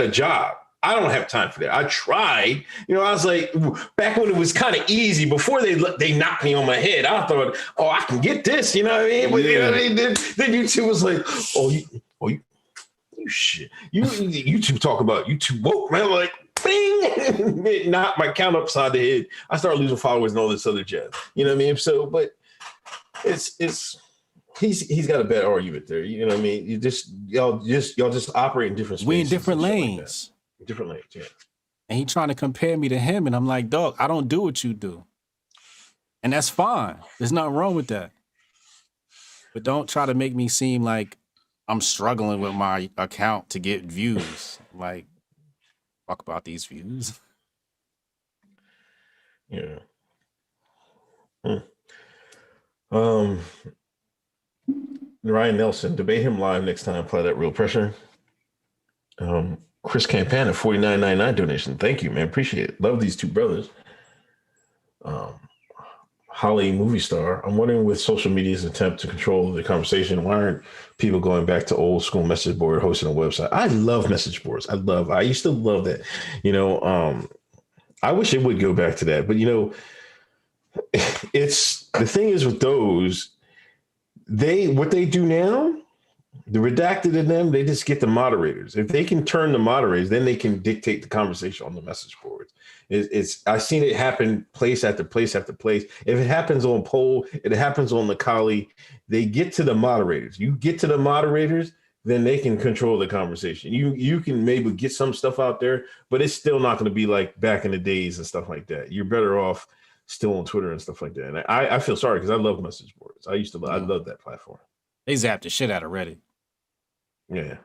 a job. I don't have time for that. I tried, you know, I was like, back when it was kind of easy before they knocked me on my head, I thought, oh, I can get this, you know what I mean? But, you know what I mean? Then YouTube was like, you shit. YouTube talk about YouTube woke, man. Like, bing, it knocked my count upside the head. I started losing followers and all this other jazz. You know what I mean? So, but he's got a bad argument there. You know what I mean? Y'all just operate in different spaces. We in different lanes. Different lanes, yeah. And he trying to compare me to him, and I'm like, dog, I don't do what you do. And that's fine. There's nothing wrong with that. But don't try to make me seem like I'm struggling with my account to get views. Like, talk about these views. Yeah. Ryan Nelson, debate him live next time. Apply that real pressure. Chris Campana, $49.99 donation. Thank you, man. Appreciate it. Love these two brothers. Holly movie star. I'm wondering, with social media's attempt to control the conversation, why aren't people going back to old school message board hosting a website? I love message boards. I used to love that. I wish it would go back to that. But it's the thing is with those, what they do now, the redacted in them, they just get the moderators. If they can turn the moderators, then they can dictate the conversation on the message boards. I've seen it happen place after place after place. If it happens on poll, it happens on the Kali, they get to the moderators. You get to the moderators, then they can control the conversation. You can maybe get some stuff out there, but it's still not going to be like back in the days and stuff like that. You're better off still on Twitter and stuff like that. And I feel sorry because I love message boards. I love that platform. They zapped the shit out of Reddit. Yeah.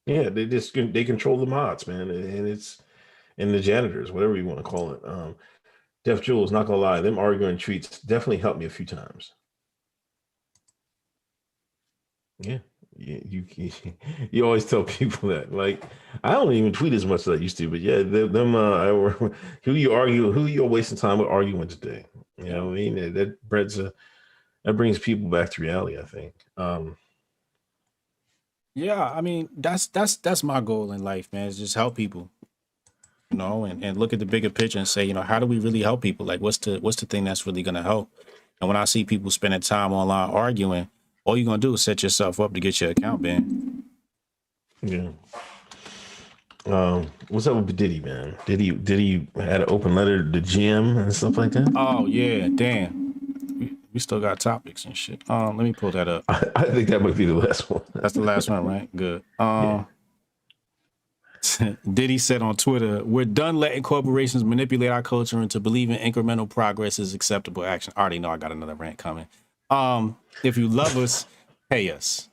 They control the mods, man, and the janitors, whatever you want to call it. Def Jules, not gonna lie, them arguing tweets definitely helped me a few times. Yeah, you always tell people that. Like, I don't even tweet as much as I used to, but yeah, who you're wasting time with arguing today. You know what I mean? That brings people back to reality, I think. Yeah, I mean, that's my goal in life, man, is just help people, and look at the bigger picture and say, how do we really help people? Like, what's the thing that's really going to help? And when I see people spending time online arguing, all you're going to do is set yourself up to get your account banned. Yeah. What's up with Diddy, man? Diddy had an open letter to GM and stuff like that? Oh, yeah, damn. We still got topics and shit. Let me pull that up. I think that might be the last one. That's the last one, right? Good. Diddy said on Twitter, "We're done letting corporations manipulate our culture into believing incremental progress is acceptable action." I already know I got another rant coming. If you love us, pay us.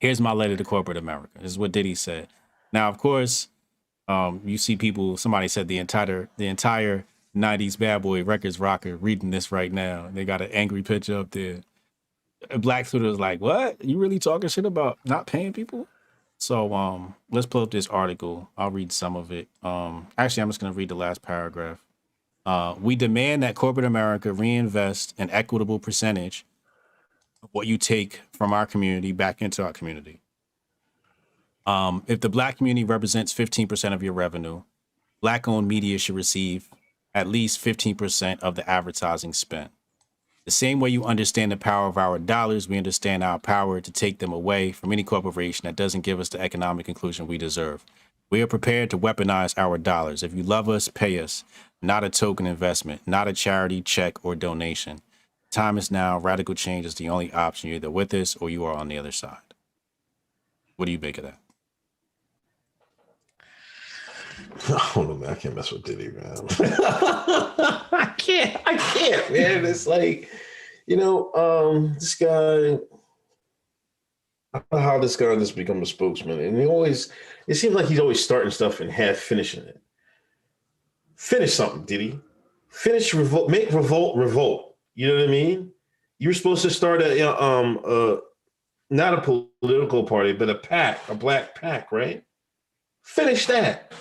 Here's my letter to corporate America. This is what Diddy said. Now, of course, you see people, somebody said the entire 90s bad boy records rocker reading this right now. They got an angry picture up there. Black Twitter was like, what? You really talking shit about not paying people? So let's pull up this article. I'll read some of it. Actually, I'm just going to read the last paragraph. We demand that corporate America reinvest an equitable percentage of what you take from our community back into our community. If the Black community represents 15% of your revenue, Black-owned media should receive at least 15% of the advertising spent. The same way you understand the power of our dollars, we understand our power to take them away from any corporation that doesn't give us the economic inclusion we deserve. We are prepared to weaponize our dollars. If you love us, pay us. Not a token investment, not a charity, check, or donation. Time is now. Radical change is the only option. You're either with us or you are on the other side. What do you make of that? I don't know, man. I can't mess with Diddy, man. I can't, man. It's like, this guy, I don't know how this guy just become a spokesman. And it seems like he's always starting stuff and half finishing it. Finish something, Diddy. Finish revolt, make revolt. You know what I mean? You're supposed to start not a political party, but a black pack, right? Finish that.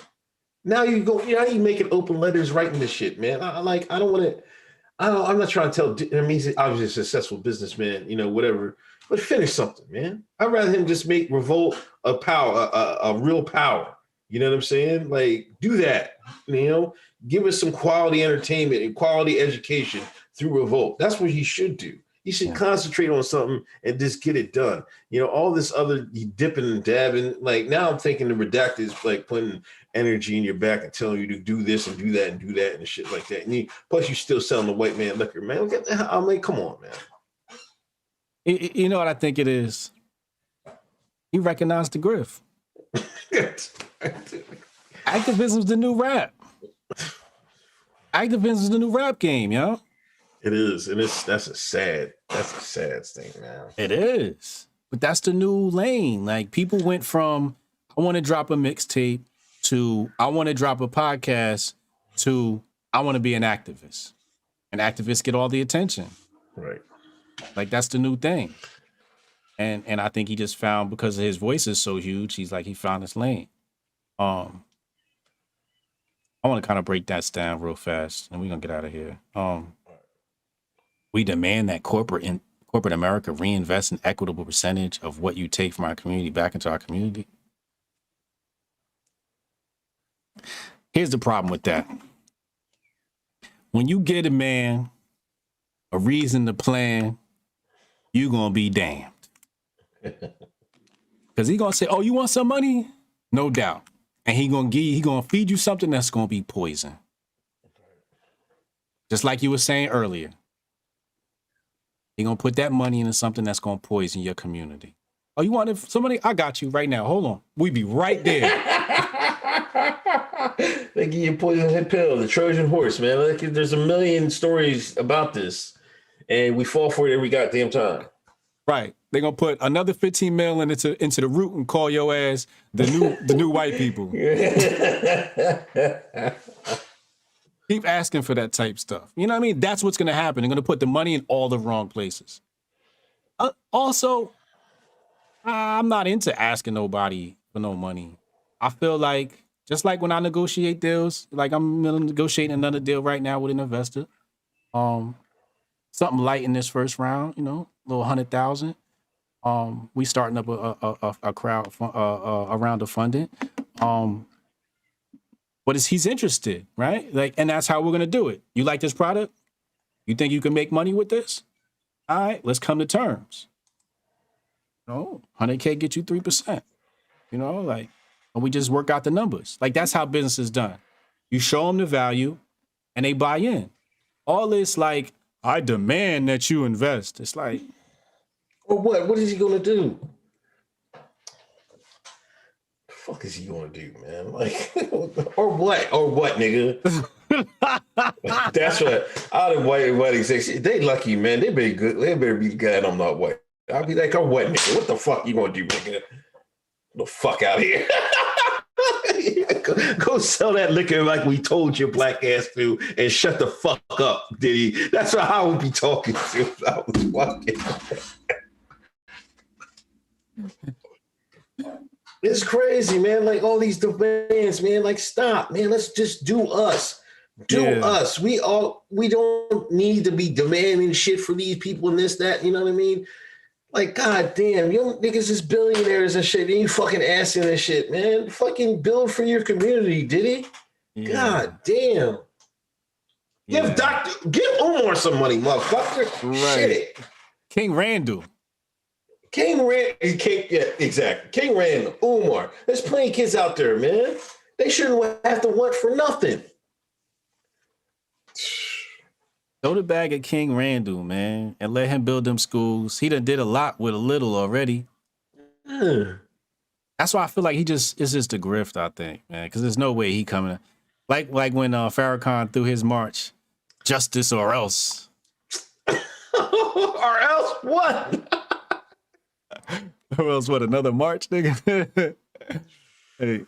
Now you go, you making open letters writing this shit, man. I'm not trying to tell, I mean, he's obviously a successful businessman, whatever, but finish something, man. I'd rather him just make revolt a power, a real power. You know what I'm saying? Like, do that, give us some quality entertainment and quality education through revolt. That's what he should do. He should concentrate on something and just get it done. All this other dipping and dabbing. Like, now I'm thinking the redacted is like putting energy in your back and telling you to do this and do that and do that and shit like that. And plus, you're still selling the white man liquor, man. Get the hell, I'm like, come on, man. You know what I think it is? He recognized the grift. Activism's the new rap. Activism's the new rap game, yo. It is, and that's a sad thing, man. It is, but that's the new lane. Like, people went from I want to drop a mixtape to I want to drop a podcast to I want to be an activist. And activists get all the attention, right? Like, that's the new thing. And I think he just found, because his voice is so huge, he found his lane. I want to kind of break that down real fast, and we're gonna get out of here. We demand that corporate America reinvest an equitable percentage of what you take from our community back into our community. Here's the problem with that. When you get a man a reason to plan, you gonna be damned. Because he gonna say, oh, you want some money? No doubt. And he gonna feed you something that's gonna be poison. Just like you were saying earlier. He gonna put that money into something that's gonna poison your community. Oh, you want somebody? I got you right now. Hold on. We be right there. They give you a poison pill, the Trojan horse, man. Like, there's a million stories about this, and we fall for it every goddamn time. Right. They're gonna put another 15 mil into the root and call your ass the new white people. Keep asking for that type stuff. You know what I mean? That's what's gonna happen. They're gonna put the money in all the wrong places. Also, I'm not into asking nobody for no money. I feel like, just like when I negotiate deals, like I'm negotiating another deal right now with an investor. Something light in this first round, you know, a little 100,000. We starting up a round of funding. But he's interested, right? Like, and that's how we're gonna do it. You like this product? You think you can make money with this? All right, let's come to terms. No, 100K get you 3%. You know, like, and we just work out the numbers. Like, that's how business is done. You show them the value, and they buy in. All this, like, I demand that you invest. It's like, or what? What is he gonna do? The fuck is he gonna do, man? Like, or what? Or what, nigga? That's what all the white execs. They lucky, man. They better good. They better be glad I'm not white. I'll be like, oh, what, nigga? What the fuck you gonna do, nigga? Get the fuck out of here. Go sell that liquor like we told your black ass to, and shut the fuck up, Diddy. That's what I would be talking to if I was walking. It's crazy, man. Like, all these demands, man. Like, stop, man. Let's just do us. Do us. We don't need to be demanding shit for these people and this, that. You know what I mean? Like, god damn, you niggas is billionaires and shit. And you fucking asking this shit, man. Fucking build for your community, Diddy. Yeah. God damn. Yeah. Give Omar some money, motherfucker. Right. Shit. King Randall. Yeah, exactly. King Randall, Umar. There's plenty of kids out there, man. They shouldn't have to want for nothing. Throw the bag at King Randall, man, and let him build them schools. He done did a lot with a little already. That's why I feel like it's just a grift, I think, man, because there's no way he coming. Like when Farrakhan threw his march, justice or else. Or else what? Or else what, another march, nigga? Hey,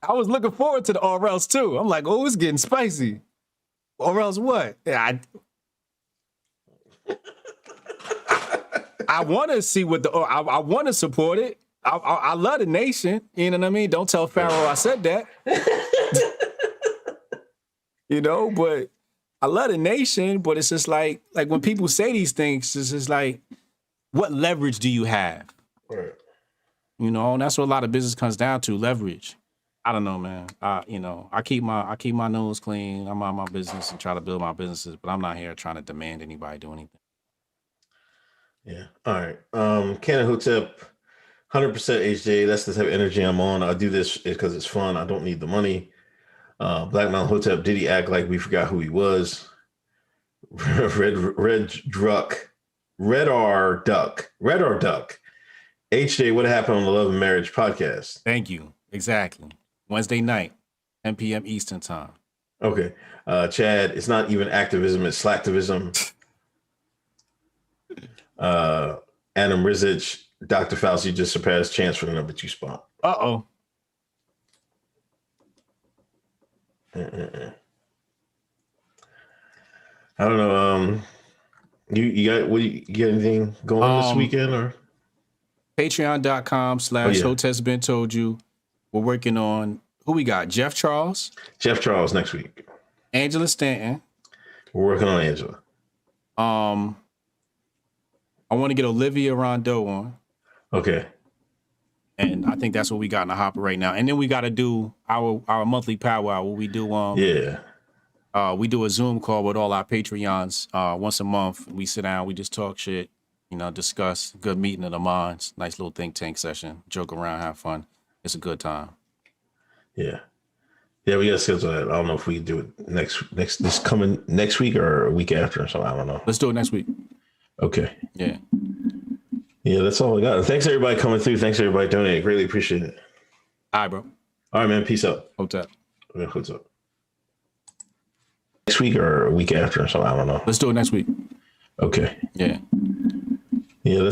I was looking forward to the or else too. I'm like, oh, it's getting spicy. Or else what? Yeah, I want to see what I want to support it. I love the nation. You know what I mean? Don't tell Pharaoh I said that. You know, but I love the nation. But it's just like when people say these things, it's just like, what leverage do you have? Right. You know, and that's what a lot of business comes down to, leverage. I don't know, man. I keep my nose clean. I'm on my business and try to build my businesses, but I'm not here trying to demand anybody do anything. Yeah. All right. Canon Hotep, 100% HJ. That's the type of energy I'm on. I do this because it's fun. I don't need the money. Black Mountain Hotep, did he act like we forgot who he was? Red R Duck. HJ, what happened on the Love and Marriage podcast? Thank you. Exactly. Wednesday night, 10 p.m. Eastern time. Okay. Chad, it's not even activism, it's slacktivism. Adam Rizich, Dr. Fauci just surpassed Chance for the number 2 spot. Uh-oh. I don't know. You got anything going on this weekend or? Patreon.com/Hoteps BEEN Told You. We're working on, who we got? Jeff Charles. Jeff Charles next week. Angela Stanton. We're working on Angela. I want to get Olivia Rondeau on. Okay. And I think that's what we got in the hopper right now. And then we got to do our monthly powwow where we do we do a Zoom call with all our Patreons once a month. We sit down, we just talk shit, discuss. Good meeting of the minds. Nice little think tank session. Joke around, have fun. It's a good time. Yeah. Yeah, we got to schedule that. I don't know if we can do it next week or a week after. So I don't know. Let's do it next week. Okay. Yeah. Yeah, that's all I got. Thanks everybody coming through. Thanks everybody donating. Greatly appreciate it. All right, bro. All right, man. Peace out. Hotep. Yeah, what's up? Next week or a week after. So I don't know. Let's do it next week. Okay. Yeah. Yeah, that's